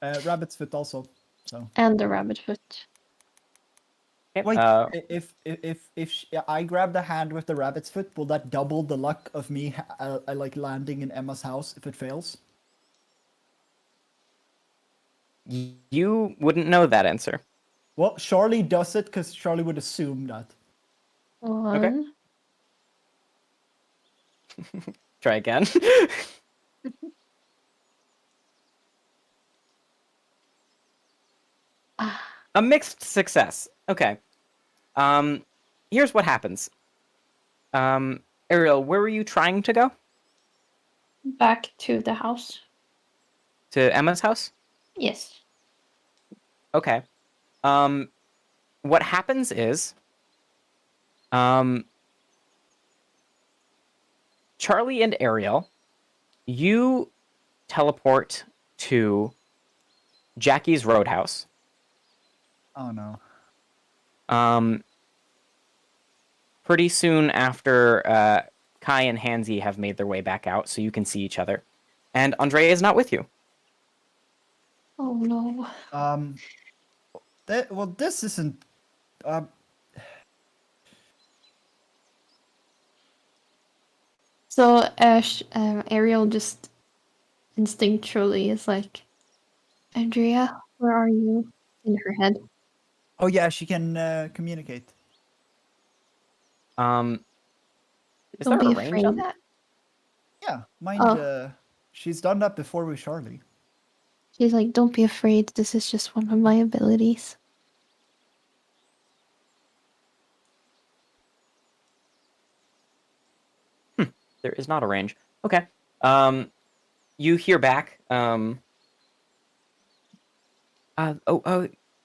Rabbit's foot also. So And the rabbit foot. Yep, wait, if I grab the hand with the rabbit's foot, will that double the luck of me like landing in Emma's house if it fails? you wouldn't know that answer. Well, Charlie does it because Charlie would assume that. Okay. One. Try again. Ah, A mixed success. Okay. Here's what happens. Ariel, where were you trying to go? back to the house. To Emma's house? Yes. Okay. What happens is, Charlie and Ariel, you teleport to Jackie's Roadhouse. Oh no. Pretty soon after Kai and Hansi have made their way back out, so you can see each other. And Andrea is not with you. Oh no. Well, this isn't. So Ariel just instinctually is like, Andrea, where are you? In her head. Oh yeah, she can communicate. Is Don't there be a range on afraid. that? Yeah, mind. Oh. She's done that before with Charlie. She's like, don't be afraid. This is just one of my abilities. There is not a range. Okay. You hear back.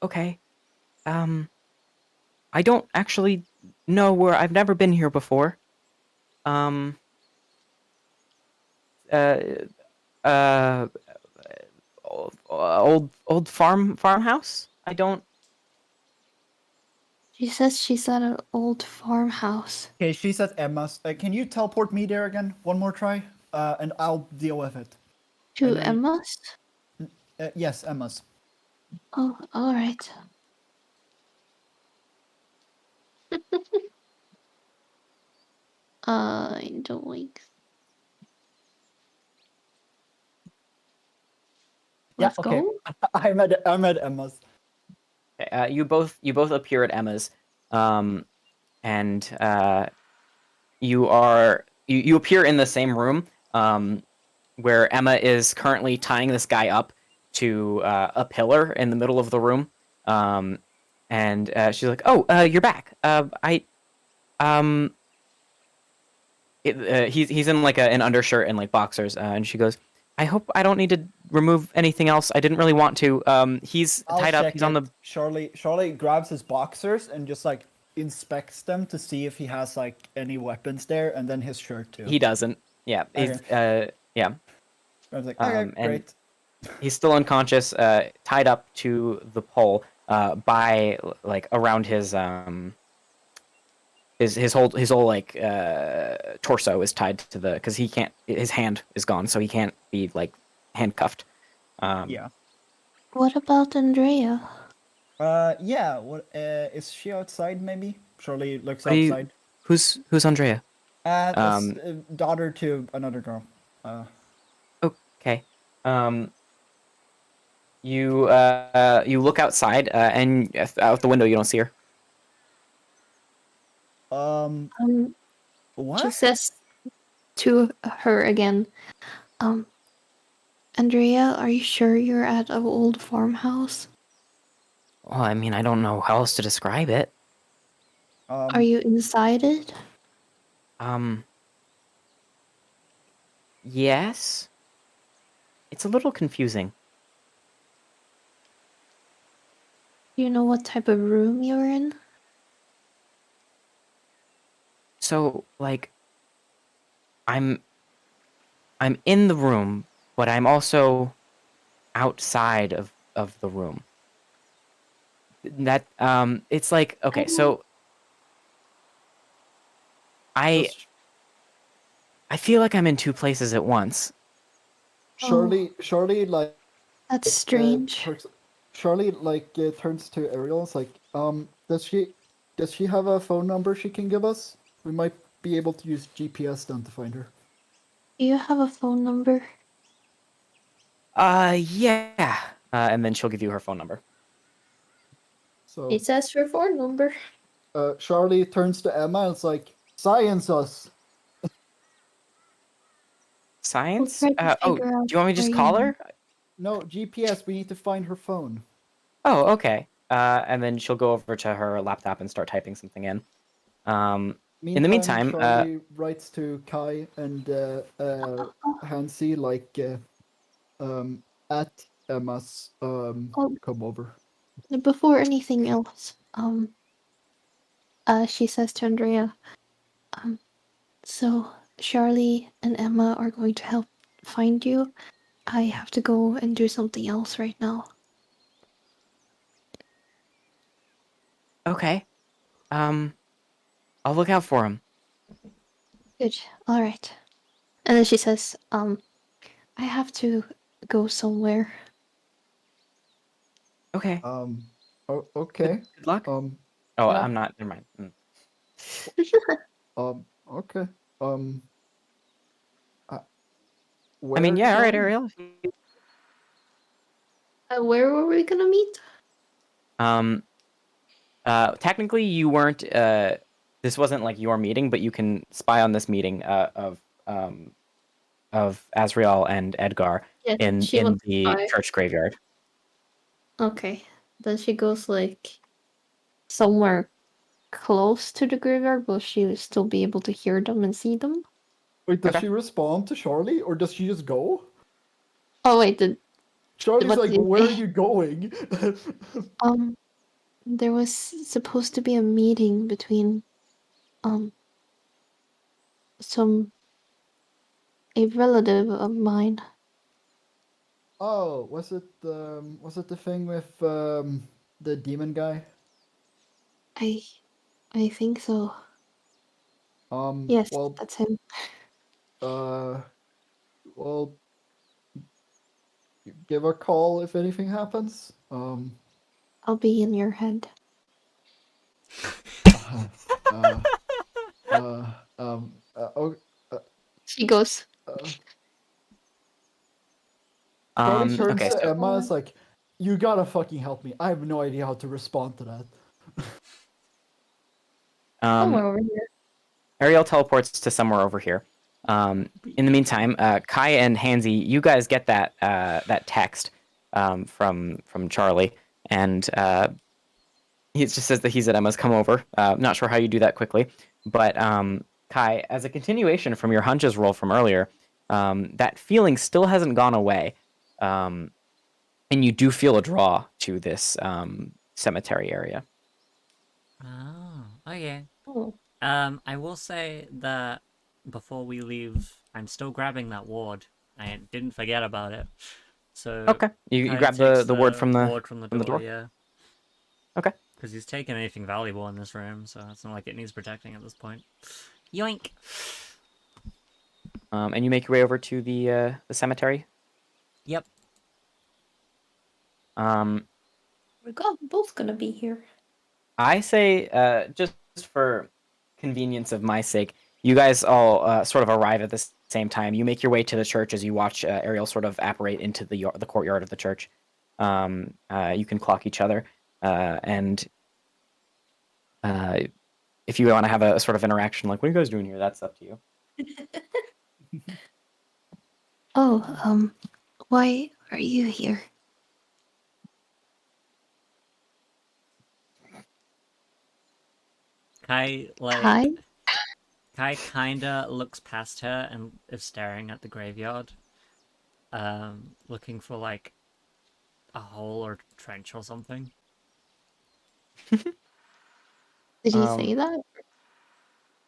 Okay. I don't actually know where. I've never been here before. Um. Uh. Uh. Old farmhouse. I don't. She says she's at an old farmhouse. Okay, she's at Emma's. Can you teleport me there again? One more try, and I'll deal with it. To know you- Emma's? Yes, Emma's. Oh, alright. I don't like. Yeah, Let's okay. go. I'm at Emma's. You both appear at Emma's, and you appear in the same room where Emma is currently tying this guy up to a pillar in the middle of the room. And she's like, "Oh, you're back. He's in like an undershirt and like boxers." And she goes, "I hope I don't need to remove anything else. I didn't really want to. He's I'll tied up. check He's on it. the." Charlie grabs his boxers and just like inspects them to see if he has like any weapons there, and then his shirt too. He doesn't. Yeah. He's yeah. I was like, okay, And great. he's still unconscious, tied up to the pole by like around his whole like torso is tied to the, because he can't, his hand is gone, so he can't be like handcuffed. Yeah. What about Andrea? Yeah. What? Is she outside? Maybe. Charlie looks What do you- outside. Who's Andrea? That's daughter to another girl. Okay. You you look outside and out the window you don't see her. Um, What? She says to her again, Andrea, are you sure you're at an old farmhouse? Well, I mean, I don't know how else to describe it. Are you inside it? Yes. It's a little confusing. Do you know what type of room you're in? So, like, I'm in the room, but I'm also outside of the room. That it's like, okay, so I feel like I'm in two places at once. Charlie, like That's strange. Charlie, like turns to Ariel. It's like, does she have a phone number she can give us? We might be able to use GPS then to find her. Do you have a phone number? Yeah. And then she'll give you her phone number. So It says your phone number. Charlie turns to Emma and it's like, science us. Science? We'll try to Oh, figure do out you want me to just where call you her? No, GPS, we need to find her phone. Oh, okay. And then she'll go over to her laptop and start typing something in. In the meantime, Charlie writes to Kai and Hansi like at Emma's come over. Before anything else, she says to Andrea, so Charlie and Emma are going to help find you. I have to go and do something else right now. okay. I'll look out for him. Good. All right. And then she says, I have to go somewhere. Okay. Okay. Good luck. Yeah. I'm not. Never mind. Okay. I mean, yeah. All right, going? Ariel. Where were we gonna meet? Technically, you weren't. This wasn't like your meeting, but you can spy on this meeting of Azrael and Edgar Yes, in she wants to the spy. church graveyard. Okay. Then she goes like somewhere close to the graveyard, will she still be able to hear them and see them? Wait, does Okay. she respond to Charlie or does she just go? Oh wait, Charlie's what like, did you where are say? you going? There was supposed to be a meeting between a relative of mine. Oh, was it the thing with the demon guy? I think so. Yes, Well, that's him. well, give a call if anything happens. I'll be in your head. Oh, She goes, Charlie turns Okay. to So Emma. It's like, you gotta fucking help me. I have no idea how to respond to that. somewhere over here. Ariel teleports to somewhere over here. In the meantime, Kai and Hansi, you guys get that that text from Charlie, and he just says that he's at Emma's. Come over. Not sure how you do that quickly, but Kai, as a continuation from your hunches roll from earlier, that feeling still hasn't gone away, and you do feel a draw to this cemetery area. Oh, okay. Oh. I will say that before we leave, I'm still grabbing that ward. I didn't forget about it. So Okay, you Kai grab takes the word from the ward from the door, yeah. Okay. Because he's taken anything valuable in this room, so it's not like it needs protecting at this point. Yoink! And you make your way over to the cemetery. Yep. We're both gonna be here. I say, just for convenience of my sake, you guys all sort of arrive at the same time. You make your way to the church as you watch Ariel sort of apparate into the courtyard of the church. You can clock each other, and if you want to have a sort of interaction, like, what are you guys doing here? That's up to you. Oh, why are you here? Kai, like... Kai? Kai kinda looks past her and is staring at the graveyard. Looking for, like, a hole or trench or something. Did he say that?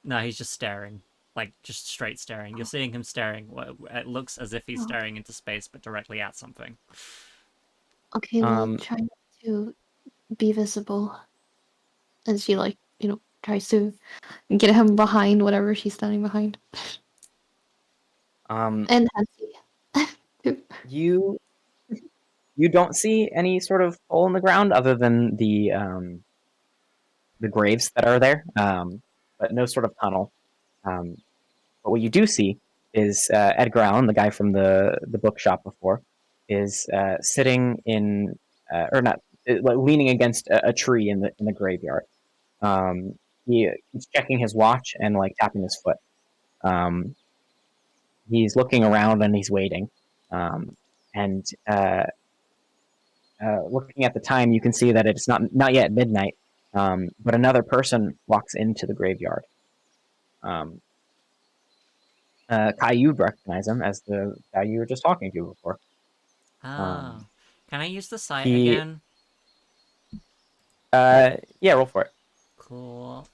No, he's just staring. Like, just straight staring. You're seeing him staring. It looks as if he's Oh. staring into space, but directly at something. Okay, well, try not to be visible. As she, like, tries to get him behind whatever she's standing behind. And Hansi. You don't see any sort of hole in the ground other than the graves that are there, but no sort of tunnel. But what you do see is Edgar Allan, the guy from the bookshop before, is sitting in or not like leaning against a tree in the graveyard. He's checking his watch and like tapping his foot. He's looking around and he's waiting. And looking at the time, you can see that it's not yet midnight. But another person walks into the graveyard. Kai, you recognize him as the guy you were just talking to before. Oh. Can I use the sight he- again? Yeah, roll for it. Cool.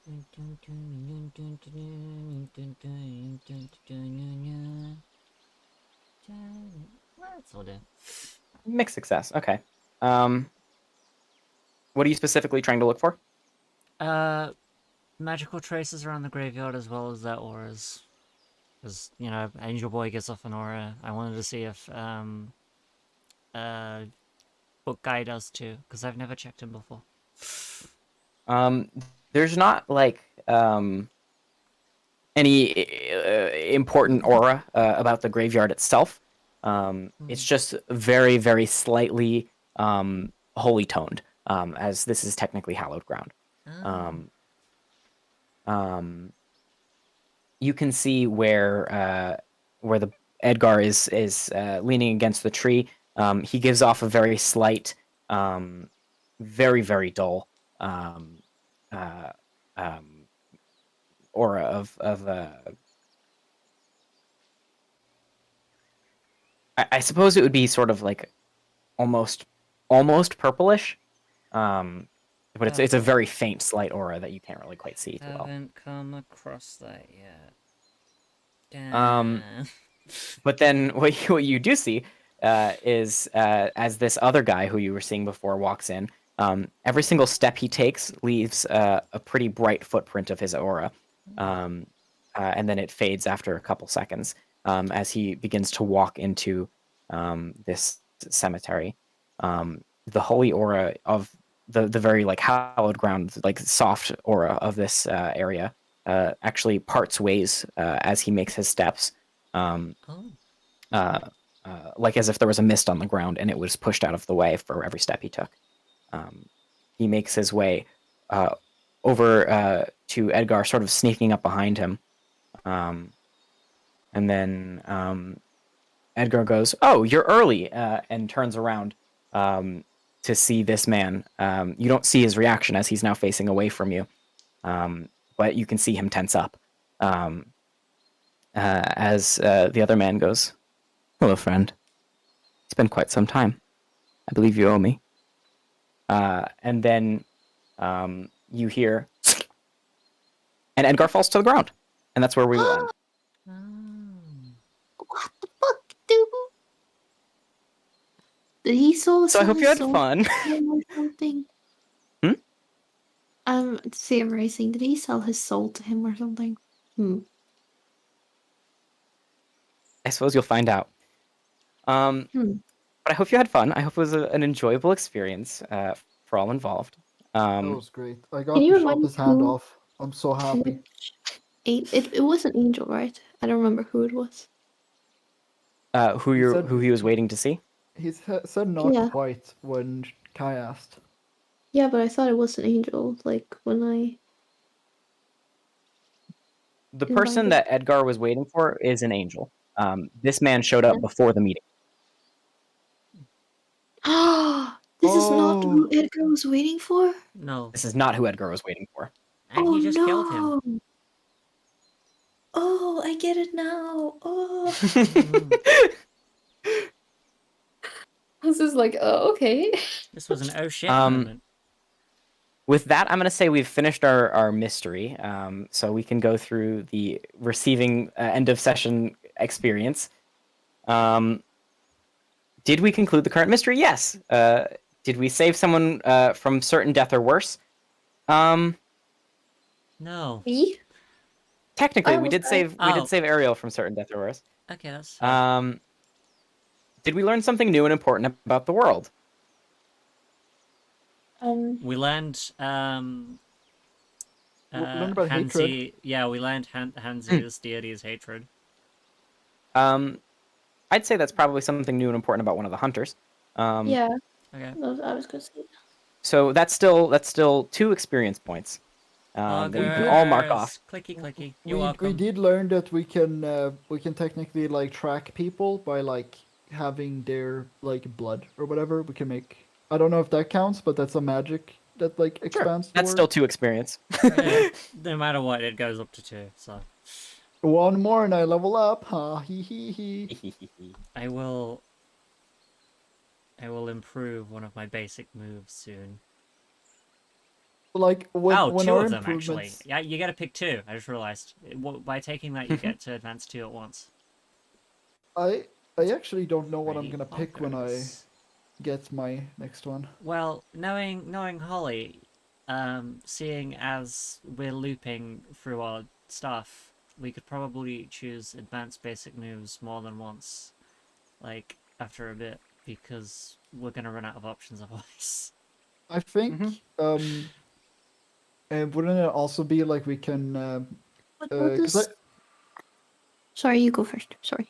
That's all good. Mixed success. Okay. What are you specifically trying to look for? Magical traces around the graveyard as well as their auras. Because, Angel Boy gives off an aura. I wanted to see if, Book Guy does too, because I've never checked him before. There's not like any important aura about the graveyard itself. It's just very, very slightly holy toned, as this is technically hallowed ground. You can see where the Edgar is leaning against the tree. He gives off a very slight, very, very dull aura of I suppose it would be sort of like almost purplish, but it's a very faint, slight aura that you can't really quite see too well. Haven't come across that yet. But then what you do see is as this other guy who you were seeing before walks in, every single step he takes leaves a pretty bright footprint of his aura, and then it fades after a couple seconds as he begins to walk into this cemetery. The holy aura of the very like hallowed ground, like soft aura of this area, actually parts ways as he makes his steps. Like as if there was a mist on the ground and it was pushed out of the way for every step he took. He makes his way over to Edgar, sort of sneaking up behind him. And then Edgar goes, "Oh, you're early," and turns around to see this man. You don't see his reaction as he's now facing away from you, but you can see him tense up as the other man goes, "Hello, friend. It's been quite some time. I believe you owe me." And then you hear, and Edgar falls to the ground, and that's where we will end. What the fuck, dude? Did he So I hope you had fun. Or something? Sam Racing, did he sell his soul to him or something? I suppose you'll find out. But I hope you had fun. I hope it was an enjoyable experience for all involved. That was great. I got Can you to remind chop me his hand who- off. I'm so happy. It wasn't Angel, right? I don't remember who it was. Who he was waiting to see. He said not Yeah. quite when Kai asked. Yeah, but I thought it was an Angel, like when I... The person Invited. that Edgar was waiting for is an angel. This man showed up before the meeting. This is not Oh. who Edgar was waiting for? No. This is not who Edgar was waiting for. And he just killed him. no! Oh, I get it now. Oh. I was just like, oh, okay. This was an oh shit Um, moment. With that, I'm going to say we've finished our mystery, so we can go through the receiving end of session experience. Did we conclude the current mystery? Yes. Did we save someone from certain death or worse? No. Me? Technically, I we was did save Ariel from certain death or worse. Okay, that's. Did we learn something new and important about the world? We learned learned about hatred. Yeah, we learned Hanzu's deity's hatred. I'd say that's probably something new and important about one of the hunters. Yeah, Okay. I was gonna say. So that's still 2 experience points that you can all mark off. Clicky clicky. You're We welcome. did learn that we can technically like track people by like having their like blood or whatever. We can make. I don't know if that counts, but that's a magic that like expands. That's still 2 experience. Yeah, no matter what, it goes up to 2. So One more and I level up. Ha he he. I will improve one of my basic moves soon. Like when Oh, when 2 our of them actually. improvements. Yeah, you get to pick 2. I just realized by taking that you get to advance 2 at once. I actually don't know what I'm gonna pick when I Bonkers. get my next one. Well, knowing Holly, seeing as we're looping through our stuff, we could probably choose advanced basic moves more than once, like after a bit, because we're gonna run out of options otherwise. I think and wouldn't it also be like we can What 'cause does... Sorry, you go first. Sorry.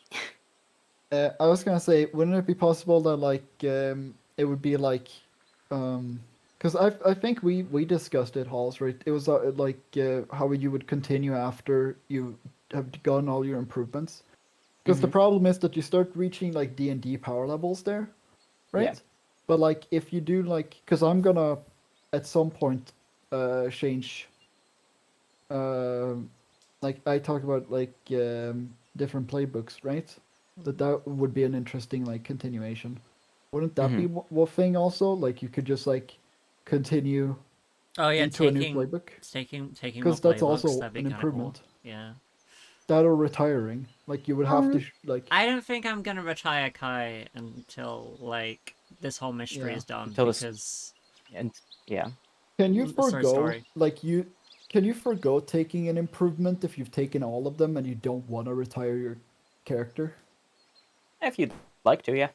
I was gonna say, wouldn't it be possible that like it would be like because I think we discussed it, Halls, right? It was like how you would continue after you have gotten all your improvements. Because the problem is that you start reaching like D&D power levels there, right? Yeah. But like if you do like, because I'm gonna at some point change. Like I talked about like different playbooks, right? That would be an interesting like continuation. Wouldn't that be one thing also? Like you could just like continue Oh yeah, into a new playbook. taking more 'Cause that's playbooks, also that'd be an kinda cool. improvement. Yeah. That or retiring. Like you would have to like. I don't think I'm gonna retire Kai until like this whole mystery Yeah. is done Until this- because And yeah. Can you sorry, forgo story. like you? Can you forgo taking an improvement if you've taken all of them and you don't want to retire your character? If you'd like to, yeah.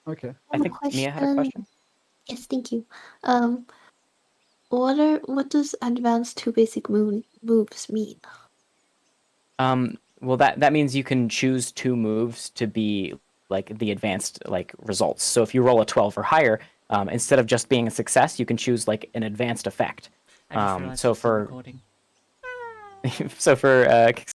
Okay. I think Mia had a question. Yes, thank you. What does advanced 2 basic moves mean? Well, that means you can choose 2 moves to be like the advanced like results. So if you roll a 12 or higher, instead of just being a success, you can choose like an advanced effect. I just realized So it's still for recording. so for